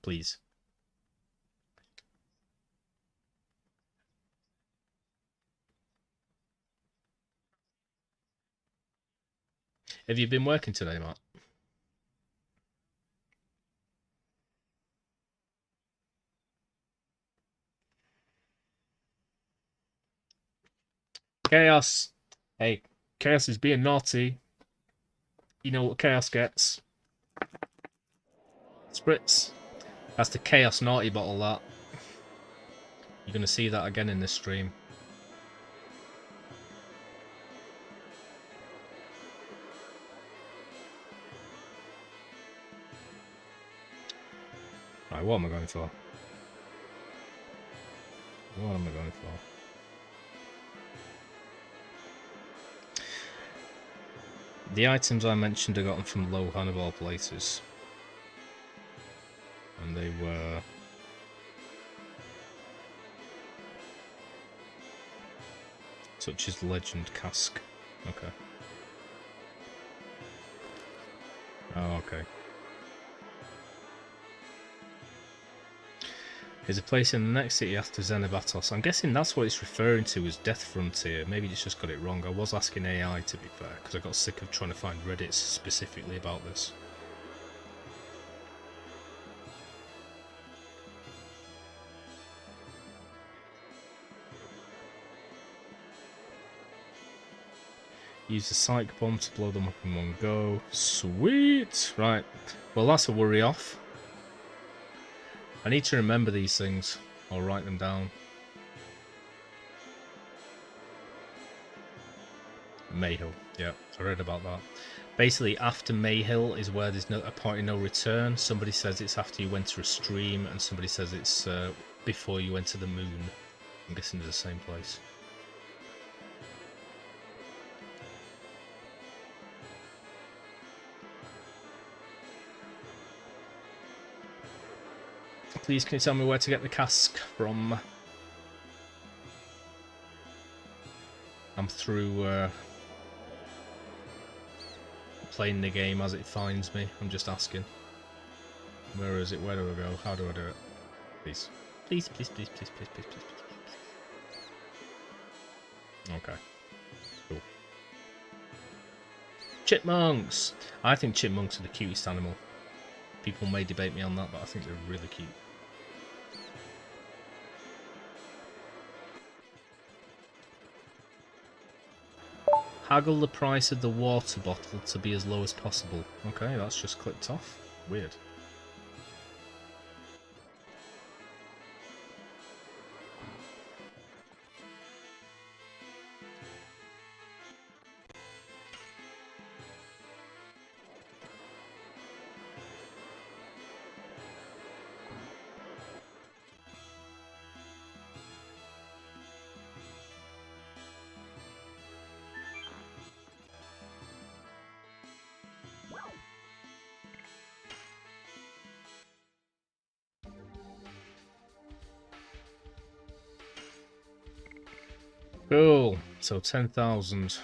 Please. Have you been working today, Matt? Chaos. Hey, Chaos is being naughty. You know what Chaos gets? Spritz. That's the Chaos Naughty bottle, that. You're going to see that again in this stream. Right, what am I going for? What am I going for? The items I mentioned I got them from Lohan of all places. And they were... such as Legend Cask. Okay. Oh, okay. There's a place in the next city after Xenobatos. I'm guessing that's what it's referring to as Death Frontier. Maybe it's just got it wrong. I was asking AI, to be fair, because I got sick of trying to find Reddits specifically about this. Use the psych bomb to blow them up in one go. Sweet! Right. Well, that's a worry off. I need to remember these things. Or write them down. Mayhill. Yeah, I read about that. Basically, after Mayhill is where there's a point of no return. Somebody says it's after you enter a stream, and somebody says it's before you enter the moon. I'm guessing it's the same place. Please, can you tell me where to get the cask from? I'm through playing the game as it finds me. I'm just asking. Where is it? Where do I go? How do I do it? Please. Please, please, please, please, please, please, please, please, please. Okay. Cool. Chipmunks! I think chipmunks are the cutest animal. People may debate me on that, but I think they're really cute. Haggle the price of the water bottle to be as low as possible. Okay, that's just clicked off. Weird. Cool. So 10,000.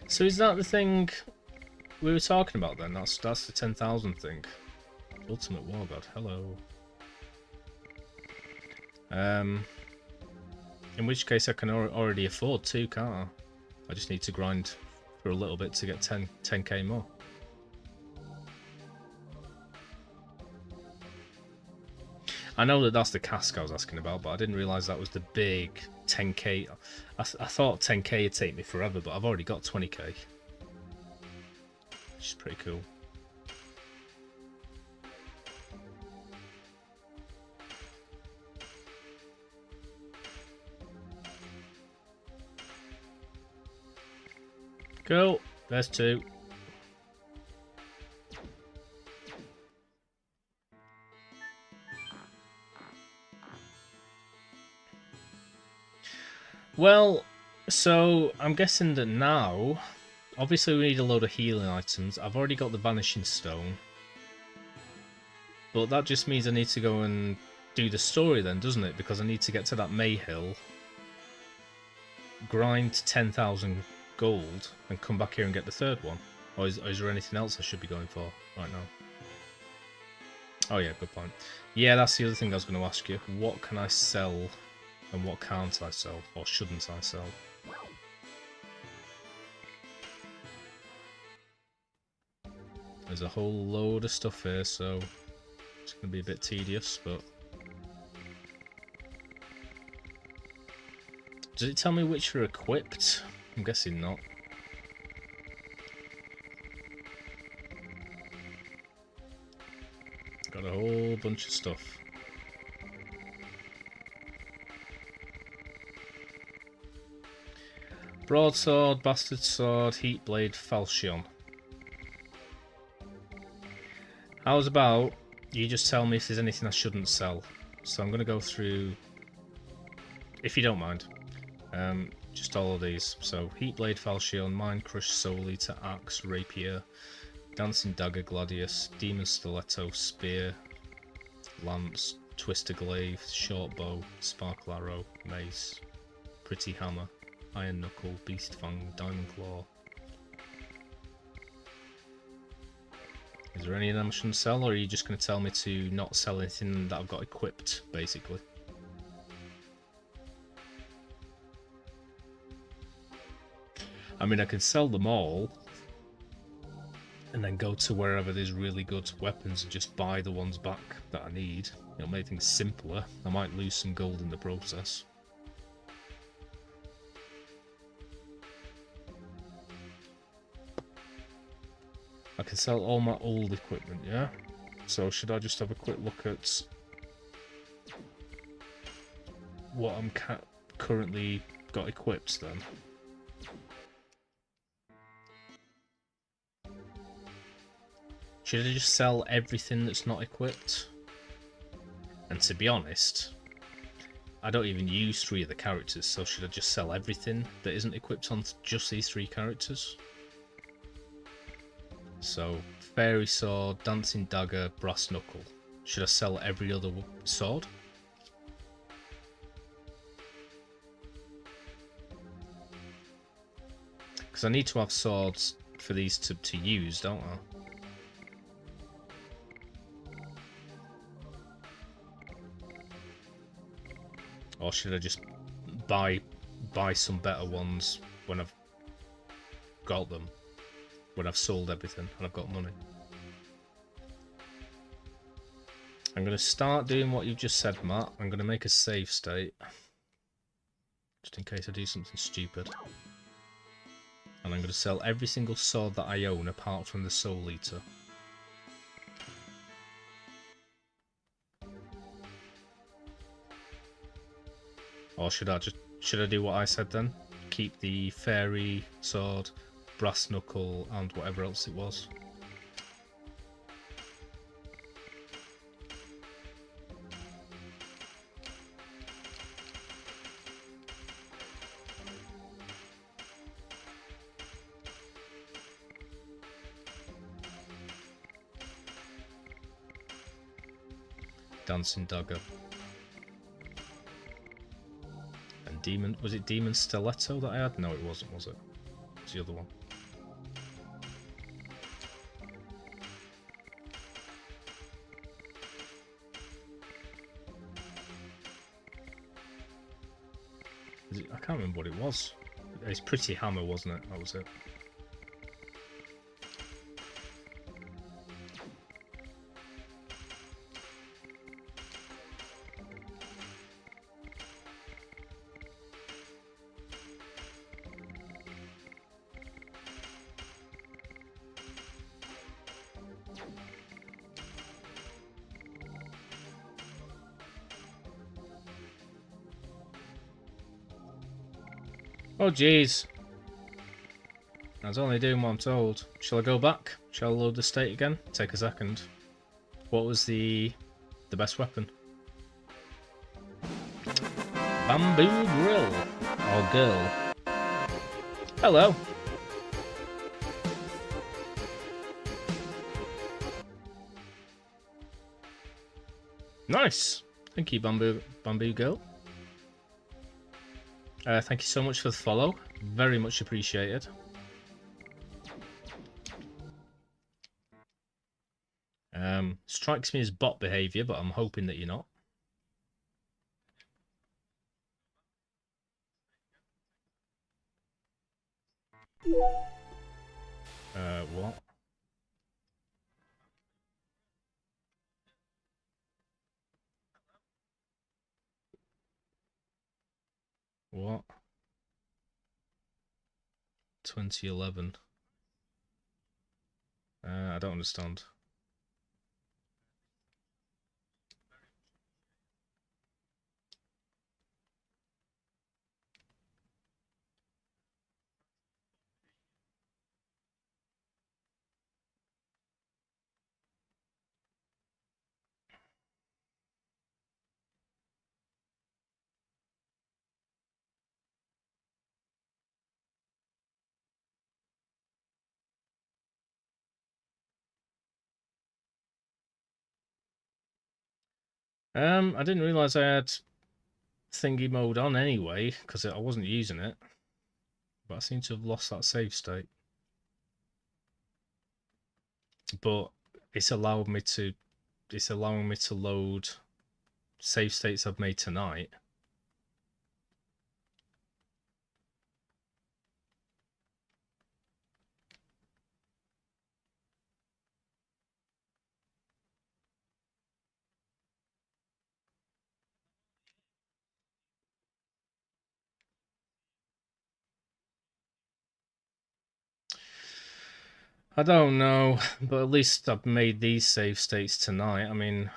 So is that the thing we were talking about then? That's the 10,000 thing. Ultimate War God. Hello. In which case I can already afford 2, can't I? I just need to grind for a little bit to get 10k more. I know that that's the cask I was asking about, but I didn't realise that was the big 10k. I thought 10k would take me forever, but I've already got 20k. Which is pretty cool. Cool. There's 2. Well, so I'm guessing that now, obviously we need a load of healing items. I've already got the Vanishing Stone. But that just means I need to go and do the story then, doesn't it? Because I need to get to that Mayhill, grind 10,000 gold, and come back here and get the 3rd one. Or is there anything else I should be going for right now? Oh yeah, good point. Yeah, that's the other thing I was going to ask you. What can I sell and what can't I sell? Or shouldn't I sell? There's a whole load of stuff here, so it's going to be a bit tedious, but... Does it tell me which are equipped? I'm guessing not. Got a whole bunch of stuff. Broadsword, Bastard Sword, Heat Blade, Falchion. How's about you just tell me if there's anything I shouldn't sell? So I'm going to go through, if you don't mind, just all of these. So Heat Blade, Falchion, Mind Crush, Soul Eater, Axe, Rapier, Dancing Dagger, Gladius, Demon Stiletto, Spear, Lance, Twister Glaive, Short Bow, Sparkle Arrow, Mace, Pretty Hammer, Iron Knuckle, Beast Fang, Diamond Claw. Is there any of them I shouldn't sell, or are you just going to tell me to not sell anything that I've got equipped, basically? I mean, I can sell them all, and then go to wherever there's really good weapons and just buy the ones back that I need. It'll make things simpler. I might lose some gold in the process. I can sell all my old equipment, yeah? So should I just have a quick look at what I'm currently got equipped then? Should I just sell everything that's not equipped? And to be honest, I don't even use 3 of the characters, so should I just sell everything that isn't equipped on just these 3 characters? So, Fairy Sword, Dancing Dagger, Brass Knuckle. Should I sell every other sword? Because I need to have swords for these to use, don't I? Or should I just buy some better ones when I've got them? When I've sold everything and I've got money. I'm going to start doing what you've just said, Matt. I'm going to make a save state. Just in case I do something stupid. And I'm going to sell every single sword that I own apart from the Soul Eater. Or should I do what I said then? Keep the Fairy Sword, Brass Knuckle, and whatever else it was. Dancing Dagger. And was it Demon Stiletto that I had? No, it wasn't, was it? It was the other one. I can't remember what it was. It's Pretty Hammer, wasn't it? That was it. Oh jeez. I was only doing what I'm told. Shall I go back? Shall I load the state again? Take a second. What was the best weapon? Bamboo Grill. Or girl. Hello. Nice. Thank you, Bamboo Girl. Thank you so much for the follow. Very much appreciated. Strikes me as bot behaviour, but I'm hoping that you're not. What? What? 2011. I don't understand. I didn't realise I had thingy mode on anyway, because I wasn't using it. But I seem to have lost that save state. But it's allowing me to load save states I've made tonight. I don't know, but at least I've made these save states tonight. I mean,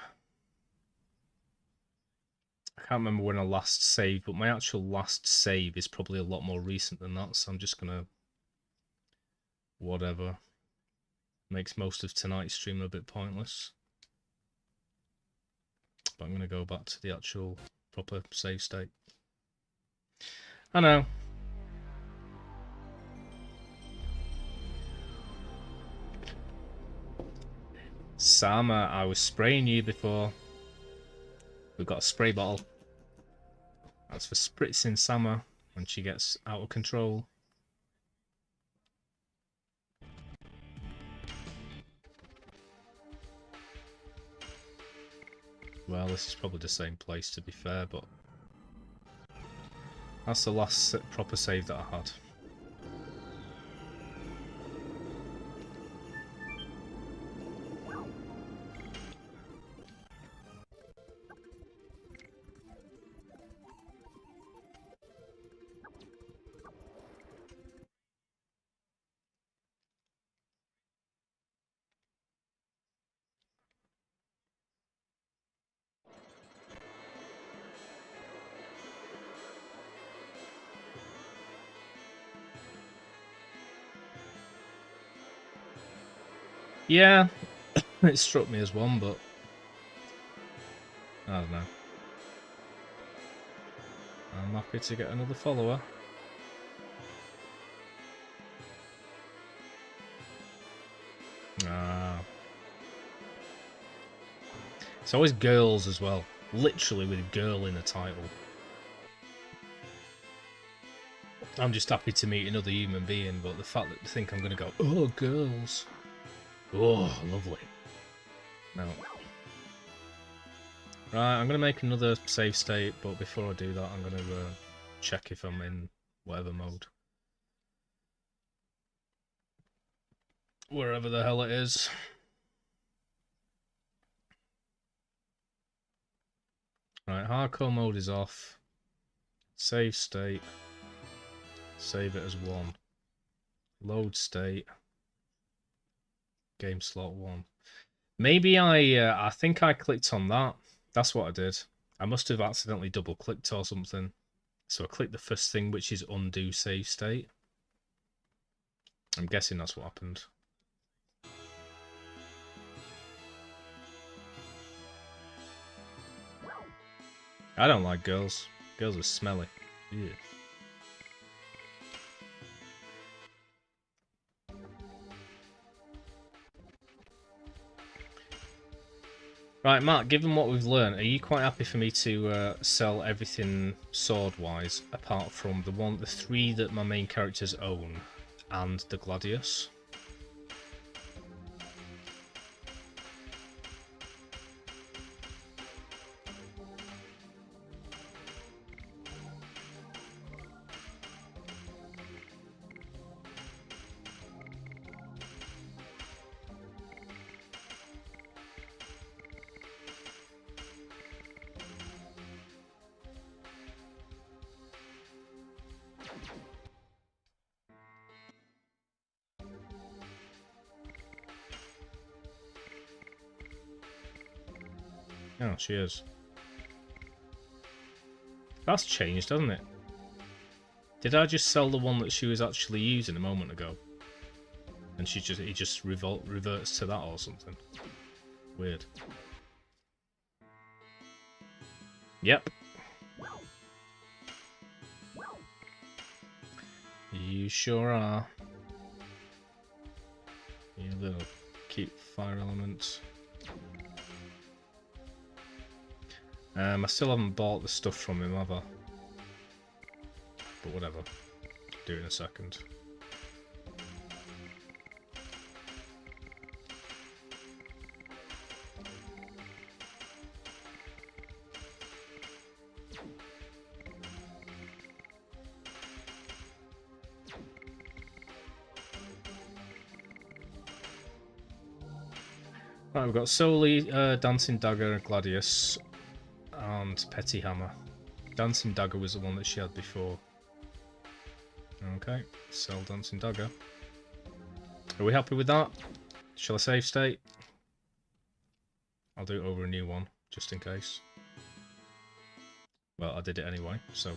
I can't remember when I last saved, but my actual last save is probably a lot more recent than that, so I'm just gonna... whatever. Makes most of tonight's stream a bit pointless. But I'm gonna go back to the actual proper save state. I know. Sama, I was spraying you before. We've got a spray bottle. That's for spritzing Sama when she gets out of control. Well, this is probably the same place to be fair, but that's the last proper save that I had. Yeah, it struck me as one, but I don't know. I'm happy to get another follower. Ah. It's always girls as well. Literally with girl in the title. I'm just happy to meet another human being, but the fact that they think I'm going to go, oh, girls. Oh, lovely. No. Right, I'm going to make another save state, but before I do that, I'm going to check if I'm in whatever mode. Wherever the hell it is. Right, hardcore mode is off. Save state. Save it as 1. Load state. Game slot 1. Maybe I think I clicked on that. That's what I did. I must have accidentally double clicked or something. So I clicked the first thing, which is undo save state. I'm guessing that's what happened. I don't like girls. Girls are smelly. Yeah. Right, Mark, given what we've learned, are you quite happy for me to sell everything sword-wise, apart from the 3 that my main characters own, and the Gladius? Oh, she is. That's changed, hasn't it? Did I just sell the one that she was actually using a moment ago? And he just reverts to that or something? Weird. Yep. You sure are. You little cute fire element. I still haven't bought the stuff from him, have I? But whatever. Do it in a second. Right, we've got Soli, Dancing Dagger, Gladius, and Petty Hammer. Dancing Dagger was the one that she had before. Okay, sell Dancing Dagger. Are we happy with that? Shall I save state? I'll do it over a new one, just in case. Well, I did it anyway, so...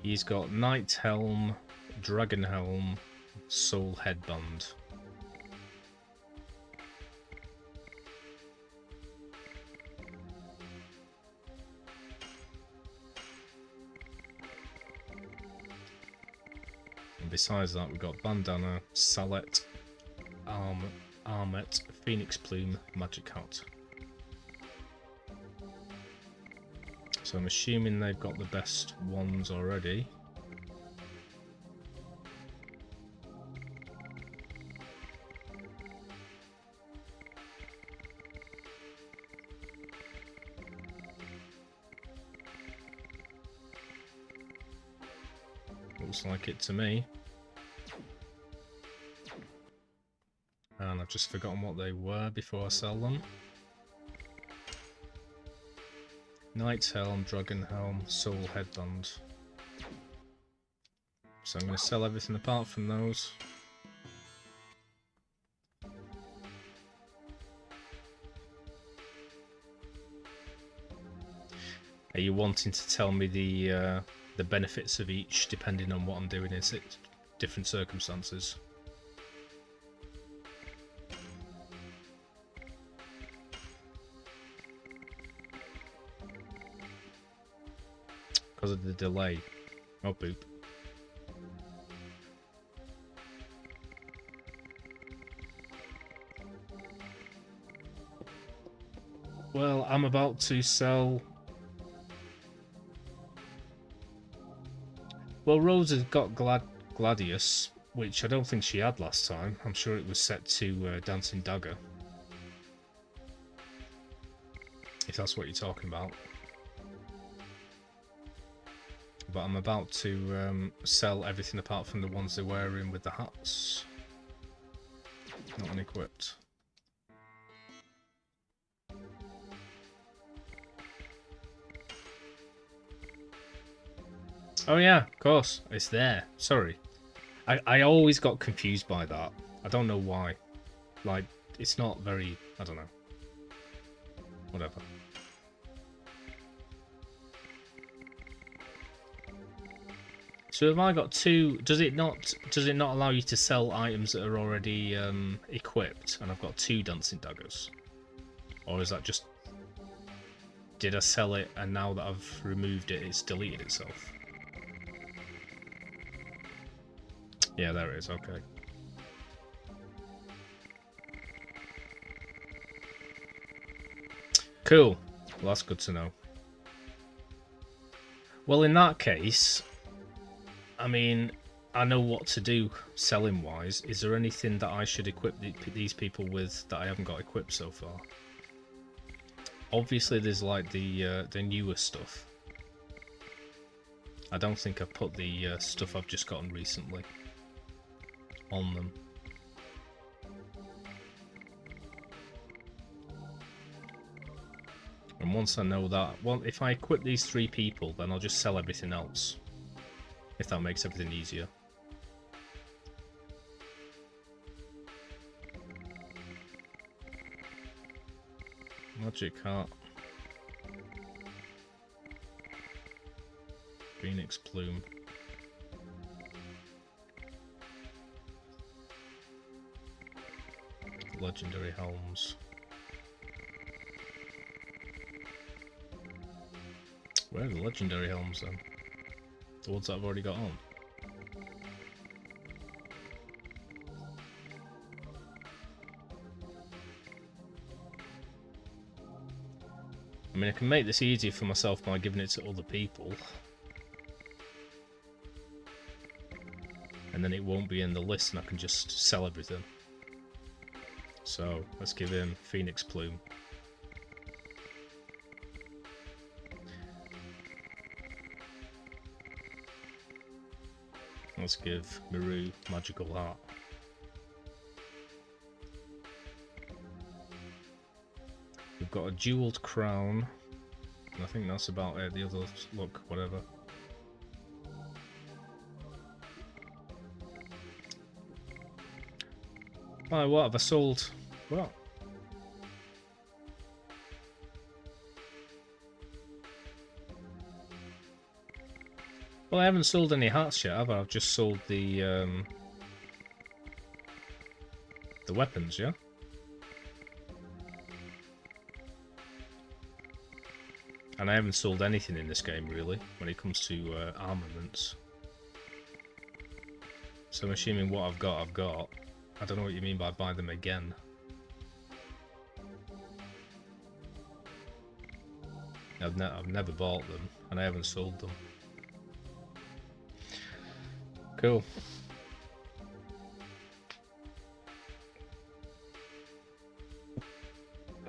He's got Knight Helm, Dragon Helm, Soul Headband. And besides that, we've got Bandana, Salet, Armet, Phoenix Plume, Magic Hat. So I'm assuming they've got the best ones already. Looks like it to me. And I've just forgotten what they were before I sell them. Knight's Helm, Dragon Helm, Soul Headband. So I'm going to sell everything apart from those. Are you wanting to tell me the benefits of each depending on what I'm doing in different circumstances? Because of the delay. Oh, boop. Well, I'm about to sell... Well, Rose has got Gladius, which I don't think she had last time. I'm sure it was set to Dancing Dagger. If that's what you're talking about. But I'm about to sell everything apart from the ones they're wearing with the hats. Not unequipped. Oh yeah, of course. It's there. Sorry. I always got confused by that. I don't know why. Like, it's not very... I don't know. Whatever. So have I got two? Does it not allow you to sell items that are already equipped? And I've got two Dancing Daggers, or is that just? Did I sell it and now that I've removed it, it's deleted itself? Yeah, there it is. Okay. Cool. Well, that's good to know. Well, in that case. I mean, I know what to do selling wise. Is there anything that I should equip these people with that I haven't got equipped so far? Obviously, there's like the newer stuff. I don't think I've put the stuff I've just gotten recently on them. And once I know that, well, if I equip these 3 people, then I'll just sell everything else. If that makes everything easier. Magic Heart. Phoenix Plume. Legendary Helms. Where are the Legendary Helms then? The ones that I've already got on. I mean, I can make this easier for myself by giving it to other people. And then it won't be in the list and I can just sell everything. So, let's give him Phoenix Plume. Let's give Miru Magical Heart. We've got a jeweled crown, and I think that's about it. The others look whatever. Oh, what have I sold? What? Well, I haven't sold any hearts yet, have I? I've just sold the weapons, yeah? And I haven't sold anything in this game, really, when it comes to armaments. So I'm assuming what I've got, I've got. I don't know what you mean by buy them again. I've never bought them, and I haven't sold them. Cool.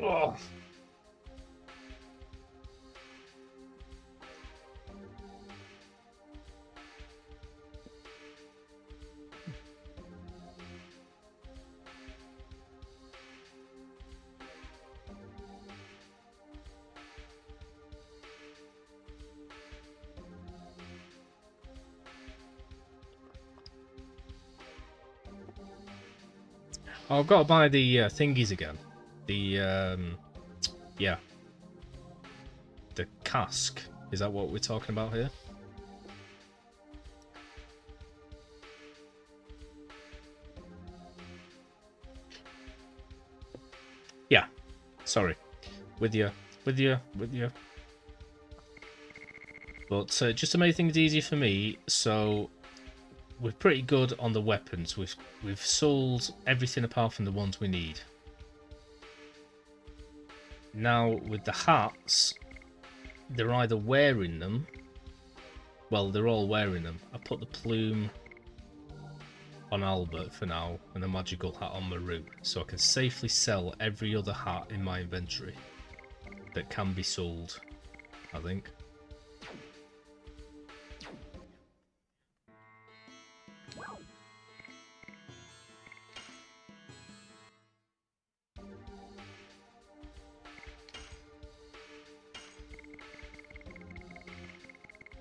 Oh. Oh, I've got to buy the thingies again. The, yeah. The cask. Is that what we're talking about here? Yeah. Sorry. With you. But just to make things easier for me, so we're pretty good on the weapons. We've sold everything apart from the ones we need. Now with the hats, they're either wearing them. Well, they're all wearing them. I put the plume on Albert for now and the magical hat on Maru, so I can safely sell every other hat in my inventory that can be sold, I think.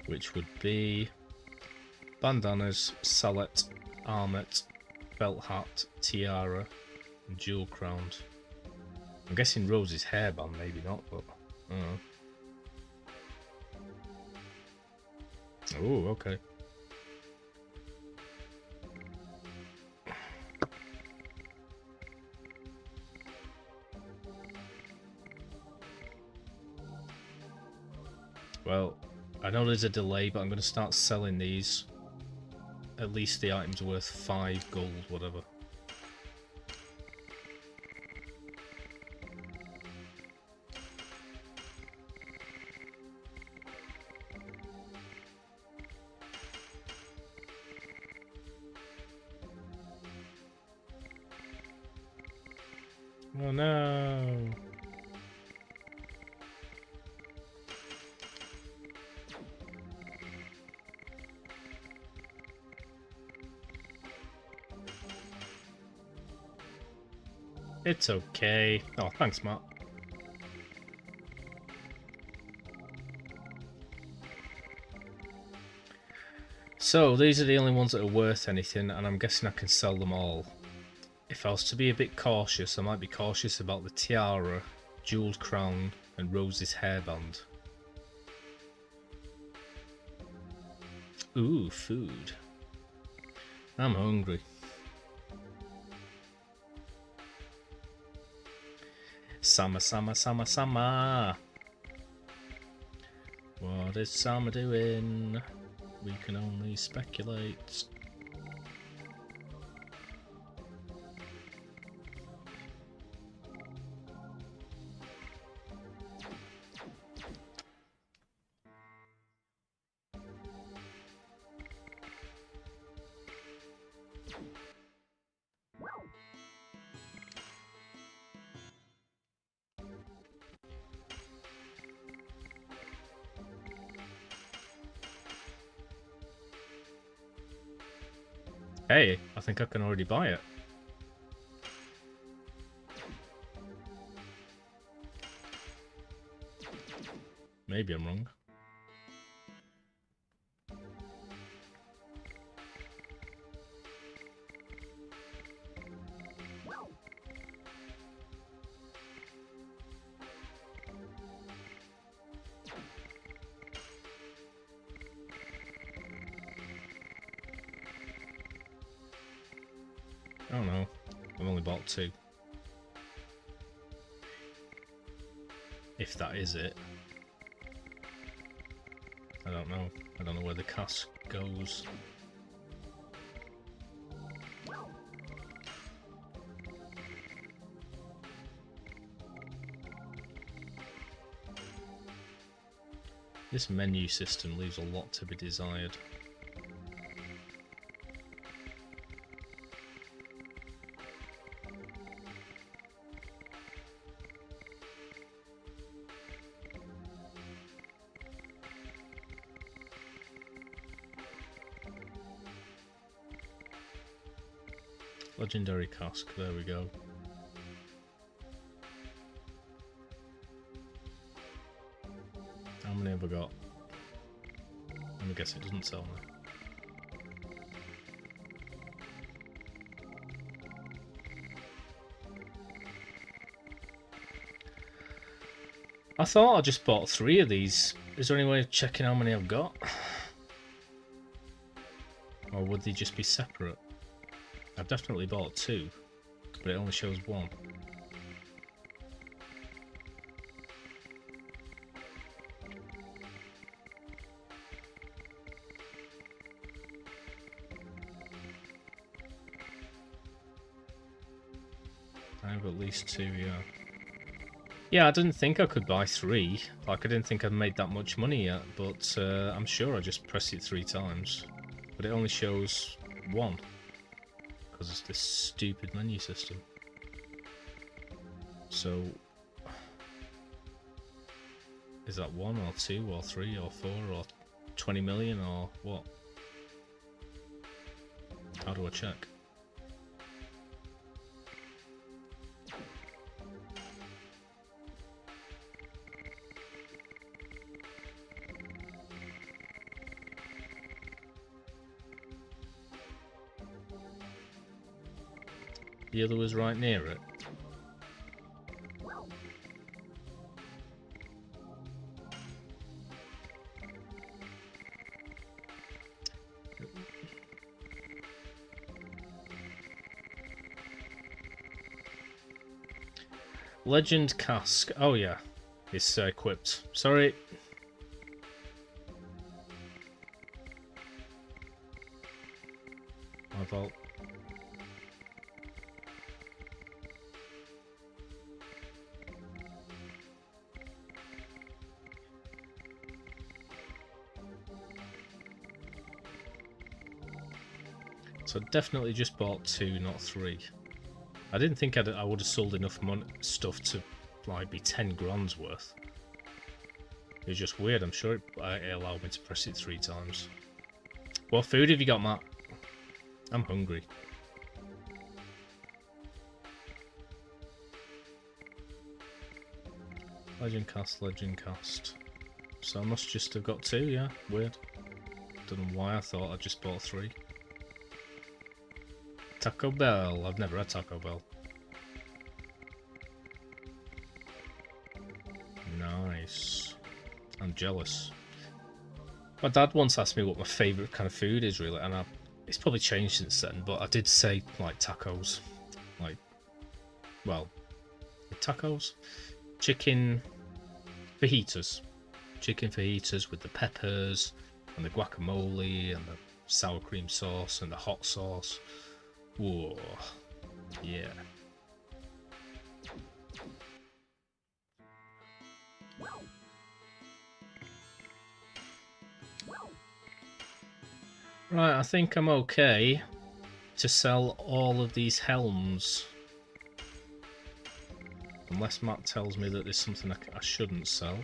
Which would be bandanas, salet, armet, felt hat, tiara, and jewel crowned. I'm guessing Rose's hairband, maybe not, but I don't know. Oh, okay. Well, I know there's a delay, but I'm going to start selling these. At least the item's worth 5 gold, whatever. Oh no! It's okay. Oh, thanks, Matt. So, these are the only ones that are worth anything, and I'm guessing I can sell them all. If I was to be a bit cautious, I might be cautious about the tiara, jeweled crown and Rose's hairband. Ooh, food. I'm hungry. Summer, summer, summer, summer. What is summer doing? We can only speculate. Hey, I think I can already buy it. Maybe I'm wrong. Oh no, I've only bought 2. If that is it. I don't know. I don't know where the cask goes. This menu system leaves a lot to be desired. Legendary cask, there we go. How many have I got? Let me guess it doesn't sell now. I thought I just bought 3 of these. Is there any way of checking how many I've got? Or would they just be separate? I've definitely bought 2, but it only shows 1. I have at least 2, yeah. Yeah, I didn't think I could buy 3. Like, I didn't think I'd made that much money yet, but I'm sure I just pressed it 3 times. But it only shows 1. Because it's this stupid menu system. So, is that 1 or 2 or 3 or 4 or 20 million or what? How do I check? The other was right near it. Legend cask. Oh yeah, it's equipped. Sorry. My fault. So definitely just bought 2, not 3. I didn't think I would have sold enough stuff to like be 10 grand's worth. It was just weird. I'm sure it allowed me to press it 3 times. What food have you got, Matt? I'm hungry. Legend cast, legend cast. So I must just have got 2, yeah? Weird. Don't know why I thought I just bought 3. Taco Bell. I've never had Taco Bell. Nice. I'm jealous. My dad once asked me what my favourite kind of food is, really, and it's probably changed since then, but I did say, like, tacos. Like, well, tacos? Chicken fajitas. Chicken fajitas with the peppers, and the guacamole, and the sour cream sauce, and the hot sauce. Whoa. Yeah. Right, I think I'm okay to sell all of these helms. Unless Matt tells me that there's something I shouldn't sell.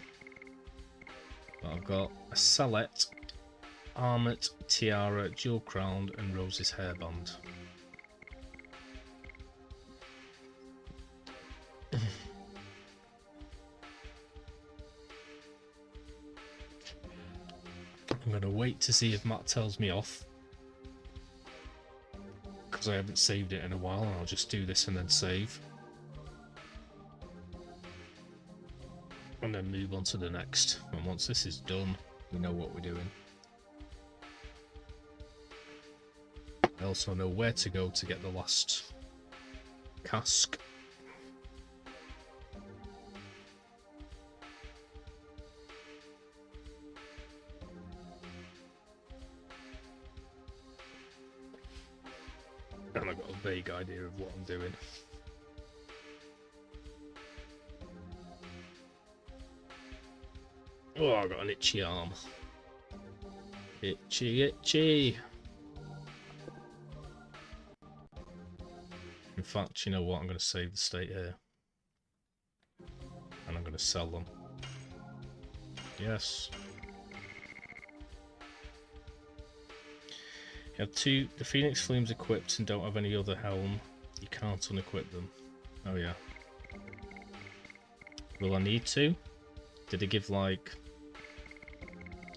But I've got a sallet, armlet, tiara, jewel crown, and Rose's hairband. I'm going to wait to see if Matt tells me off, because I haven't saved it in a while, and I'll just do this and then save. And then move on to the next. And once this is done, we know what we're doing. I also know where to go to get the last cask. And I've got a vague idea of what I'm doing. Oh, I got an itchy arm. Itchy, itchy. In fact, you know what? I'm going to save the state here. And I'm going to sell them. Yes. You have the Phoenix Flames equipped and don't have any other helm. You can't unequip them. Oh yeah. Will I need to? Did it give, like...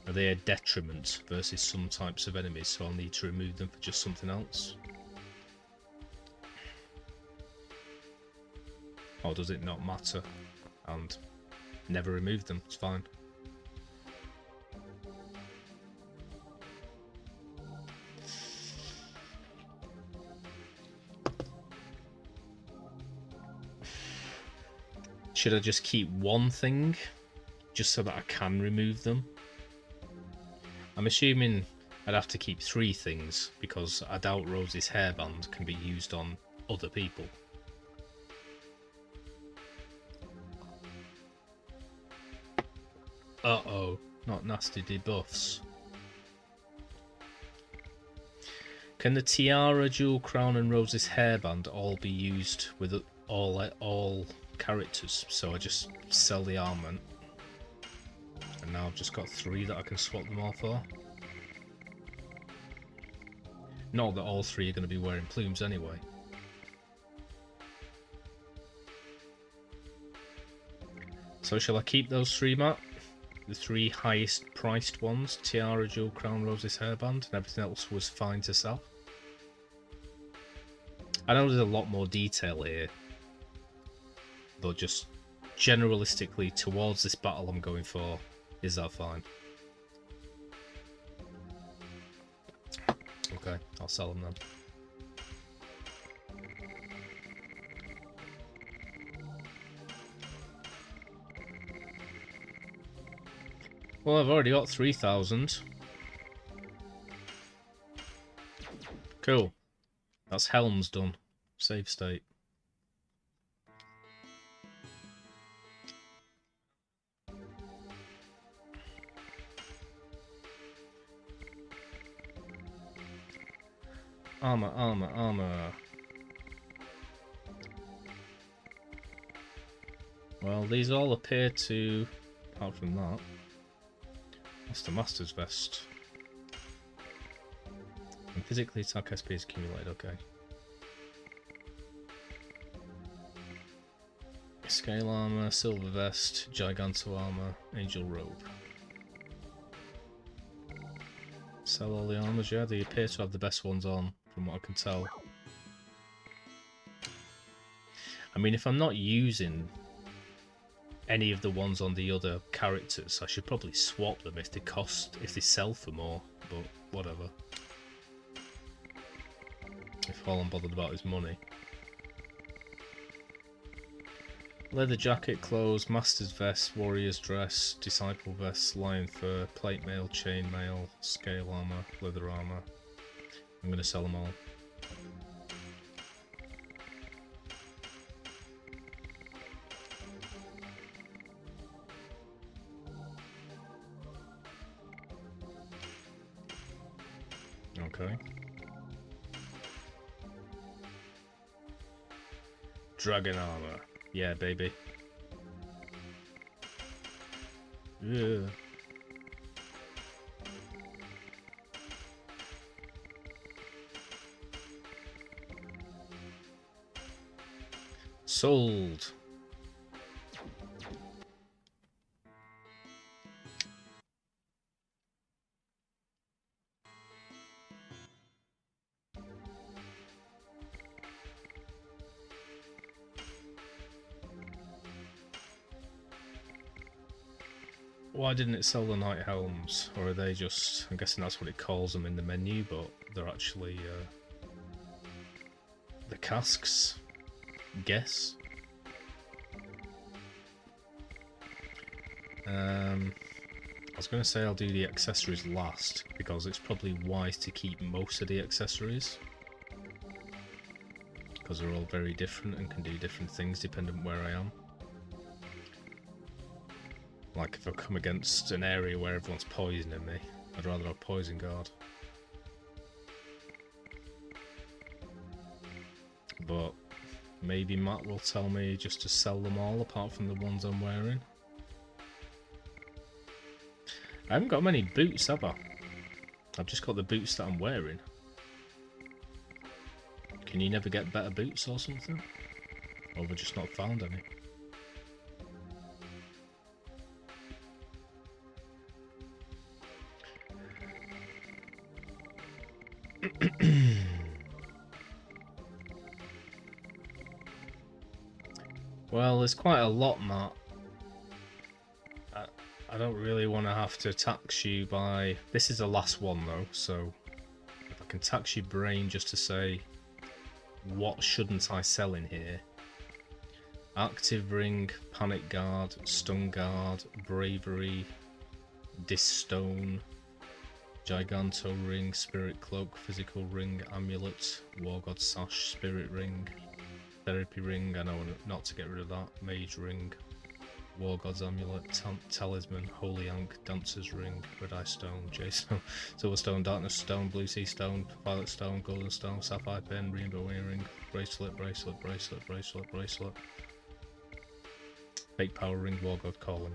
Are they a detriment versus some types of enemies, so I'll need to remove them for just something else? Or does it not matter? And never remove them, it's fine. Should I just keep one thing, just so that I can remove them? I'm assuming I'd have to keep 3 things, because I doubt Rose's hairband can be used on other people. Uh-oh, not nasty debuffs. Can the tiara, jewel crown and Rose's hairband all be used with all characters? So I just sell the armament. And now I've just got 3 that I can swap them all for. Not that all 3 are going to be wearing plumes anyway. So shall I keep those 3, Matt? The 3 highest priced ones, tiara, jewel crown, Rose's hairband, and everything else was fine to sell. I know there's a lot more detail here, but just generalistically towards this battle I'm going for, is that fine? Okay, I'll sell them then. Well, I've already got 3,000. Cool. That's Helm's done. Save state. Armor, armor, armor. Well, these all appear to, apart from that, that's the Master's Vest. And physically attack SP is accumulated, okay. Scale armor, silver vest, giganto armor, angel robe. Sell all the armors, yeah, they appear to have the best ones on, from what I can tell. I mean, if I'm not using any of the ones on the other characters. I should probably swap them if they sell for more, but whatever. If all I'm bothered about is money. Leather jacket, clothes, master's vest, warrior's dress, disciple vest, lion fur, plate mail, chain mail, scale armor, leather armor. I'm going to sell them all. Okay. Dragon armor. Yeah, baby. Yeah. Sold. Why didn't it sell the Night Helms? Or are they just... I'm guessing that's what it calls them in the menu, but they're actually the casks. Guess. I was going to say I'll do the accessories last, because it's probably wise to keep most of the accessories. Because they're all very different and can do different things depending on where I am. Like if I come against an area where everyone's poisoning me, I'd rather have Poison Guard. But maybe Matt will tell me just to sell them all apart from the ones I'm wearing. I haven't got many boots, have I? I've just got the boots that I'm wearing. Can you never get better boots or something? Or have I just not found any? Well, there's quite a lot, Matt. I don't really want to have to tax you by... This is the last one, though, so... If I can tax your brain just to say... What shouldn't I sell in here? Active Ring, Panic Guard, Stun Guard, Bravery, Disstone, Giganto Ring, Spirit Cloak, Physical Ring, Amulet, War God Sash, Spirit Ring, Therapy Ring, I know not to get rid of that, Mage Ring, War God's Amulet, Talisman, Holy Ankh, Dancer's Ring, Red Eye Stone, J-Stone, Silver Stone, Darkness Stone, Blue Sea Stone, Violet Stone, Golden Stone, Sapphire Pen, Rainbow Earring, Bracelet, Bracelet, Bracelet, Bracelet, Bracelet, Fake Power Ring, War God Calling.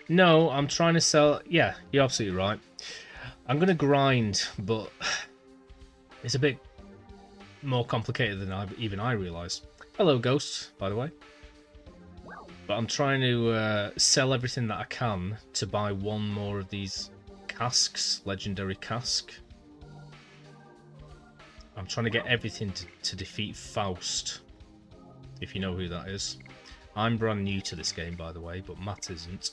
No, I'm trying to sell... Yeah, you're absolutely right. I'm going to grind, but it's a bit more complicated than even I realised. Hello, Ghost, by the way. But I'm trying to sell everything that I can to buy one more of these casks, legendary cask. I'm trying to get everything to defeat Faust, if you know who that is. I'm brand new to this game, by the way, but Matt isn't.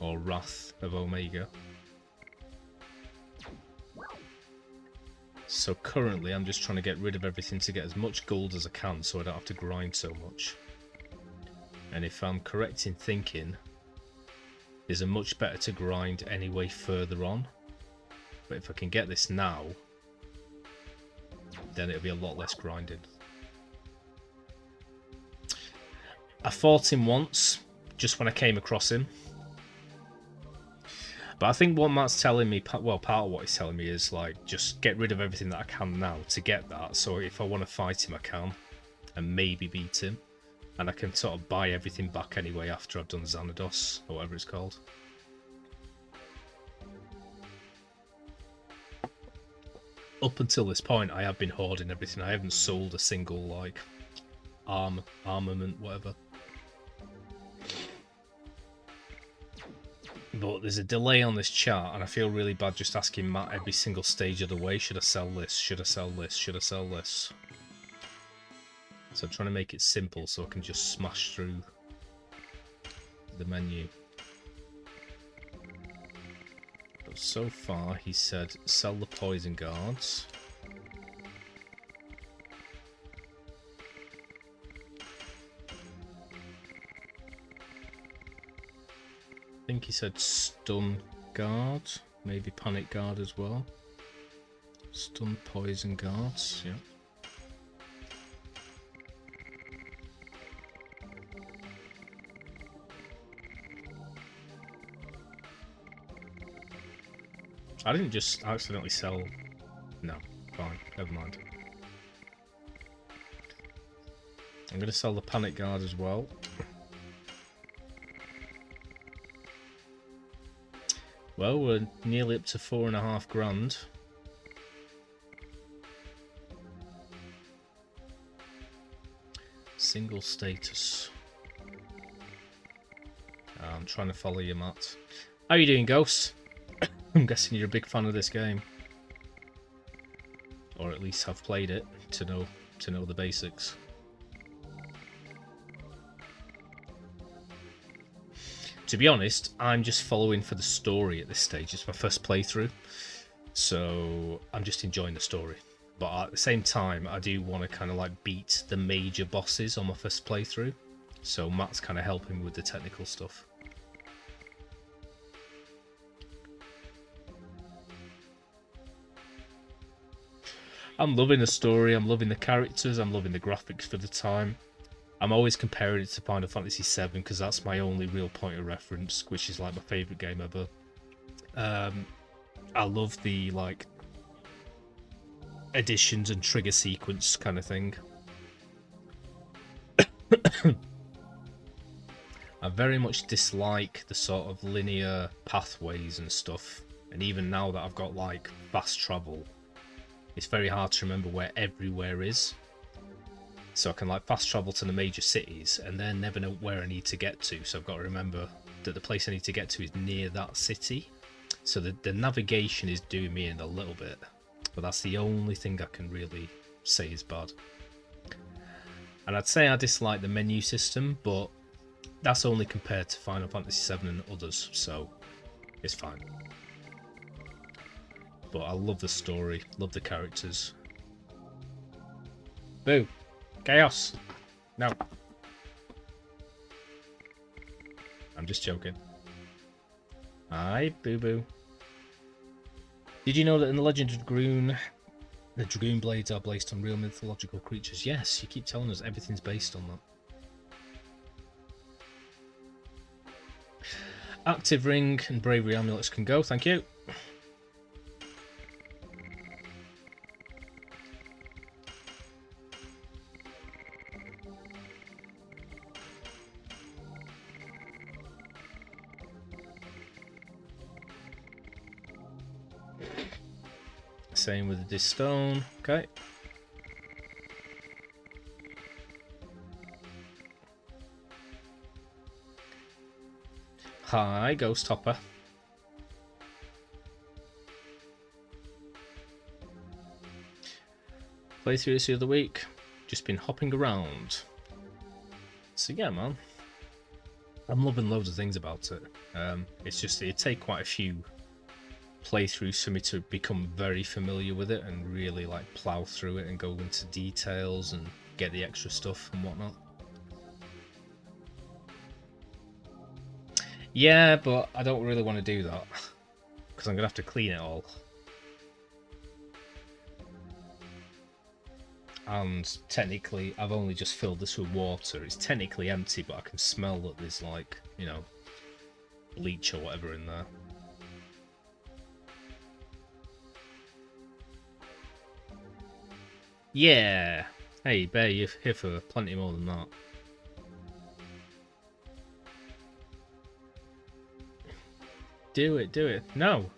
Or Wrath of Omega. So currently I'm just trying to get rid of everything to get as much gold as I can so I don't have to grind so much. And if I'm correct in thinking, there's a much better to grind anyway further on. But if I can get this now, then it'll be a lot less grinding. I fought him once, just when I came across him. But I think what Matt's telling me, well, part of what he's telling me is like, just get rid of everything that I can now to get that. So if I want to fight him, I can, and maybe beat him. And I can sort of buy everything back anyway after I've done Xanados, or whatever it's called. Up until this point, I have been hoarding everything. I haven't sold a single, like, armament, whatever. But there's a delay on this chart, and I feel really bad just asking Matt every single stage of the way, should I sell this, should I sell this, should I sell this? So I'm trying to make it simple so I can just smash through the menu. But so far he said sell the poison guards. I think he said stun guard, maybe panic guard as well. Stun poison guards, yeah. I didn't just accidentally sell... No, fine, never mind. I'm going to sell the panic guard as well. Well, we're nearly up to 4.5 grand. Single status. I'm trying to follow you, Matt. How are you doing, Ghost? I'm guessing you're a big fan of this game, or at least have played it to know the basics. To be honest, I'm just following for the story at this stage. It's my first playthrough, so I'm just enjoying the story. But at the same time, I do want to kind of like beat the major bosses on my first playthrough, so Matt's kind of helping me with the technical stuff. I'm loving the story, I'm loving the characters, I'm loving the graphics for the time. I'm always comparing it to Final Fantasy VII because that's my only real point of reference, which is like my favourite game ever. I love the like additions and trigger sequence kind of thing. I very much dislike the sort of linear pathways and stuff, and even now that I've got like fast travel, it's very hard to remember where everywhere is. So I can like fast travel to the major cities and then never know where I need to get to. So I've got to remember that the place I need to get to is near that city. So the navigation is doing me in a little bit. But that's the only thing I can really say is bad. And I'd say I dislike the menu system, but that's only compared to Final Fantasy VII and others. So it's fine. But I love the story, love the characters. Boo! Chaos! No. I'm just joking. Hi, Boo Boo. Did you know that in the Legend of Dragoon, the Dragoon blades are based on real mythological creatures? Yes, you keep telling us everything's based on that. Active ring and bravery amulets can go, thank you. Same with this stone. Okay. Hi, Ghost Hopper. Played through this the other week. Just been hopping around. So yeah, man. I'm loving loads of things about it. It's just, it'd take quite a few playthroughs for me to become very familiar with it and really like plow through it and go into details and get the extra stuff and whatnot. Yeah, but I don't really want to do that because I'm gonna have to clean it all. And technically I've only just filled this with water. It's technically empty, but I can smell that there's like, you know, bleach or whatever in there. Yeah. Hey, Bear, you're here for plenty more than that. Do it, do it. No.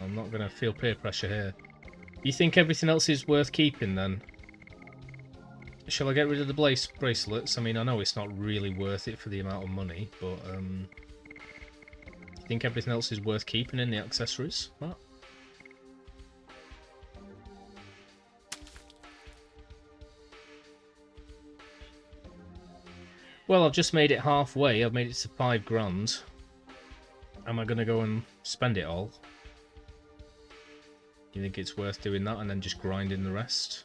I'm not going to feel peer pressure here. You think everything else is worth keeping then? Shall I get rid of the bracelets? I mean, I know it's not really worth it for the amount of money, but Think everything else is worth keeping in the accessories? What? Well, I've just made it halfway. I've made it to 5 grand. Am I going to go and spend it all? Do you think it's worth doing that and then just grinding the rest?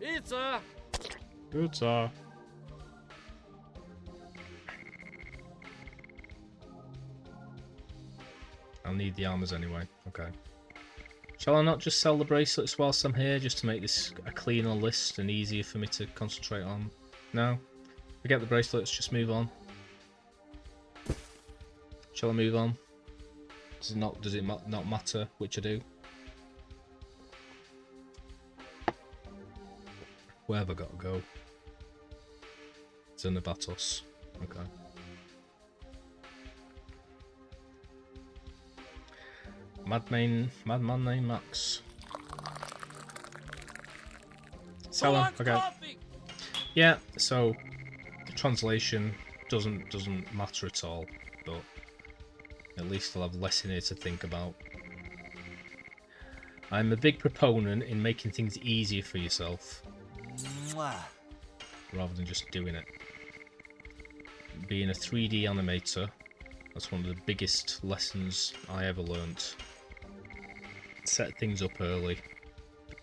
Pizza! Pizza. I'll need the armors anyway. Okay. Shall I not just sell the bracelets whilst I'm here, just to make this a cleaner list and easier for me to concentrate on? No? Forget the bracelets, just move on. Shall I move on? Does it not matter which I do? Where have I got to go? It's in the Batos. Okay. Madman named Max. Sell him. Okay. Yeah. So the translation doesn't matter at all, but at least I'll have less in here to think about. I'm a big proponent in making things easier for yourself, rather than just doing it. Being a 3D animator, that's one of the biggest lessons I ever learnt. Set things up early,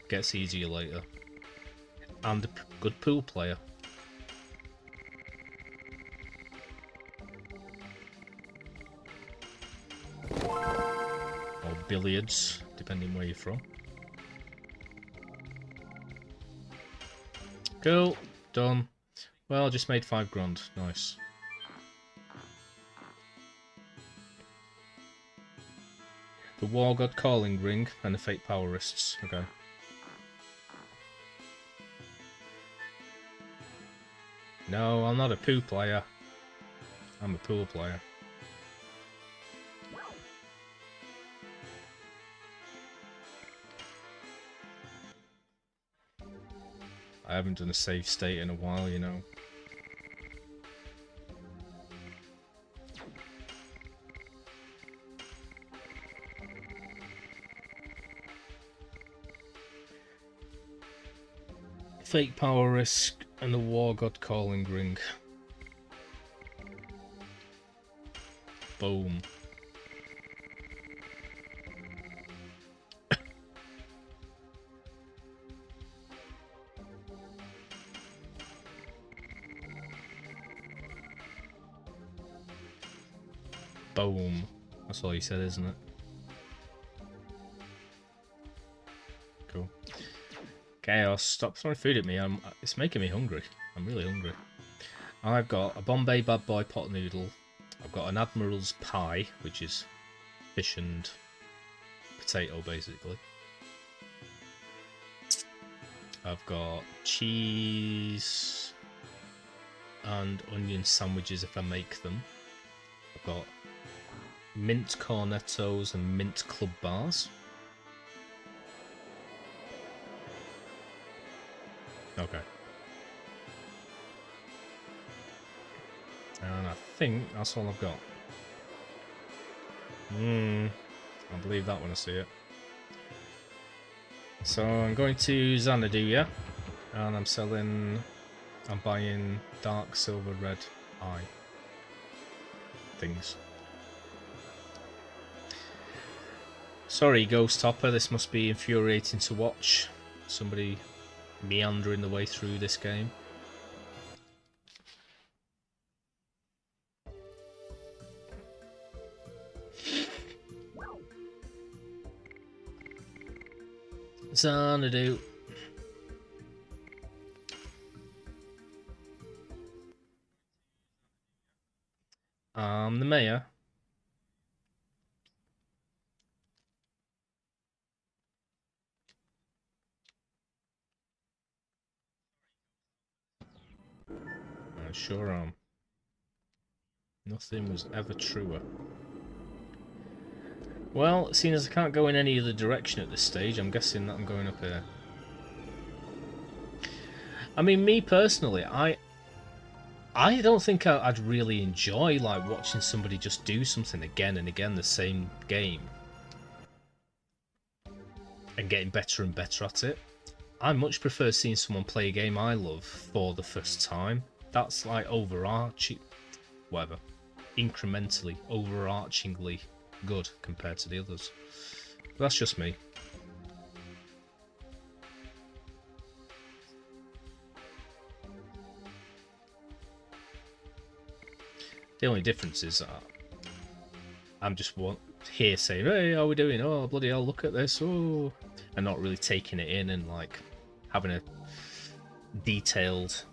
gets easier later, and a good pool player. Or billiards, depending where you're from. Cool, done. Well, I just made 5 grand, nice. The War God Calling Ring and the Fate Power Wrists. Okay. No, I'm not a poo player. I'm a pool player. I haven't done a save state in a while, you know. Fake Power Risk and the War God Calling Ring. Boom. Boom. That's all you said, isn't it? Cool. Chaos, stop throwing food at me. It's making me hungry. I'm really hungry. I've got a Bombay Bad Boy pot noodle. I've got an Admiral's pie, which is fish and potato, basically. I've got cheese and onion sandwiches if I make them. I've got mint cornettos and mint club bars. Okay. And I think that's all I've got. I believe that when I see it. So I'm going to Xanadu, yeah? And I'm buying dark silver red eye things. Sorry, Ghost Hopper, this must be infuriating to watch. Somebody meandering the way through this game. Xanadu. I'm the mayor. I sure am. Nothing was ever truer. Well, seeing as I can't go in any other direction at this stage, I'm guessing that I'm going up here. I mean, me personally, I don't think I'd really enjoy like watching somebody just do something again and again, the same game, and getting better and better at it. I much prefer seeing someone play a game I love for the first time. That's like overarching, whatever, incrementally, overarchingly good compared to the others. But that's just me. The only difference is I'm just here saying, hey, how are we doing? Oh, bloody hell, look at this. Oh, and not really taking it in and like having a detailed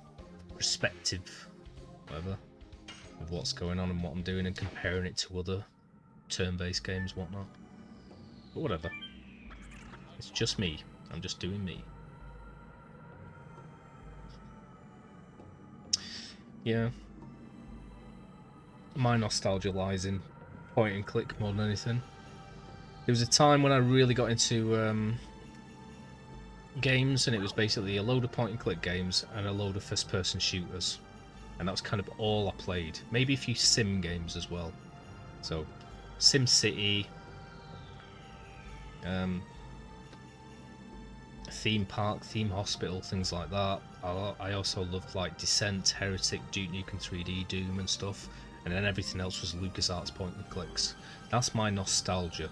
perspective, whatever, of what's going on and what I'm doing and comparing it to other turn-based games, whatnot. But whatever. It's just me. I'm just doing me. Yeah. My nostalgia lies in point and click more than anything. There was a time when I really got into games, and it was basically a load of point and click games and a load of first person shooters, and that was kind of all I played. Maybe a few sim games as well. So Sim City, theme park, theme hospital, things like that. I also loved like Descent, Heretic, Duke Nukem 3D, Doom and stuff, and then everything else was LucasArts point and clicks. That's my nostalgia.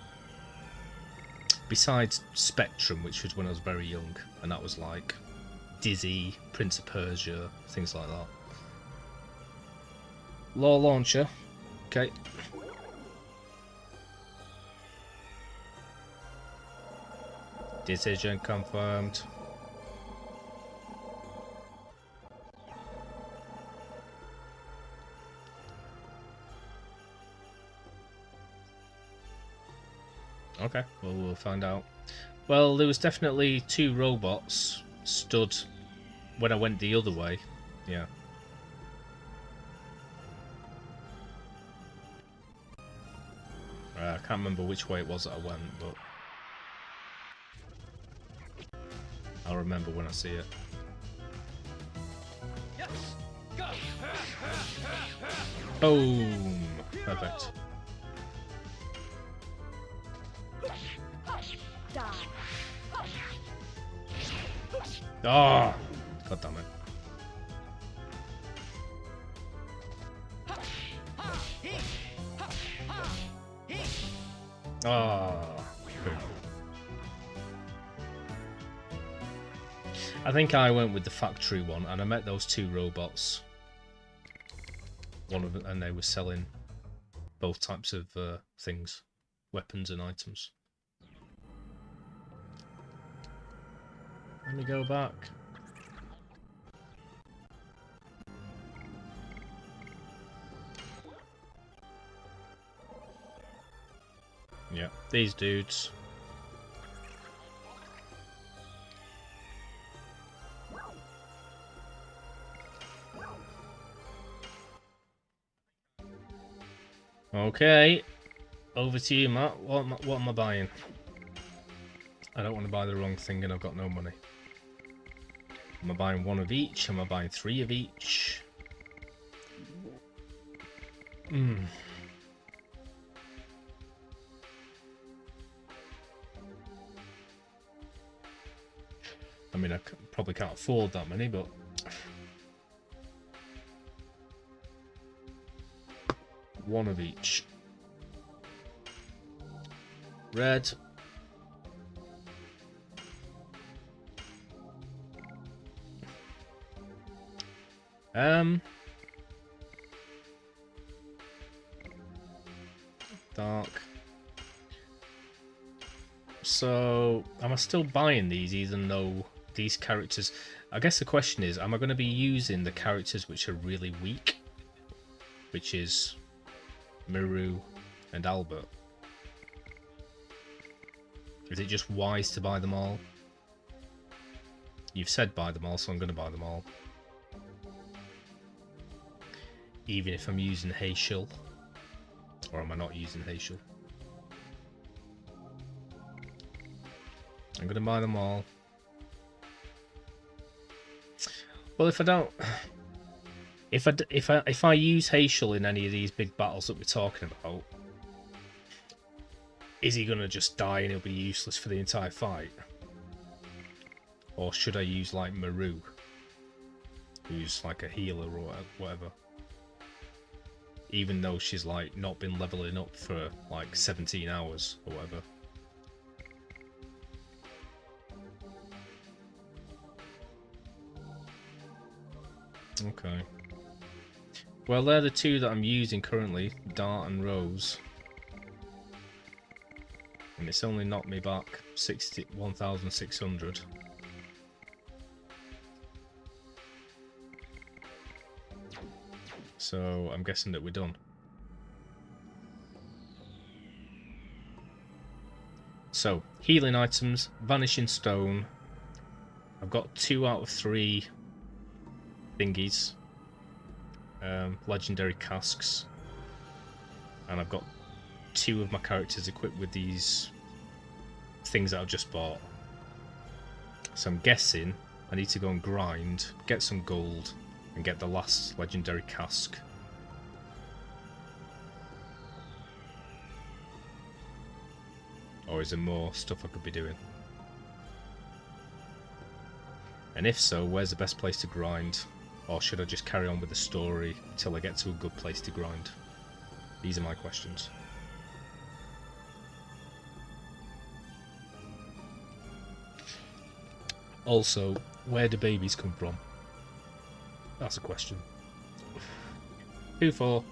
Besides Spectrum, which was when I was very young, and that was like Dizzy, Prince of Persia, things like that. Law Launcher, okay. Decision confirmed. Okay, well, we'll find out. Well, there was definitely 2 robots stood when I went the other way. Yeah. I can't remember which way it was that I went, but I'll remember when I see it. Boom! Perfect. Die. Oh! God damn it. Oh. I think I went with the factory one, and I met those 2 robots. One of them, and they were selling both types of things, weapons and items. Let me go back. Yeah, these dudes. Okay, over to you, Matt. What am I buying? I don't want to buy the wrong thing and I've got no money. Am I buying 1 of each? Am I buying 3 of each? I mean, I probably can't afford that many, but... one of each. Red. Dark. So, am I still buying these even though these characters... I guess the question is, am I going to be using the characters which are really weak? Which is Miru and Albert. Is it just wise to buy them all? You've said buy them all, so I'm going to buy them all. Even if I'm using Hayshul. Or am I not using Hayshul? I'm going to buy them all. Well, if I don't... If I use Haishel in any of these big battles that we're talking about, is he gonna just die and he'll be useless for the entire fight? Or should I use like Maru, who's like a healer or whatever? Even though she's like not been leveling up for like 17 hours or whatever. Okay. Well, they're the two that I'm using currently, Dart and Rose. And it's only knocked me back 1,600. So I'm guessing that we're done. So, healing items, Vanishing Stone. I've got 2 out of 3 thingies. Legendary casks. And I've got 2 of my characters equipped with these things that I've just bought. So I'm guessing I need to go and grind, get some gold, and get the last legendary cask. Or is there more stuff I could be doing? And if so, where's the best place to grind? Or should I just carry on with the story till I get to a good place to grind? These are my questions. Also, where do babies come from? That's a question. Who for?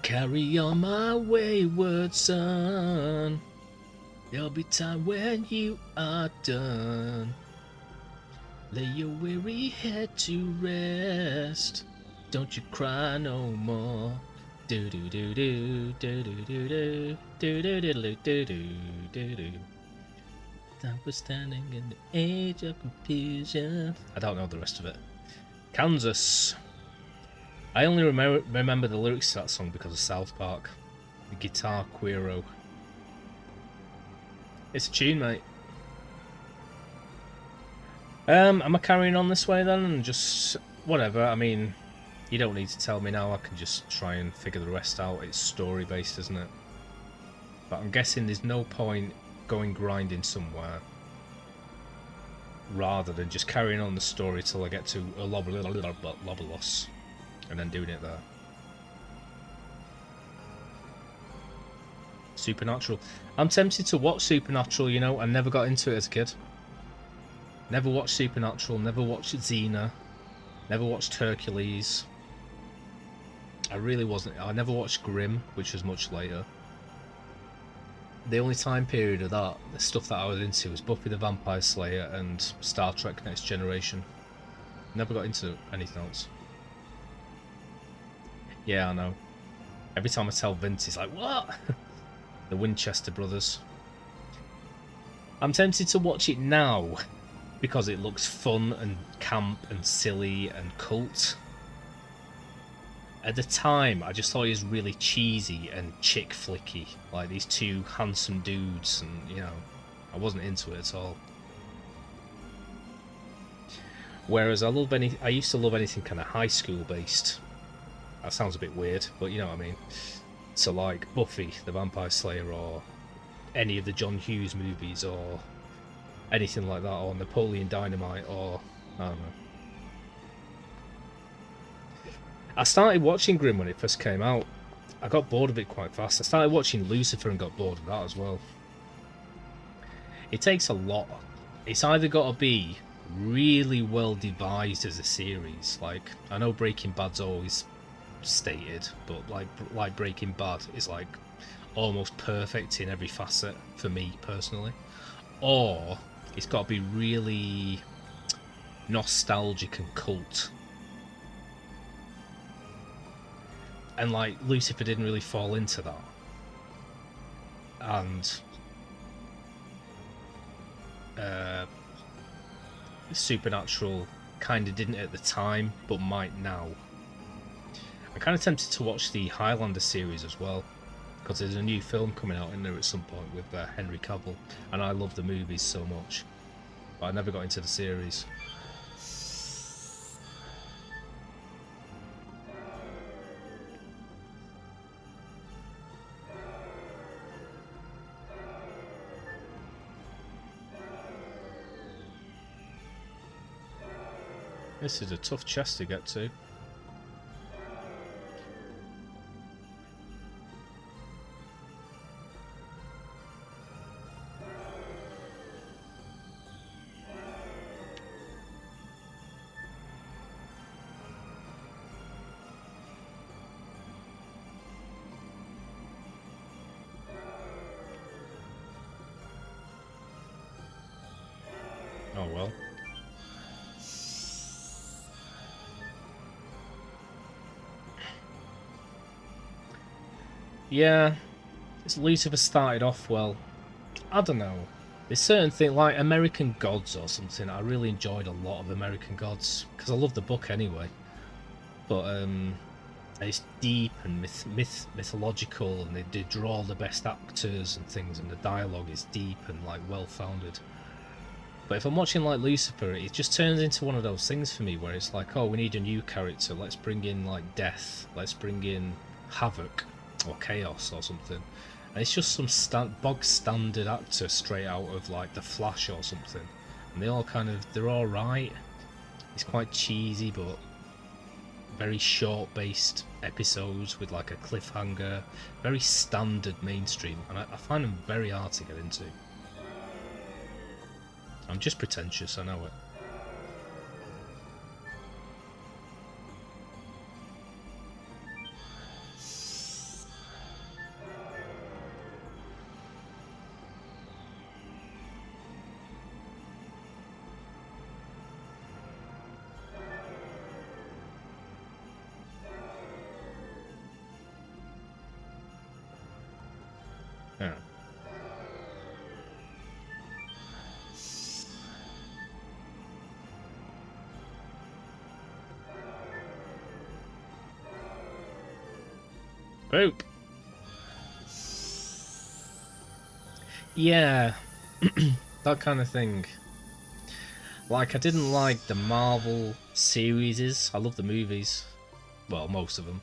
Carry on my wayward son. There'll be time when you are done. Lay your weary head to rest. Don't you cry no more. Do do do do do do do do do do do do do do. I was standing in the age of confusion. I don't know the rest of it. Kansas. I only remember the lyrics to that song because of South Park. The Guitar Queero. It's a tune, mate. Am I carrying on this way then and just whatever? I mean, you don't need to tell me now. I can just try and figure the rest out. It's story based, isn't it? But I'm guessing there's no point going grinding somewhere rather than just carrying on the story till I get to a Lobolos and then doing it there. Supernatural. I'm tempted to watch Supernatural, you know. I never got into it as a kid. Never watched Supernatural, never watched Xena, never watched Hercules. I really wasn't. I never watched Grimm, which was much later. The only time period of that, the stuff that I was into, was Buffy the Vampire Slayer and Star Trek Next Generation. Never got into anything else. Yeah, I know. Every time I tell Vince, he's like, what? The Winchester brothers. I'm tempted to watch it now because it looks fun and camp and silly and cult. At the time, I just thought it was really cheesy and chick flicky, like these two handsome dudes, and you know, I wasn't into it at all. Whereas I used to love anything kind of high school based. That sounds a bit weird, but you know what I mean. So like Buffy the Vampire Slayer, or any of the John Hughes movies, or anything like that, or Napoleon Dynamite, or I don't know. I started watching Grimm when it first came out. I got bored of it quite fast. I started watching Lucifer and got bored of that as well. It takes a lot. It's either got to be really well devised as a series. Like, I know Breaking Bad's always stated, but like Breaking Bad is like almost perfect in every facet for me personally. Or it's got to be really nostalgic and cult. And like Lucifer didn't really fall into that, and Supernatural kind of didn't at the time, but might now. I'm kind of tempted to watch the Highlander series as well, because there's a new film coming out in there at some point with Henry Cavill, and I love the movies so much, but I never got into the series. This is a tough chest to get to. Oh well. Yeah, this Lucifer started off well. I don't know. There's certain things like American Gods or something. I really enjoyed a lot of American Gods because I love the book anyway. But it's deep and mythological, and they draw the best actors and things, and the dialogue is deep and like well founded. But if I'm watching like Lucifer, it just turns into one of those things for me where it's like, oh, we need a new character. Let's bring in like Death. Let's bring in Havoc or Chaos or something. And it's just some bog standard actor straight out of like The Flash or something. And they all they're alright. It's quite cheesy, but very short based episodes with like a cliffhanger. Very standard mainstream. And I find them very hard to get into. I'm just pretentious, I know it. Yeah. Boop. Yeah, that kind of thing. Like, I didn't like the Marvel series. I love the movies. Well, most of them.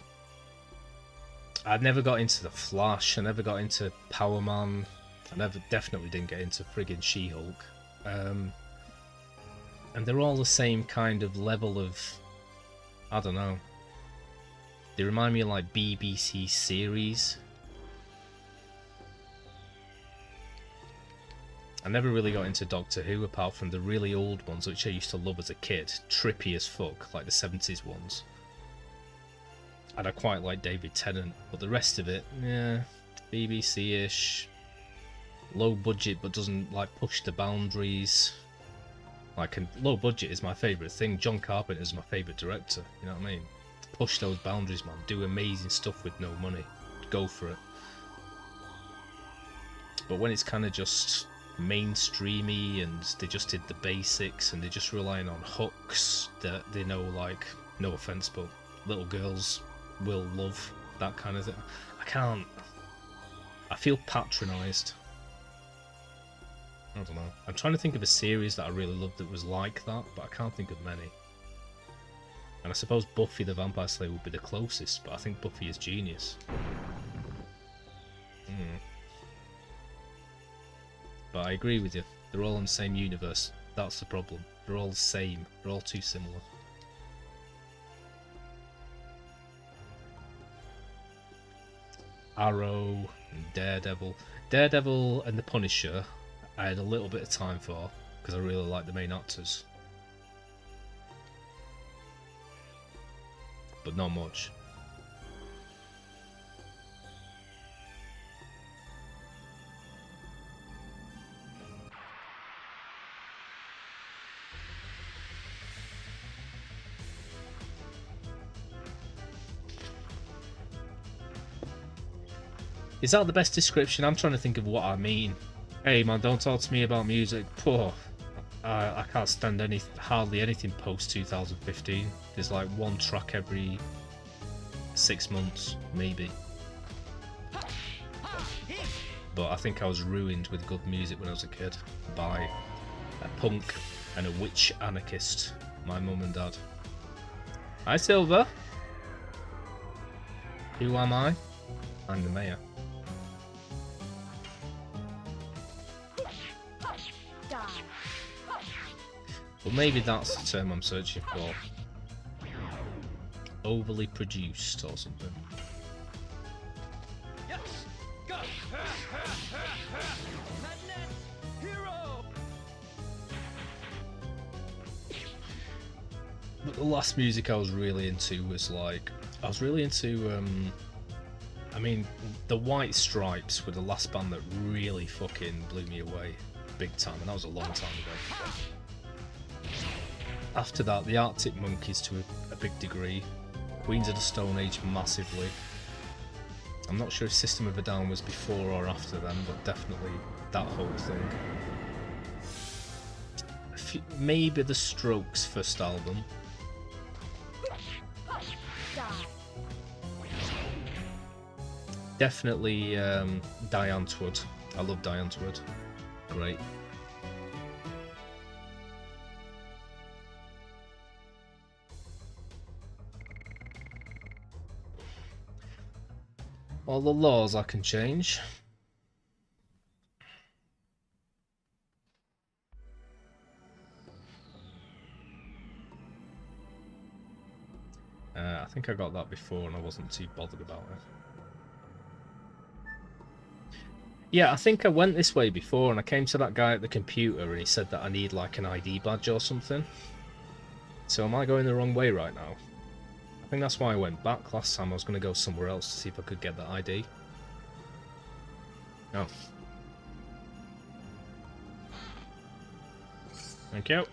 I never got into The Flash. I never got into Power Man. I definitely didn't get into friggin' She-Hulk. And they're all the same kind of level of... I don't know. They remind me of like BBC series. I never really got into Doctor Who apart from the really old ones, which I used to love as a kid. Trippy as fuck, like the 70s ones. And I quite like David Tennant, but the rest of it, yeah, BBC-ish. Low budget, but doesn't like push the boundaries. Like, low budget is my favourite thing. John Carpenter is my favourite director, you know what I mean? Push those boundaries, man. Do amazing stuff with no money. Go for it. But when it's kind of just mainstreamy and they just did the basics and they're just relying on hooks that they know, like, no offense, but little girls will love, that kind of thing. I can't. I feel patronised. I don't know. I'm trying to think of a series that I really loved that was like that, but I can't think of many. And I suppose Buffy the Vampire Slayer would be the closest, but I think Buffy is genius. But I agree with you. They're all in the same universe. That's the problem. They're all the same. They're all too similar. Arrow and Daredevil. Daredevil and the Punisher I had a little bit of time for, because I really like the main actors. But not much. Is that the best description? I'm trying to think of what I mean. Hey man, don't talk to me about music. Poor. I can't stand hardly anything post 2015. There's like one track every 6 months, maybe. But I think I was ruined with good music when I was a kid by a punk and a witch anarchist, my mum and dad. Hi Silver. Who am I? I'm the mayor. But maybe that's the term I'm searching for. Overly produced or something. Yes! Go! Madness! Hero! But the last music I was really into was like... I was really into... I mean, the White Stripes were the last band that really fucking blew me away big time, and that was a long time ago. After that, the Arctic Monkeys to a big degree, Queens of the Stone Age massively. I'm not sure if System of a Down was before or after them, but definitely that whole thing. Maybe the Strokes' first album. Definitely Diane Wood. I love Diane Wood. Great. All the laws I can change. I think I got that before and I wasn't too bothered about it. Yeah, I think I went this way before and I came to that guy at the computer and he said that I need like an ID badge or something. So am I going the wrong way right now? I think that's why I went back last time. I was going to go somewhere else to see if I could get that ID. Oh. Thank you.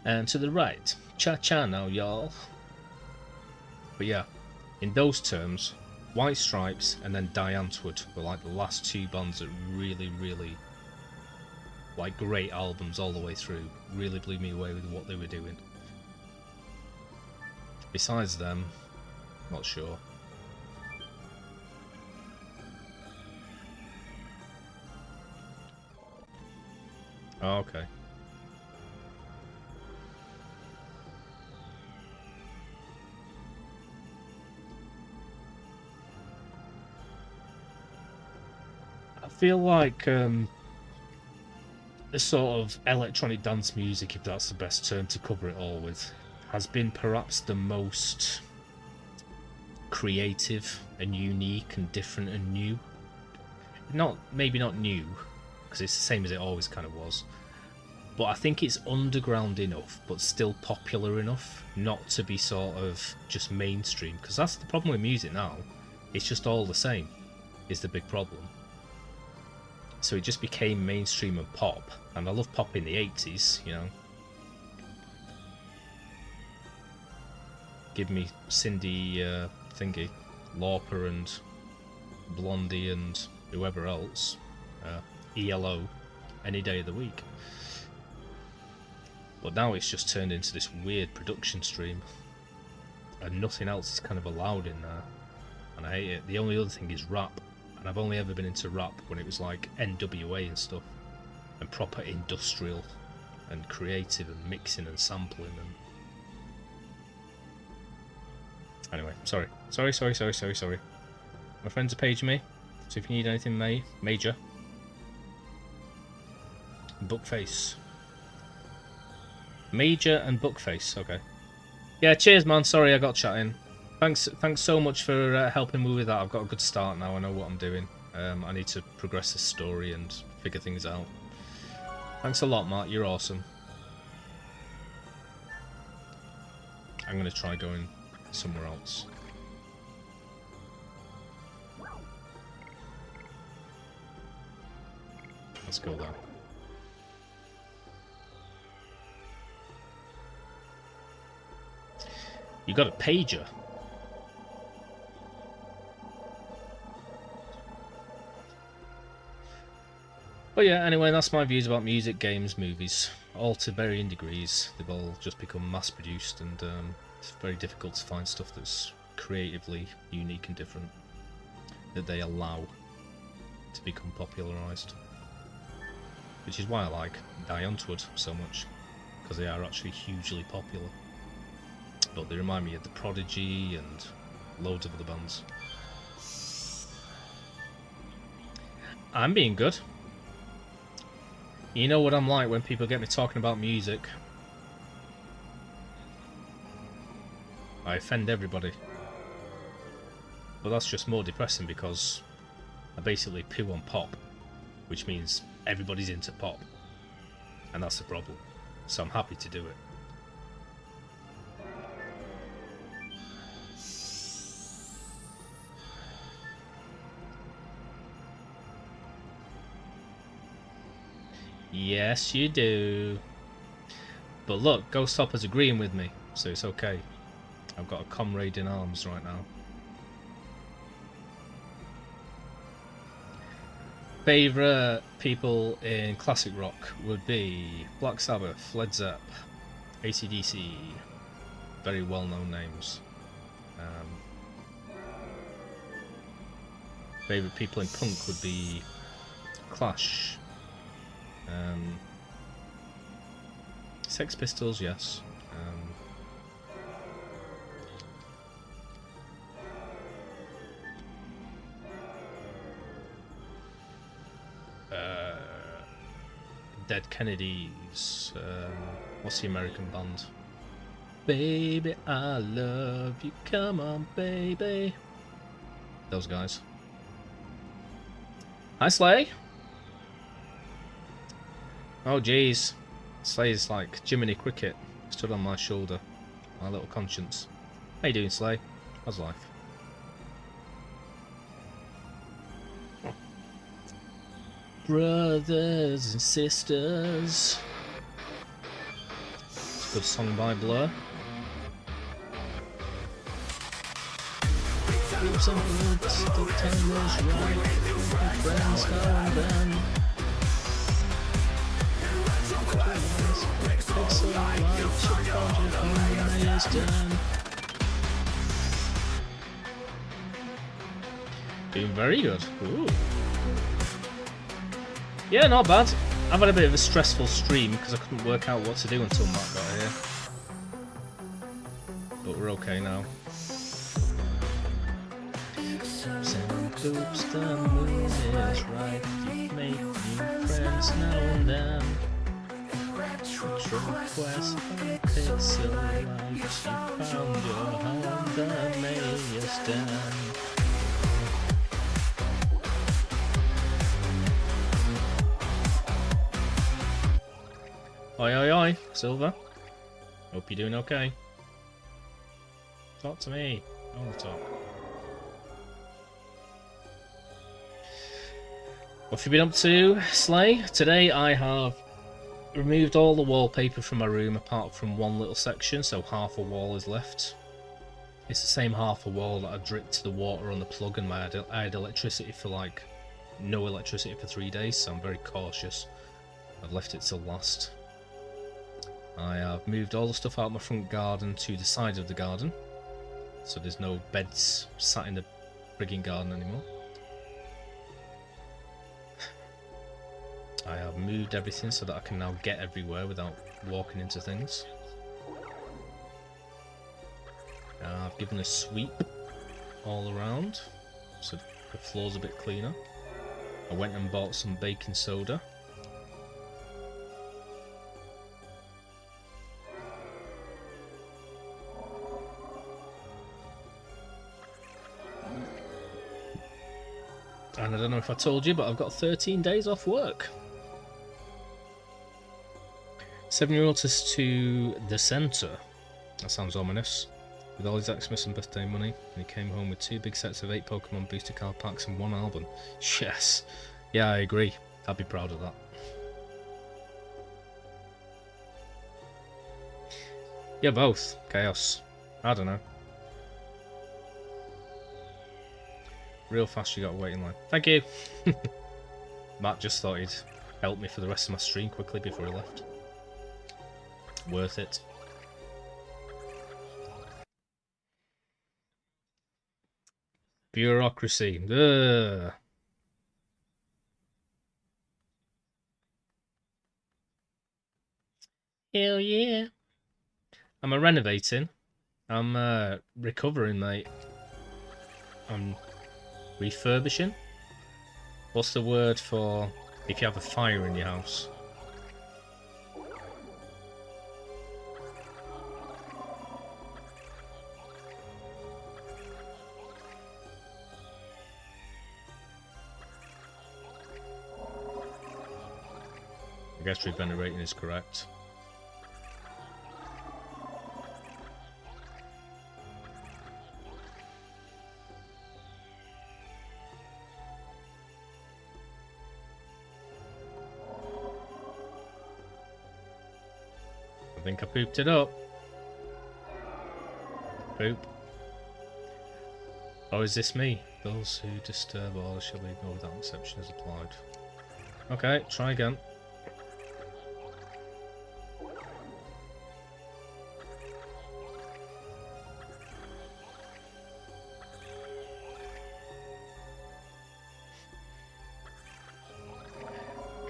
And to the right. Cha-cha now, y'all. But yeah, in those terms, White Stripes and then Diane Wood were like the last two bands that really, like great albums all the way through. Really blew me away with what they were doing. Besides them, not sure. Oh, okay. I feel like the sort of electronic dance music, if that's the best term to cover it all with, has been perhaps the most creative and unique and different and new. Maybe not new, because it's the same as it always kind of was. But I think it's underground enough, but still popular enough not to be sort of just mainstream. Because that's the problem with music now. It's just all the same, is the big problem. So it just became mainstream and pop. And I love pop in the 80s, you know. Give me Cindy thingy, Lauper and Blondie and whoever else. ELO, any day of the week. But now it's just turned into this weird production stream. And nothing else is kind of allowed in there. And I hate it. The only other thing is rap. And I've only ever been into rap when it was like NWA and stuff. And proper industrial and creative and mixing and sampling and... Anyway, sorry. Sorry. My friends are paging me. So if you need anything major. Bookface. Major and Bookface, okay. Yeah, cheers man, sorry I got chatting. Thanks so much for helping me with that. I've got a good start now, I know what I'm doing. I need to progress this story and figure things out. Thanks a lot, Matt, you're awesome. I'm going to try going somewhere else. Let's go there. You got a pager. But yeah, anyway, that's my views about music, games, movies. All to varying degrees. They've all just become mass-produced, and it's very difficult to find stuff that's creatively unique and different that they allow to become popularised. Which is why I like Diane Wood so much, because they are actually hugely popular. But they remind me of The Prodigy and loads of other bands. I'm being good. You know what I'm like when people get me talking about music. I offend everybody. But that's just more depressing because I basically poo on pop, which means everybody's into pop. And that's the problem. So I'm happy to do it. Yes, you do. But look, Ghost Hopper's agreeing with me, so it's okay. I've got a comrade in arms right now. Favourite people in classic rock would be Black Sabbath, Led Zepp, AC/DC. Very well-known names. Favourite people in punk would be Clash. Sex Pistols, yes. Dead Kennedys. What's the American band? Baby, I love you. Come on, baby. Those guys. Hi, Slay. Oh, jeez. Slay's like Jiminy Cricket. Stood on my shoulder. My little conscience. How you doing, Slay? How's life? Brothers and sisters. It's a good song by Blur. Groups and hoods, the time is right. Friends now and then. Doing very good. Ooh. Yeah, not bad. I've had a bit of a stressful stream because I couldn't work out what to do until Matt got here. But we're okay now. Oops, the moon is right. You've made new friends now and then. Request pixel light. You found your home, the mayor's den. Oi, oi, oi, Silver. Hope you're doing okay. Talk to me. I want to talk. What have you been up to, Slay? Today I have removed all the wallpaper from my room apart from one little section, so half a wall is left. It's the same half a wall that I dripped the water on the plug, and I had electricity for like no electricity for 3 days, so I'm very cautious. I've left it till last. I have moved all the stuff out of my front garden to the side of the garden, so there's no beds sat in the frigging garden anymore. I have moved everything so that I can now get everywhere without walking into things. I've given a sweep all around so the floor's a bit cleaner. I went and bought some baking soda. And I don't know if I told you, but I've got 13 days off work. 7-year-old to the centre. That sounds ominous. With all his Xmas and birthday money, and he came home with 2 big sets of 8 Pokemon booster card packs and 1 album. Yes. Yeah, I agree. I'd be proud of that. Yeah, both. Chaos. I don't know. Real fast, you gotta wait in line. Thank you! Matt just thought he'd help me for the rest of my stream quickly before he left. Worth it. Bureaucracy. Ugh. Hell yeah. I'm renovating. I'm recovering, mate. I'm refurbishing. What's the word for if you have a fire in your house? I guess regenerating is correct. I think I pooped it up. Poop. Or is this me? Those who disturb or shall be ignored without exception is applied. Okay, try again.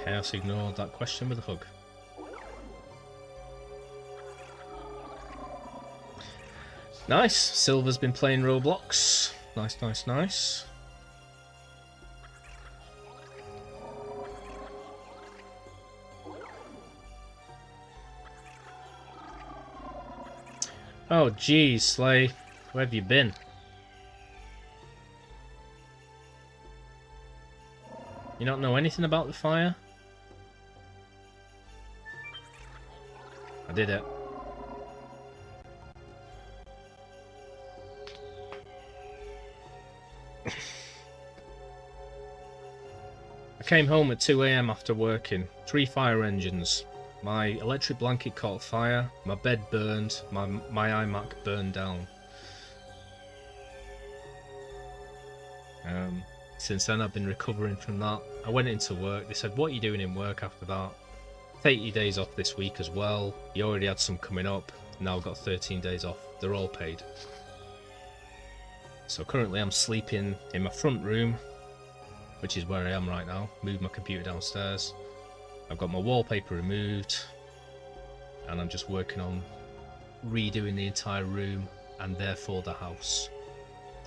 Chaos ignored that question with a hug. Nice. Silver's been playing Roblox. Nice, nice, nice. Oh, geez, Slay. Where have you been? You don't know anything about the fire? I did it. I came home at 2 AM after working. 3 fire engines. My electric blanket caught fire, my bed burned, my iMac burned down. Since then I've been recovering from that. I went into work, they said, what are you doing in work after that? Take your days off this week as well. You already had some coming up, now I've got 13 days off. They're all paid. So currently I'm sleeping in my front room, which is where I am right now. Moved my computer downstairs. I've got my wallpaper removed, and I'm just working on redoing the entire room and therefore the house.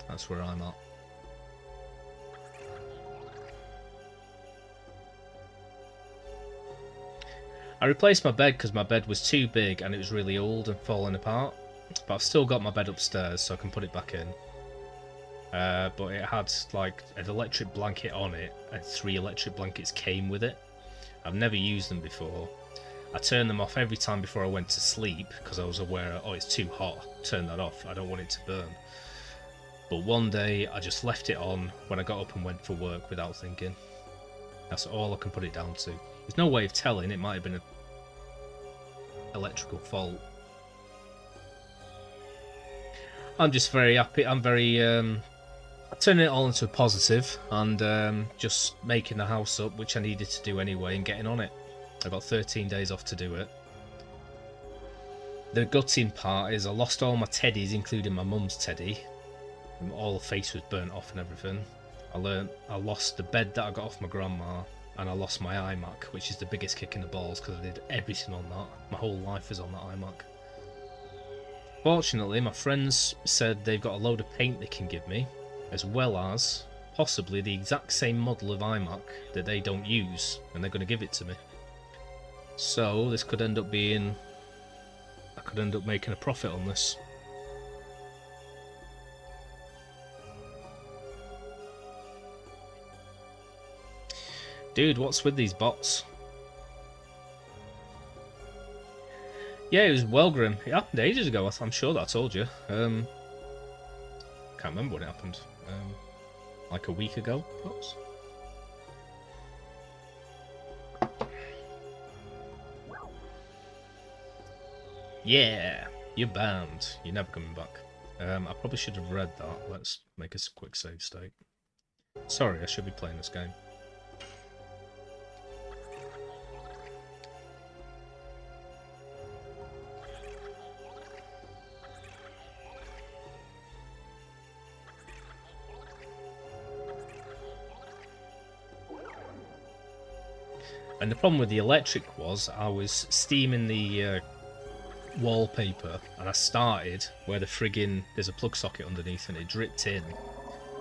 That's where I'm at. I replaced my bed because my bed was too big and it was really old and falling apart, but I've still got my bed upstairs so I can put it back in. But it had like an electric blanket on it, and 3 electric blankets came with it. I've never used them before. I turned them off every time before I went to sleep because I was aware, oh, it's too hot, turn that off, I don't want it to burn. But one day I just left it on when I got up and went for work without thinking. That's all I can put it down to. There's no way of telling, it might have been an electrical fault. I'm just very happy, I'm very, turning it all into a positive and just making the house up, which I needed to do anyway, and getting on it. I got 13 days off to do it. The gutting part is I lost all my teddies, including my mum's teddy. And all the face was burnt off and everything. I lost the bed that I got off my grandma, and I lost my iMac, which is the biggest kick in the balls because I did everything on that. My whole life is on that iMac. Fortunately, my friends said they've got a load of paint they can give me, as well as possibly the exact same model of iMac that they don't use, and they're going to give it to me. So this could end up being, I could end up making a profit on this. Dude, what's with these bots? Yeah, it was Welgrim. It happened ages ago. I'm sure that I told you. Can't remember when it happened. Like a week ago, perhaps? Yeah, you're banned. You're never coming back. I probably should have read that. Let's make a quick save state. Sorry, I should be playing this game. And the problem with the electric was I was steaming the wallpaper, and I started where the friggin' there's a plug socket underneath and it dripped in.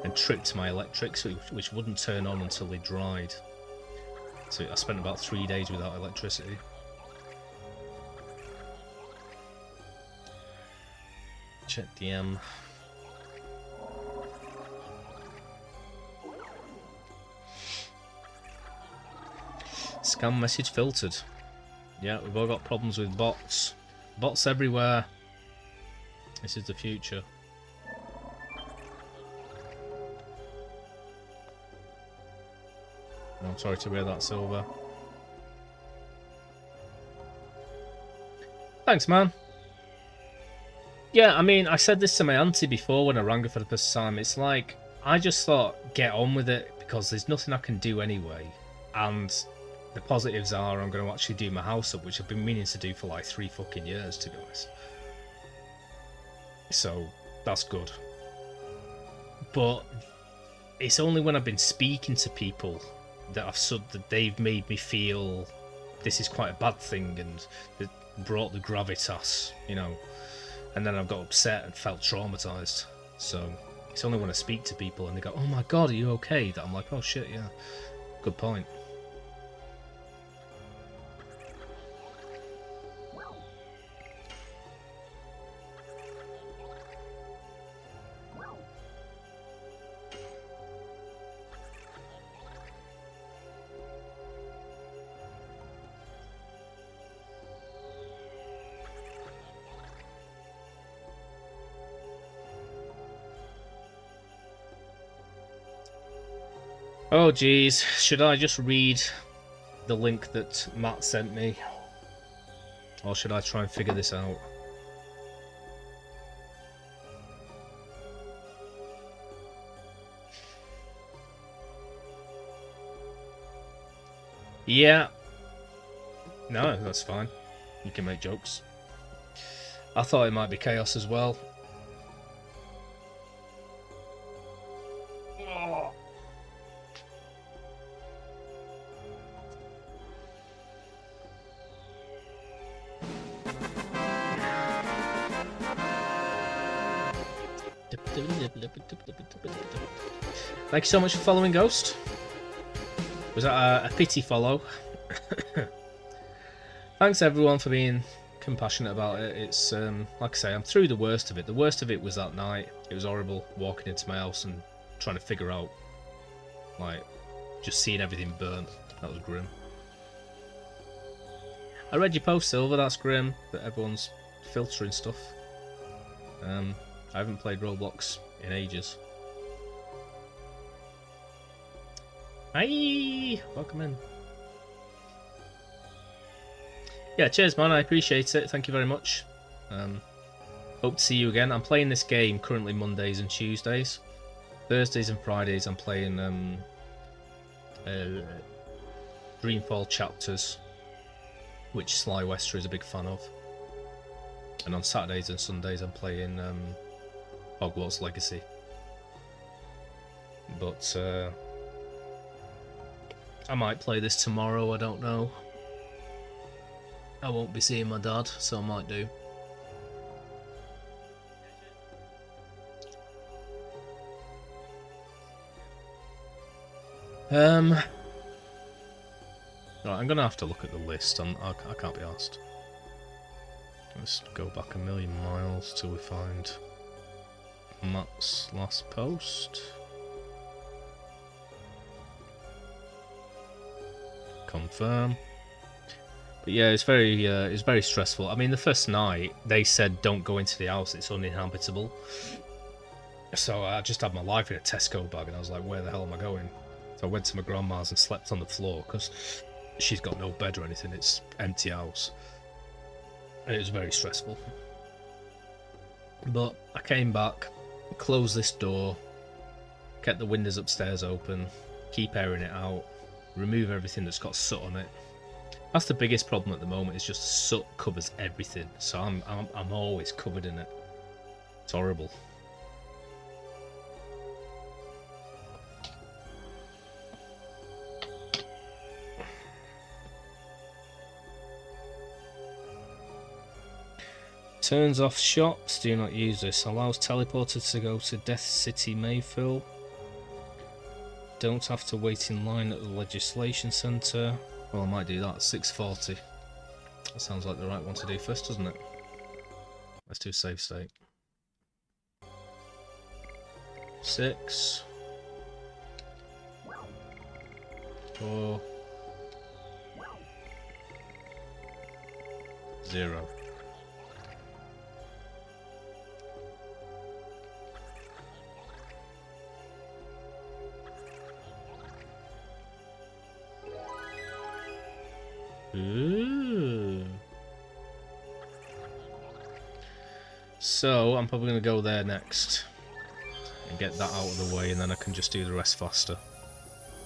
and tripped my electrics, which wouldn't turn on until they dried. So I spent about 3 days without electricity. Check DM. Scam message filtered. Yeah, we've all got problems with bots. Bots everywhere. This is the future. I'm sorry to hear that, Silver. Thanks, man. Yeah, I mean, I said this to my auntie before when I rang her for the first time. It's like, I just thought, get on with it, because there's nothing I can do anyway. And the positives are I'm going to actually do my house up, which I've been meaning to do for like 3 fucking years, to be honest. So, that's good. But it's only when I've been speaking to people that that they've made me feel this is quite a bad thing, and it brought the gravitas, you know. And then I've got upset and felt traumatized. So it's only when I speak to people and they go, "Oh my god, are you okay?" that I'm like, "Oh shit, yeah, good point." Oh geez, should I just read the link that Matt sent me? Or should I try and figure this out? Yeah. No, that's fine. You can make jokes. I thought it might be chaos as well. Thank you so much for following, Ghost. Was that a pity follow? Thanks everyone for being compassionate about it. It's like I say, I'm through the worst of it. The worst of it was that night. It was horrible walking into my house and trying to figure out, like, just seeing everything burn. That was grim. I read your post, Silver. That's grim that everyone's filtering stuff. I haven't played Roblox in ages. Hi! Welcome in. Yeah, cheers man, I appreciate it. Thank you very much. Hope to see you again. I'm playing this game currently Mondays and Tuesdays. Thursdays and Fridays I'm playing Dreamfall Chapters, which Sly Wester is a big fan of. And on Saturdays and Sundays I'm playing Hogwarts Legacy. But I might play this tomorrow, I don't know. I won't be seeing my dad, so I might do. Right, I'm gonna have to look at the list. I can't be asked. Let's go back 1,000,000 miles till we find Matt's last post. Confirm. But yeah, it's very stressful. I mean, the first night they said don't go into the house; it's uninhabitable. So I just had my life in a Tesco bag, and I was like, "Where the hell am I going?" So I went to my grandma's and slept on the floor because she's got no bed or anything. It's empty house, and it was very stressful. But I came back, closed this door, kept the windows upstairs open, keep airing it out, remove everything that's got soot on it. That's the biggest problem at the moment. Is just soot covers everything, so I'm always covered in it. It's horrible. Turns off shops. Do not use this. Allows teleporters to go to Death City Mayfield. don't have to wait in line at the legislation centre. Well, I might do that at 6:40. That sounds like the right one to do first, doesn't it? Let's do save state. 6 4 0. Ooh. So I'm probably going to go there next and get that out of the way, and then I can just do the rest faster.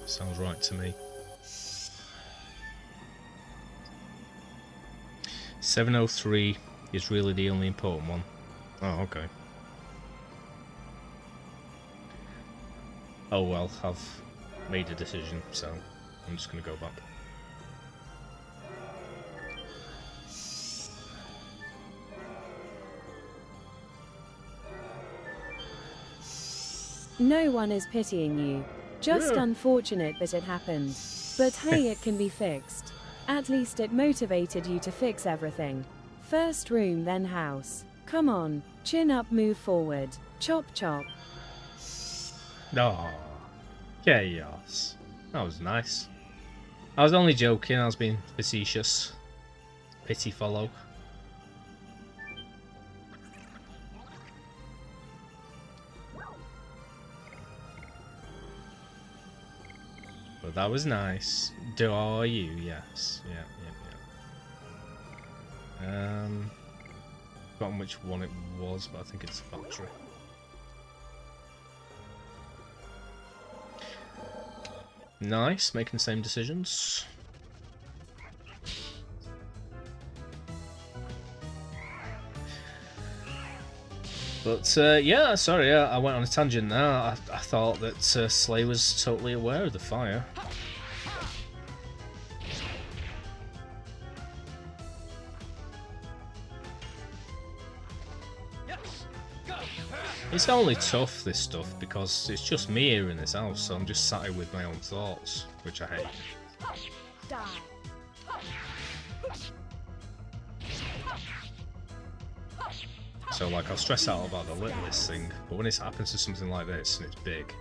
Sounds right to me. 703 is really the only important one. Oh, okay. Oh well, I've made a decision, so I'm just going to go back. No one is pitying you. Just unfortunate that it happened. But hey, it can be fixed. At least it motivated you to fix everything. First room, then house. Come on, chin up, move forward. Chop chop. Oh, chaos. That was nice. I was only joking, I was being facetious. Pity follow. But that was nice. Do are you? Yes. Yeah. Forgotten which one it was, but I think it's factory. Nice, making the same decisions. But yeah, sorry, I went on a tangent there. I thought that Slay was totally aware of the fire. It's only tough, this stuff, because it's just me here in this house, so I'm just sat here with my own thoughts, which I hate. Die. So like, I'll stress out about the littlest thing, but when it happens to something like this and it's big,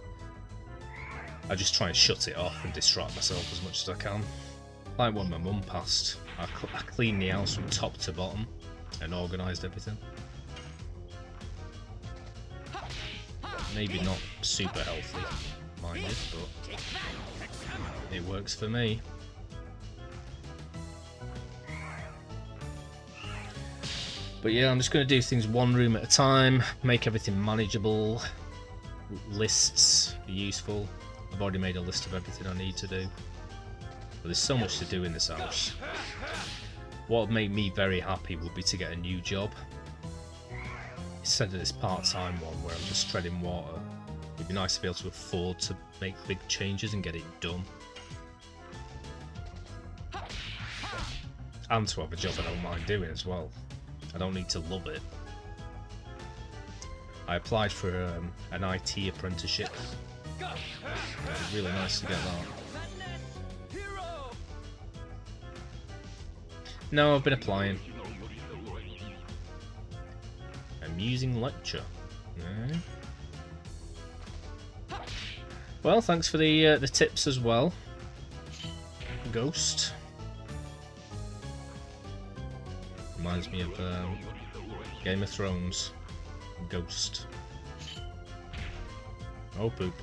I just try and shut it off and distract myself as much as I can. Like when my mum passed, I cleaned the house from top to bottom and organised everything. Maybe not super healthy, minded, but it works for me. But yeah, I'm just going to do things one room at a time, make everything manageable. Lists are useful. I've already made a list of everything I need to do. But there's so much to do in this house. What would make me very happy would be to get a new job. Instead of this part-time one where I'm just treading water, it'd be nice to be able to afford to make big changes and get it done. And to have a job I don't mind doing as well. I don't need to love it. I applied for an IT apprenticeship. It'd be really nice to get that. No, I've been applying. Amusing lecture. Well, thanks for the tips as well, Ghost. Reminds me of Game of Thrones. Ghost. Oh poop.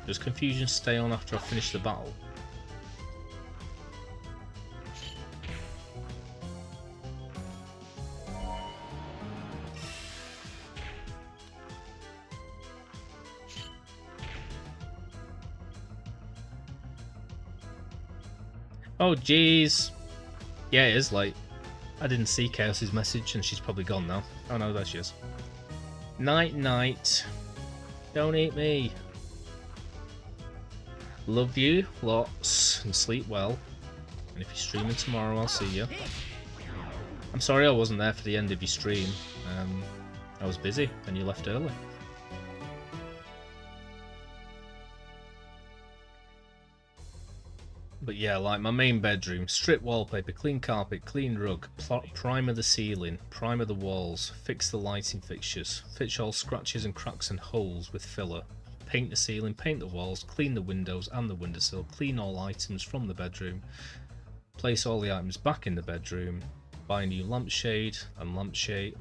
Does confusion stay on after I finish the battle? Oh jeez. Yeah, it is late. I didn't see Chaos's message and she's probably gone now. Oh no, there she is. Night night. Don't eat me. Love you lots and sleep well. And if you're streaming tomorrow, I'll see you. I'm sorry I wasn't there for the end of your stream. I was busy and you left early. But yeah, like my main bedroom, strip wallpaper, clean carpet, clean rug, primer the ceiling, primer the walls, fix the lighting fixtures, fix all scratches and cracks and holes with filler, paint the ceiling, paint the walls, clean the windows and the windowsill, clean all items from the bedroom, place all the items back in the bedroom, buy a new lampshade and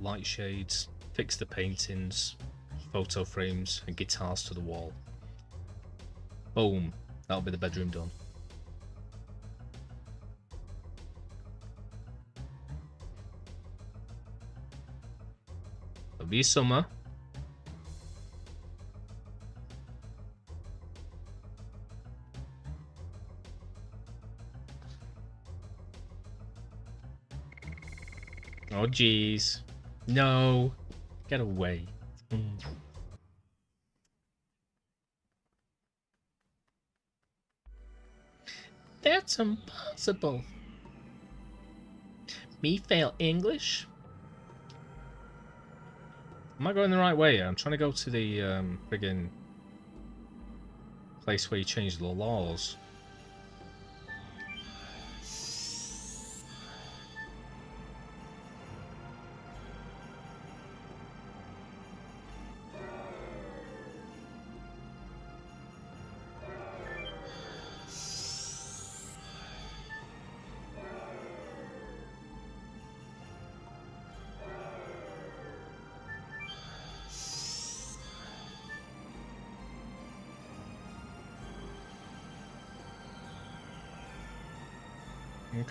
light shades, fix the paintings, photo frames and guitars to the wall. Boom, that'll be the bedroom done. It'll be summer. Oh jeez. No. Get away. That's impossible. Me fail English? Am I going the right way? I'm trying to go to the friggin' place where you change the laws.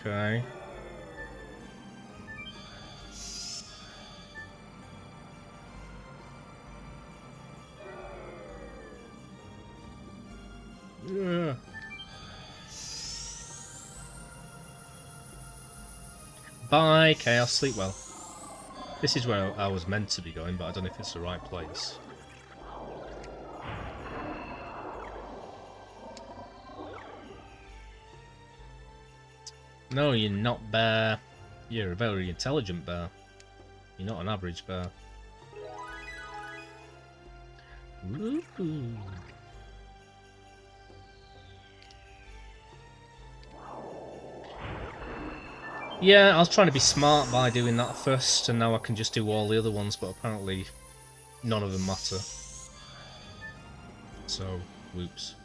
Okay. Ugh. Bye, Chaos. Sleep well. This is where I was meant to be going, but I don't know if it's the right place. No, you're not bear. You're a very intelligent bear. You're not an average bear. Ooh. Yeah, I was trying to be smart by doing that first, and now I can just do all the other ones, but apparently none of them matter. So, whoops.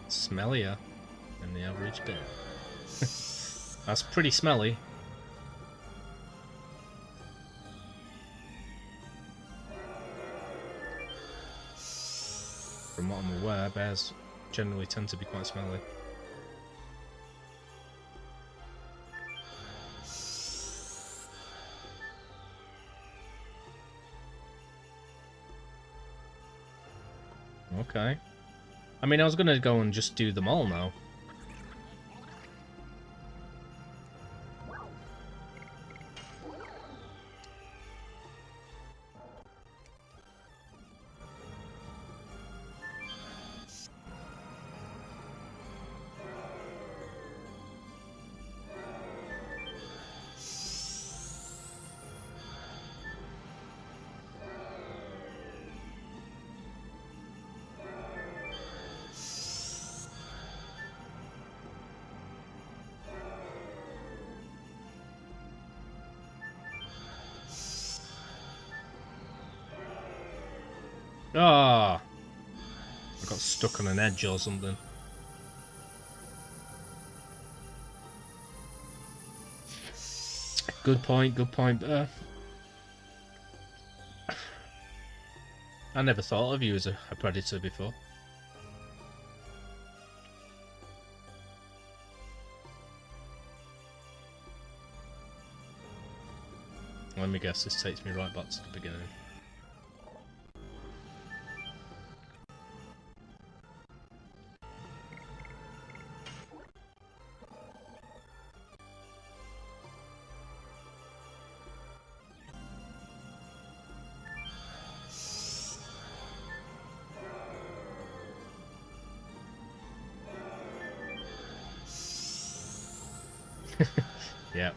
Smellier than the average bear. That's pretty smelly. From what I'm aware, bears generally tend to be quite smelly. Okay. I mean, I was gonna go and just do them all now. Ah, I got stuck on an edge or something. Good point, I never thought of you as a predator before. Let me guess, this takes me right back to the beginning. Yep.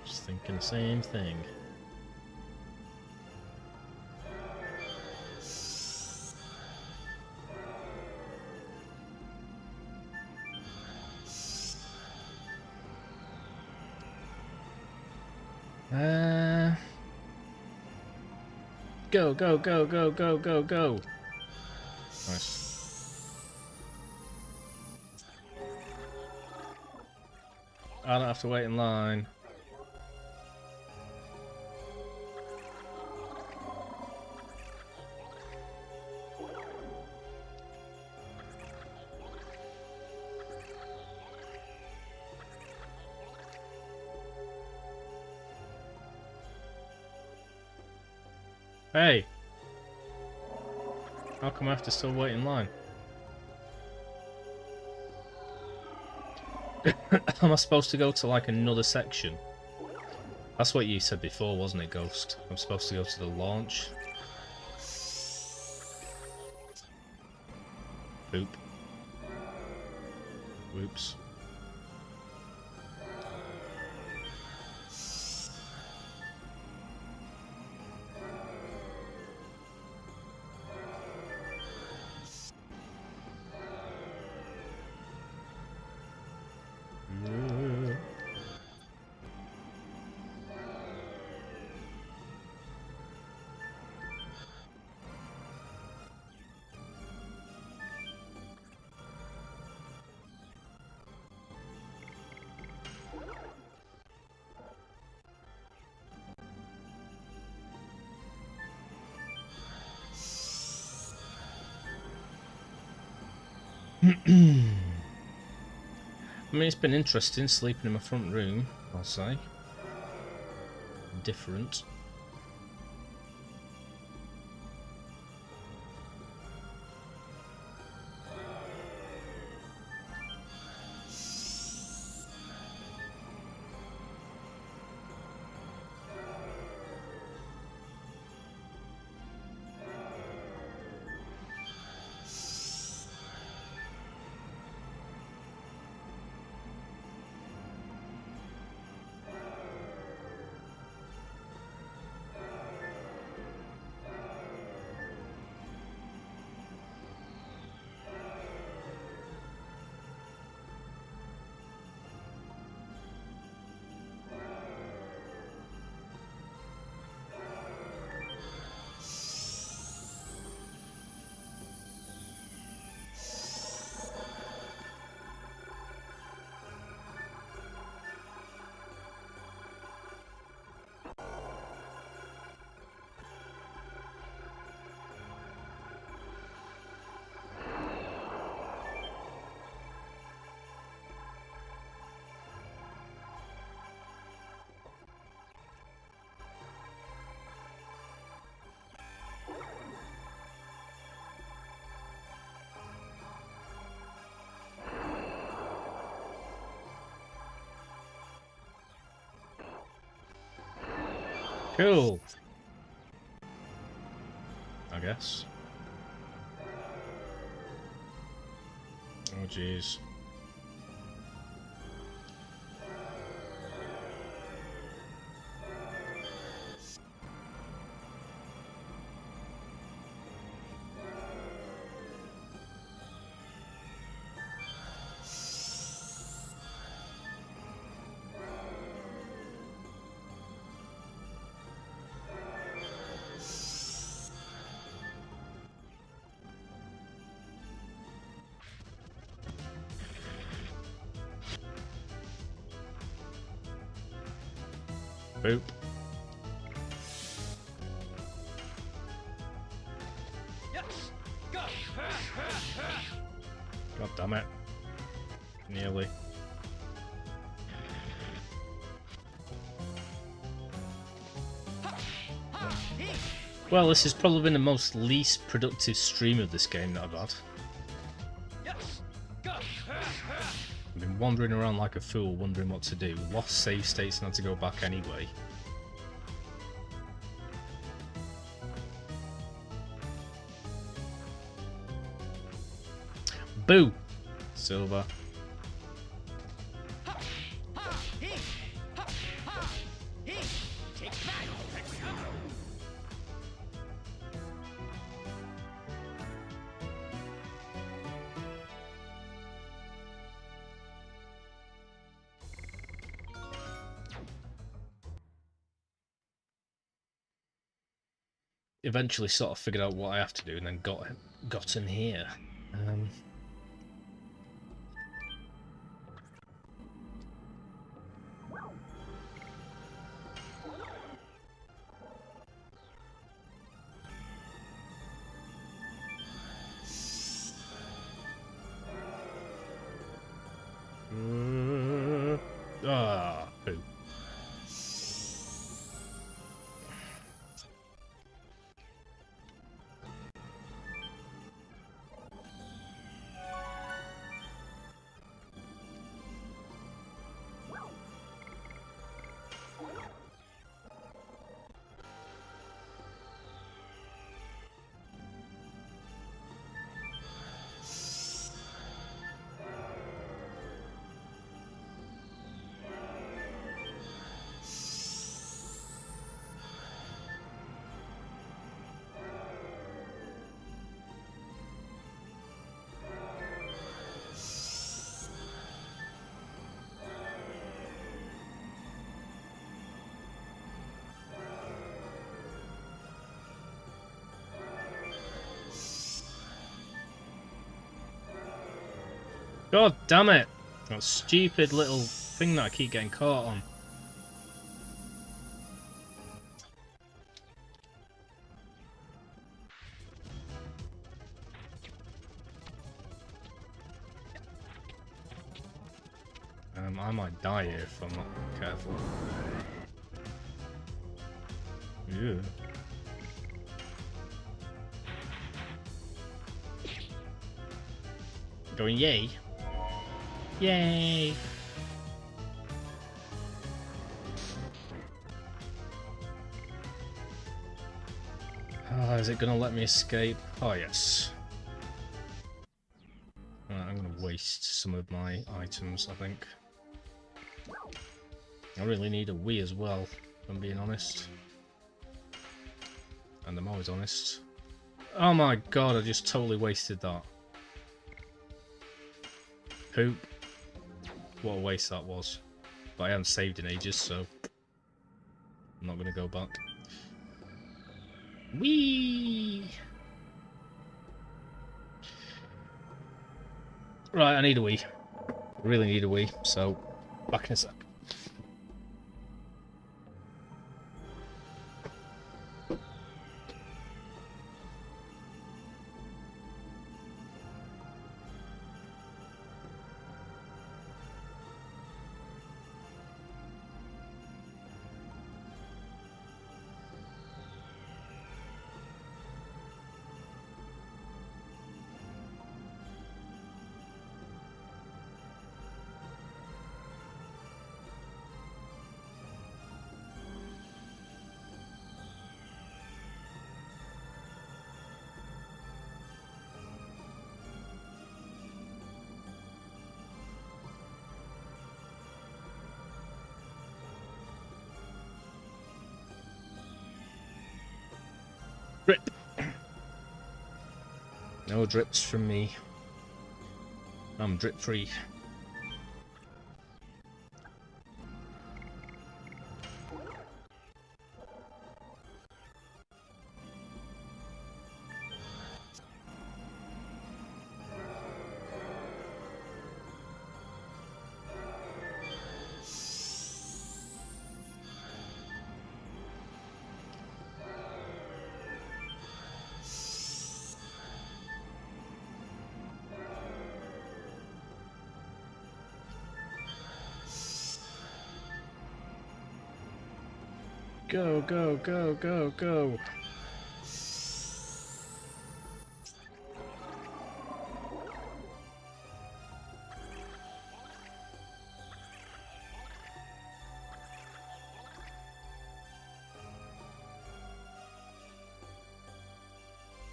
Just thinking the same thing. Go, go, go, go, go, go, go. Nice. I don't have to wait in line. Hey! How come I have to still wait in line? Am I supposed to go to like another section? That's what you said before, wasn't it, Ghost? I'm supposed to go to the launch. Boop. Whoops. I mean, it's been interesting sleeping in my front room, I'll say. Different. Cool. I guess. Oh jeez. Boop. Yes. Go. God damn it. Nearly. Well, this has probably been the most least productive stream of this game that I've had. Yes. Go. I've been wandering around like a fool, wondering what to do. Lost save states and had to go back anyway. Boo! Silver. eventually sort of figured out what I have to do and then gotten here. Poo. God damn it! That stupid little thing that I keep getting caught on. I might die here if I'm not careful. Yeah. Going yay. Yay! Oh, is it gonna let me escape? Oh yes. I'm gonna waste some of my items, I think. I really need a Wii as well, if I'm being honest. And I'm always honest. Oh my god, I just totally wasted that. Poop. What a waste that was. But I haven't saved in ages, so I'm not going to go back. Whee! Right, I need a Wii. I really need a Wii, so back in a sec. Drip. No drips from me. I'm drip free. Go, go, go, go, go.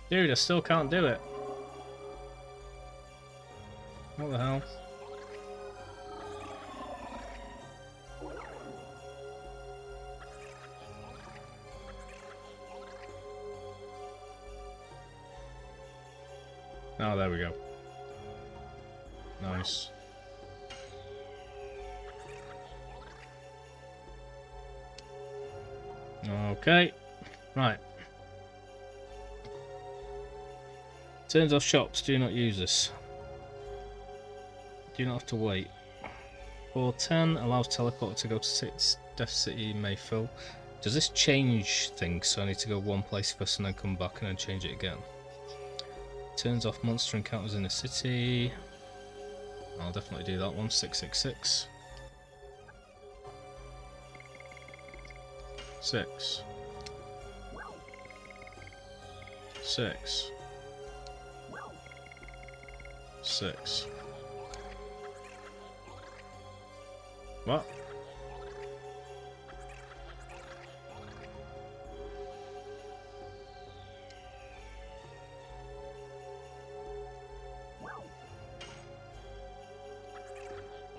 Dude, I still can't do it. What the hell? Oh, there we go. Nice. Okay. Right. Turns off shops, do not use this. Do not have to wait. 410 allows teleport to go to Death City Mayfill. Does this change things? So I need to go one place first and then come back and then change it again. Turns off monster encounters in the city. I'll definitely do that one. 666. 6. 6. 6. What?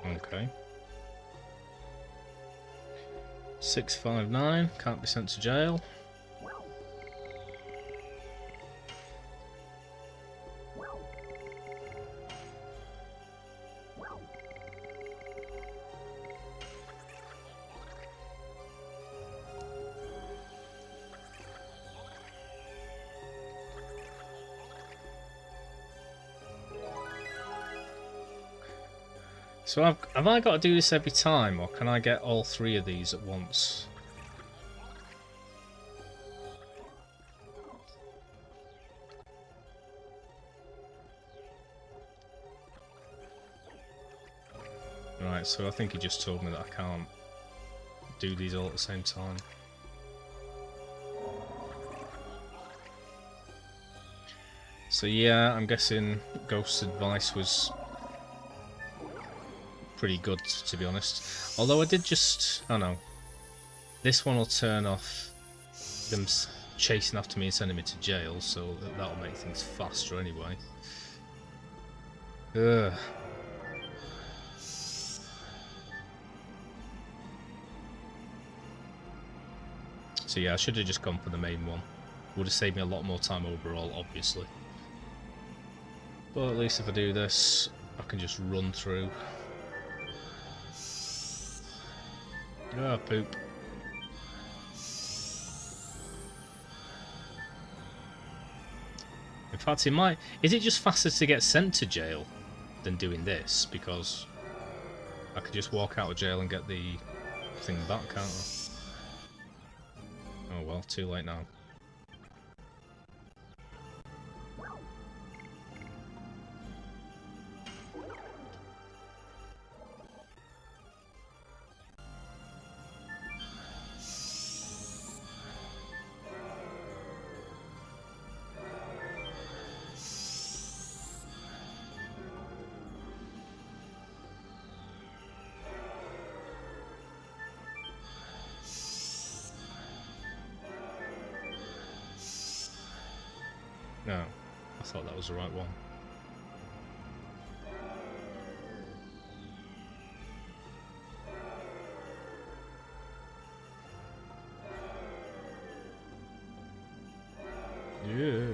Okay. 659, can't be sent to jail. So have I got to do this every time, or can I get all three of these at once? Right, so I think he just told me that I can't do these all at the same time. So yeah, I'm guessing Ghost's advice was pretty good, to be honest. Although I did just... oh no. This one will turn off them chasing after me and sending me to jail, so that'll make things faster anyway. Ugh. So yeah, I should have just gone for the main one. Would have saved me a lot more time overall, obviously. But at least if I do this, I can just run through. Ah, poop. In fact, it might... is it just faster to get sent to jail than doing this? Because I could just walk out of jail and get the thing back, can't I? Oh well, too late now. No, I thought that was the right one. Yeah.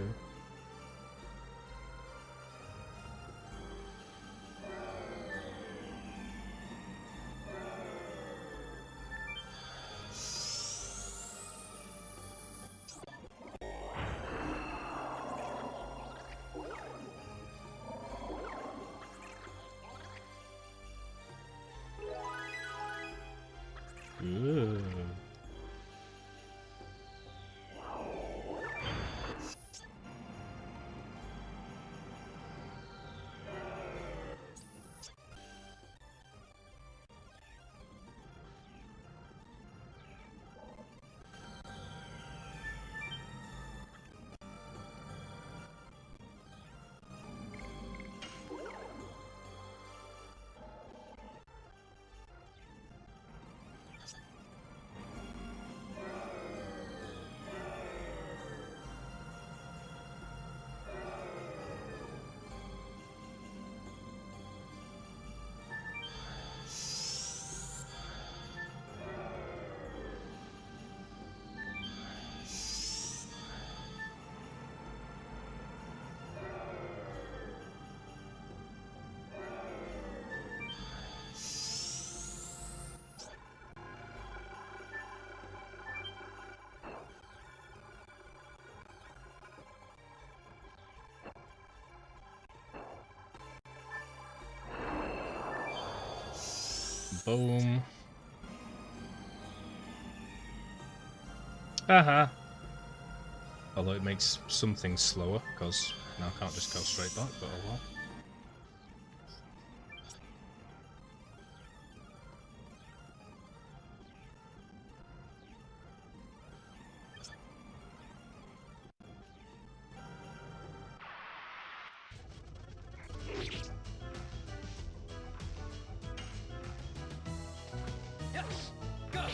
Boom. Haha. Although it makes some things slower, because now I can't just go straight back, but oh well. Yes. Go.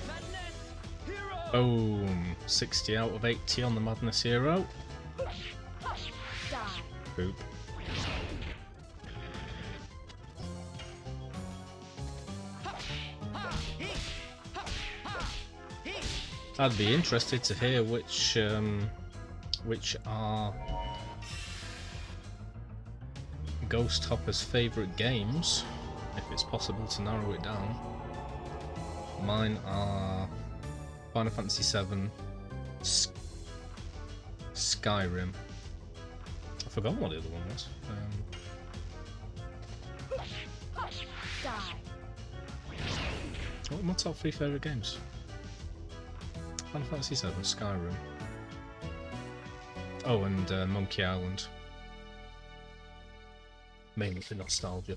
Madness. Hero. Boom. 60 out of 80 on the Madness Hero. Die. Boop. I'd be interested to hear which are Ghost Hopper's favourite games, if it's possible to narrow it down. Mine are Final Fantasy VII, Skyrim. I forgot what the other one was. Die. What are my top 3 favourite games? Final Fantasy VII, Skyrim. Oh, and Monkey Island. Mainly for nostalgia.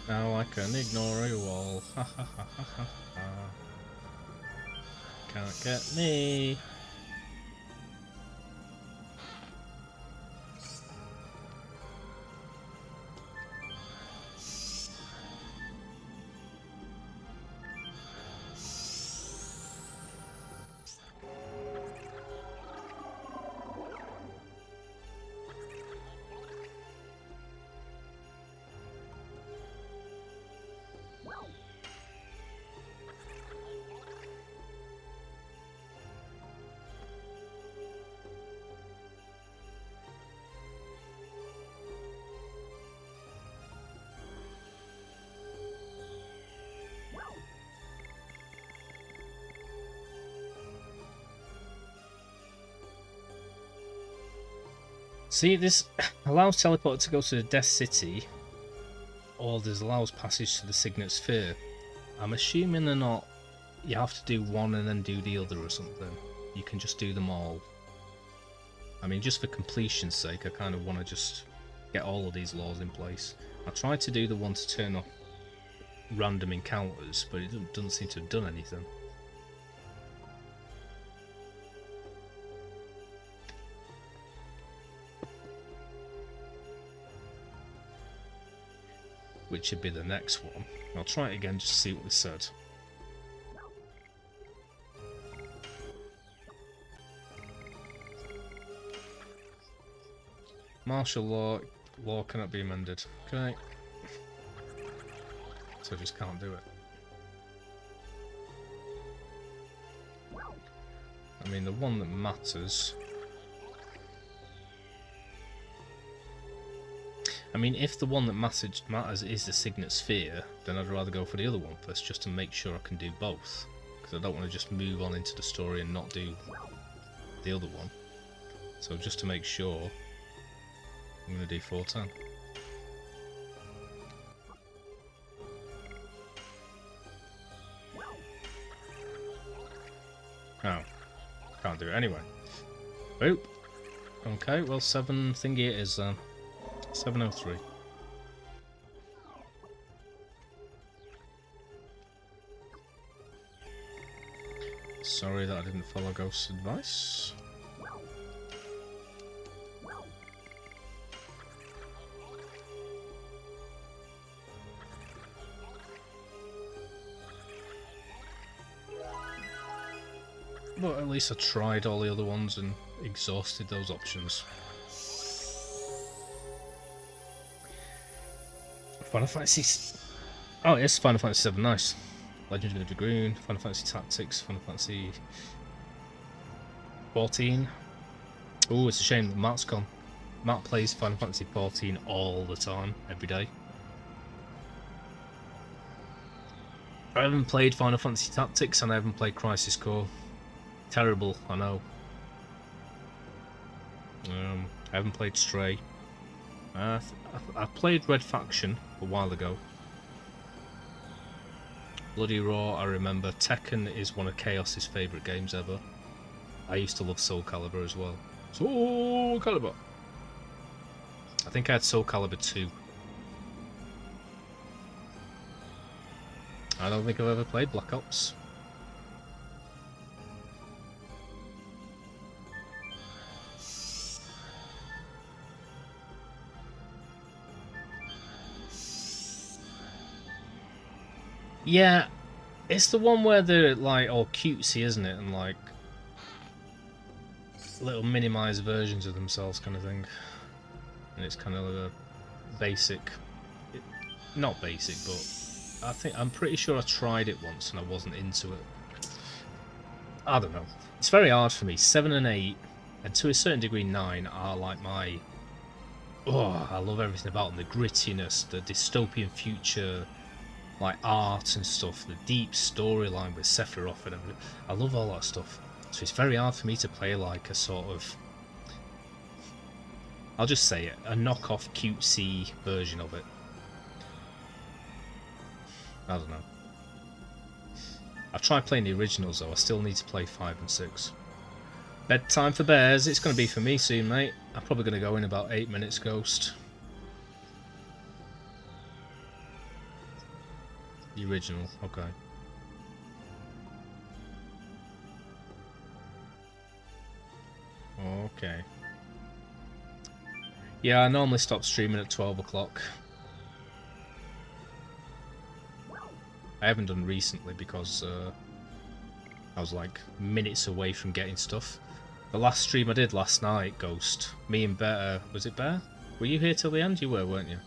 Now I can ignore you all. Ha ha ha ha ha ha. Can't get me. See, this allows teleporter to go to the Death City, or this allows passage to the Signet Sphere. I'm assuming they're not, you have to do one and then do the other or something. You can just do them all. I mean, just for completion's sake, I kind of want to just get all of these laws in place. I tried to do the one to turn off random encounters, but it doesn't seem to have done anything. Which should be the next one. I'll try it again just to see what they said. Martial law cannot be amended. Okay. So I just can't do it. I mean, the one that matters. I mean, if the one that matters is the Signet Sphere, then I'd rather go for the other one first, just to make sure I can do both. Because I don't want to just move on into the story and not do the other one. So just to make sure, I'm going to do 410. Oh, can't do it anyway. Boop. Okay, well 7 thingy it is then. 703. Sorry that I didn't follow Ghost's advice. But at least I tried all the other ones and exhausted those options. Final Fantasy Oh, it's Final Fantasy 7, nice. Legend of Dragoon, Final Fantasy Tactics, Final Fantasy 14. Oh, it's a shame that Matt's gone. Matt plays Final Fantasy 14 all the time, every day. I haven't played Final Fantasy Tactics and I haven't played Crisis Core. Terrible, I know. I haven't played Stray. I played Red Faction a while ago. Bloody Raw, I remember. Tekken is one of Chaos's favourite games ever. I used to love Soul Calibur as well. Soul Calibur! I think I had Soul Calibur 2. I don't think I've ever played Black Ops. Yeah, it's the one where they're like all cutesy, isn't it? And like little minimized versions of themselves kind of thing. And it's kind of a basic, not basic, but I'm pretty sure I tried it once and I wasn't into it. I don't know. It's very hard for me. 7 and 8, and to a certain degree 9 are like my... Oh, I love everything about them. The grittiness, the dystopian future, like art and stuff, the deep storyline with Sephiroth and everything. I love all that stuff. So it's very hard for me to play like a sort of... I'll just say it, a knockoff cutesy version of it. I don't know. I've tried playing the originals though, I still need to play 5 and 6. Bedtime for bears, it's going to be for me soon, mate. I'm probably going to go in about 8 minutes, Ghost. The original, okay. Okay. Yeah, I normally stop streaming at 12 o'clock. I haven't done recently because I was like minutes away from getting stuff. The last stream I did last night, Ghost, me and Bear, was it Bear? Were you here till the end? You were, weren't you?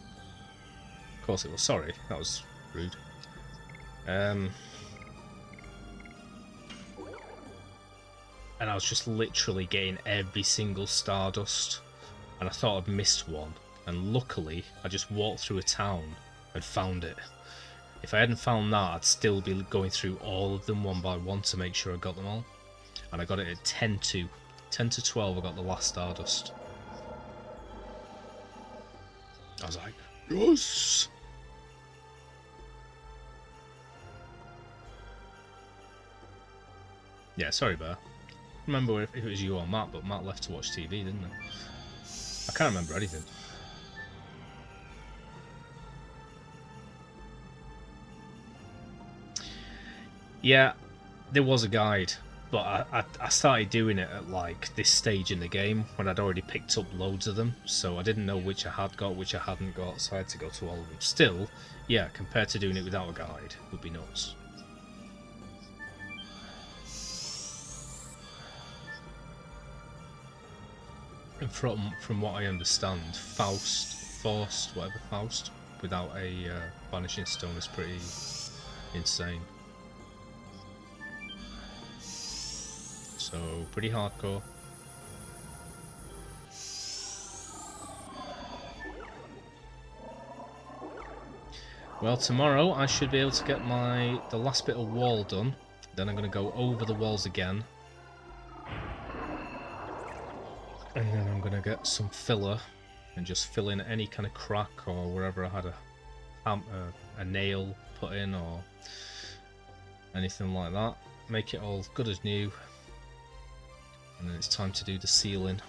Of course it was. Sorry, that was rude. And I was just literally getting every single Stardust, and I thought I'd missed one, and luckily I just walked through a town and found it. If I hadn't found that, I'd still be going through all of them one by one to make sure I got them all. And I got it at 10 to 12, I got the last Stardust. I was like, yes! Yeah, sorry, Bear. Remember if it was you or Matt, but Matt left to watch TV, didn't he? I can't remember anything. Yeah, there was a guide, but I started doing it at like this stage in the game when I'd already picked up loads of them, so I didn't know which I had got, which I hadn't got, so I had to go to all of them. Still, yeah, compared to doing it without a guide, would be nuts. And from what I understand, Faust, without a Vanishing Stone is pretty insane. So, pretty hardcore. Well, tomorrow I should be able to get the last bit of wall done. Then I'm going to go over the walls again. And then I'm going to get some filler and just fill in any kind of crack or wherever I had a nail put in or anything like that. Make it all good as new. And then it's time to do the ceiling,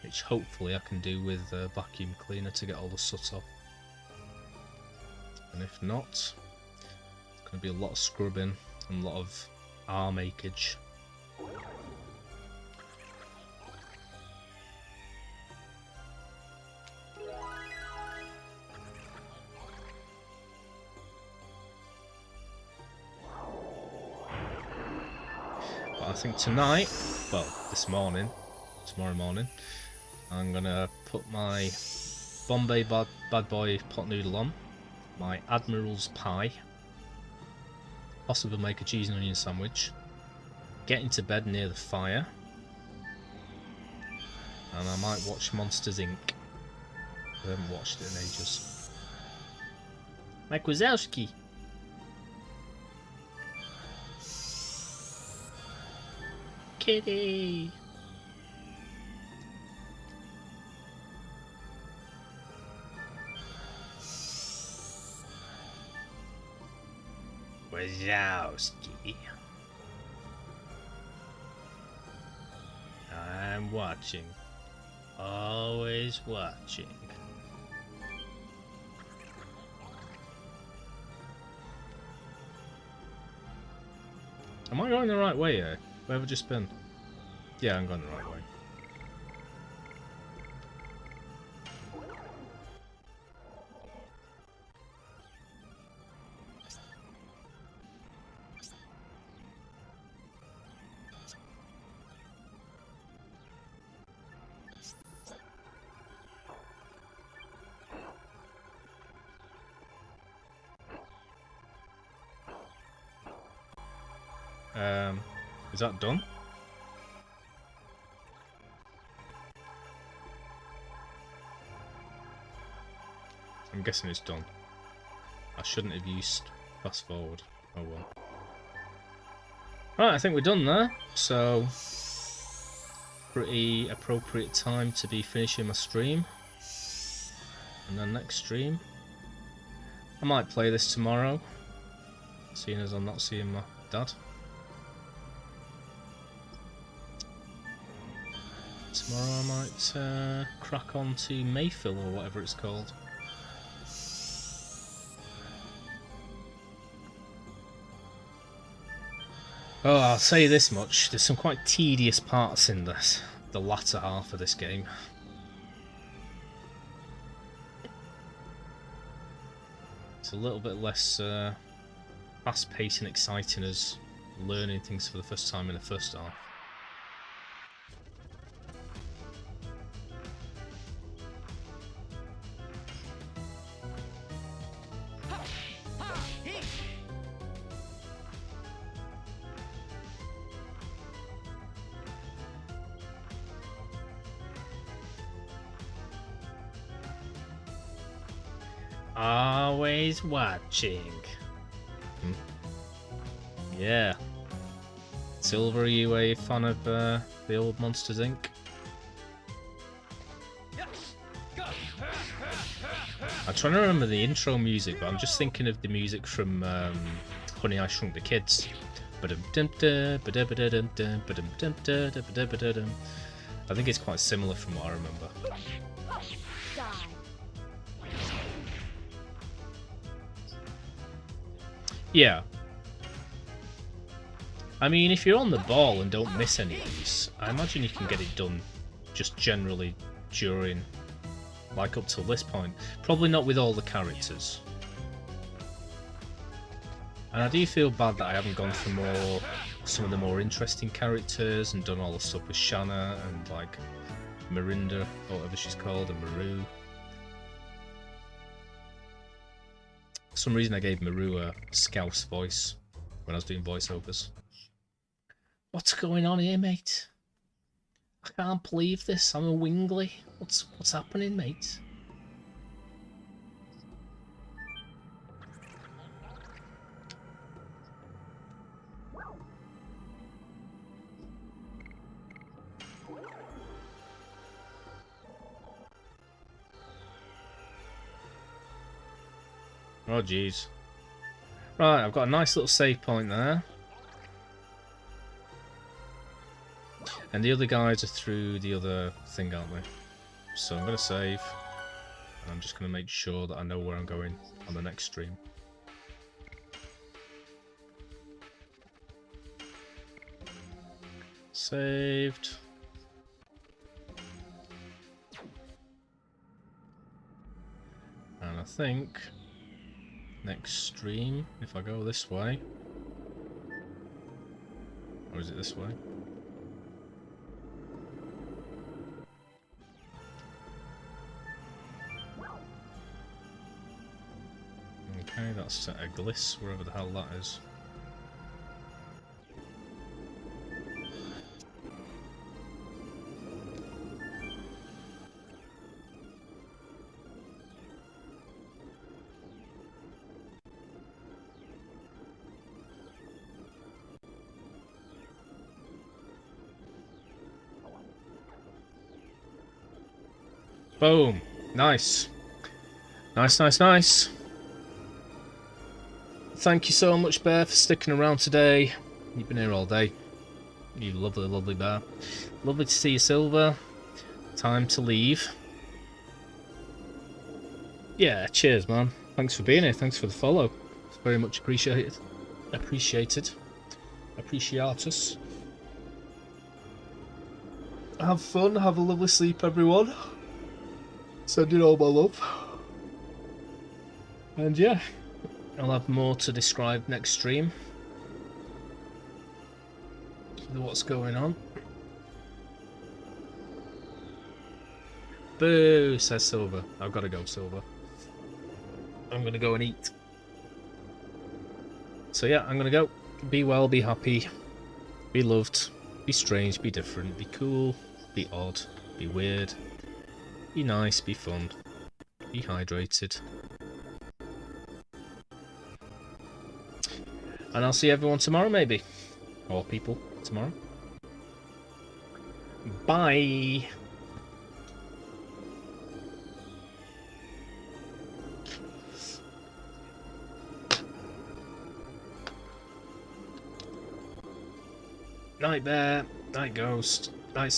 which hopefully I can do with a vacuum cleaner to get all the soot off. And if not, it's going to be a lot of scrubbing and a lot of arm achage. I think tonight, well, tomorrow morning, I'm gonna put my Bombay Bad Boy pot noodle on, my Admiral's pie, possibly make a cheese and onion sandwich, get into bed near the fire, and I might watch Monsters Inc. I haven't watched it in ages. Mike Wazowski! Kitty! Wazowski. I'm watching. Always watching. Am I going the right way here? Where have I just been? Yeah, I'm going the right way. Is that done? I'm guessing it's done. I shouldn't have used fast forward. Oh well. Right, I think we're done there. So, pretty appropriate time to be finishing my stream. And then next stream, I might play this tomorrow, seeing as I'm not seeing my dad. Tomorrow I might crack on to Mayfield or whatever it's called. Oh, I'll say this much, there's some quite tedious parts in this, the latter half of this game. It's a little bit less fast-paced and exciting as learning things for the first time in the first half. Always watching. Yeah. Silver, are you a fan of the old Monsters Inc? I'm trying to remember the intro music, but I'm just thinking of the music from Honey, I Shrunk the Kids. I think it's quite similar from what I remember. Die. Yeah. I mean, if you're on the ball and don't miss any of these, I imagine you can get it done just generally during, like up till this point. Probably not with all the characters. And I do feel bad that I haven't gone for some of the more interesting characters and done all the stuff with Shanna and like Mirinda, or whatever she's called, and Maru. For some reason I gave Maru a Scouse voice when I was doing voiceovers. What's going on here, mate? I can't believe this. I'm a Wingley. What's happening, mate? Oh, jeez. Right, I've got a nice little save point there. And the other guys are through the other thing, aren't they? So I'm going to save. And I'm just going to make sure that I know where I'm going on the next stream. Saved. And I think next stream, if I go this way, or is it this way? that's a gliss, wherever the hell that is. Boom! Nice. Nice. Thank you so much, Bear, for sticking around today. You've been here all day. You lovely bear. Lovely to see you, Silver. Time to leave. Yeah, cheers, man. Thanks for being here. Thanks for the follow. It's very much appreciated. Appreciated. Appreciatus. Have fun. Have a lovely sleep, everyone. Sending all my love. And yeah, I'll have more to describe next stream. What's going on? Boo, says Silver. I've got to go, Silver. I'm going to go and eat. So yeah, I'm going to go. Be well, be happy, be loved, be strange, be different, be cool, be odd, be weird, be nice, be fun, be hydrated. And I'll see everyone tomorrow, maybe. Or people tomorrow. Bye! Night Bear, Night Ghost.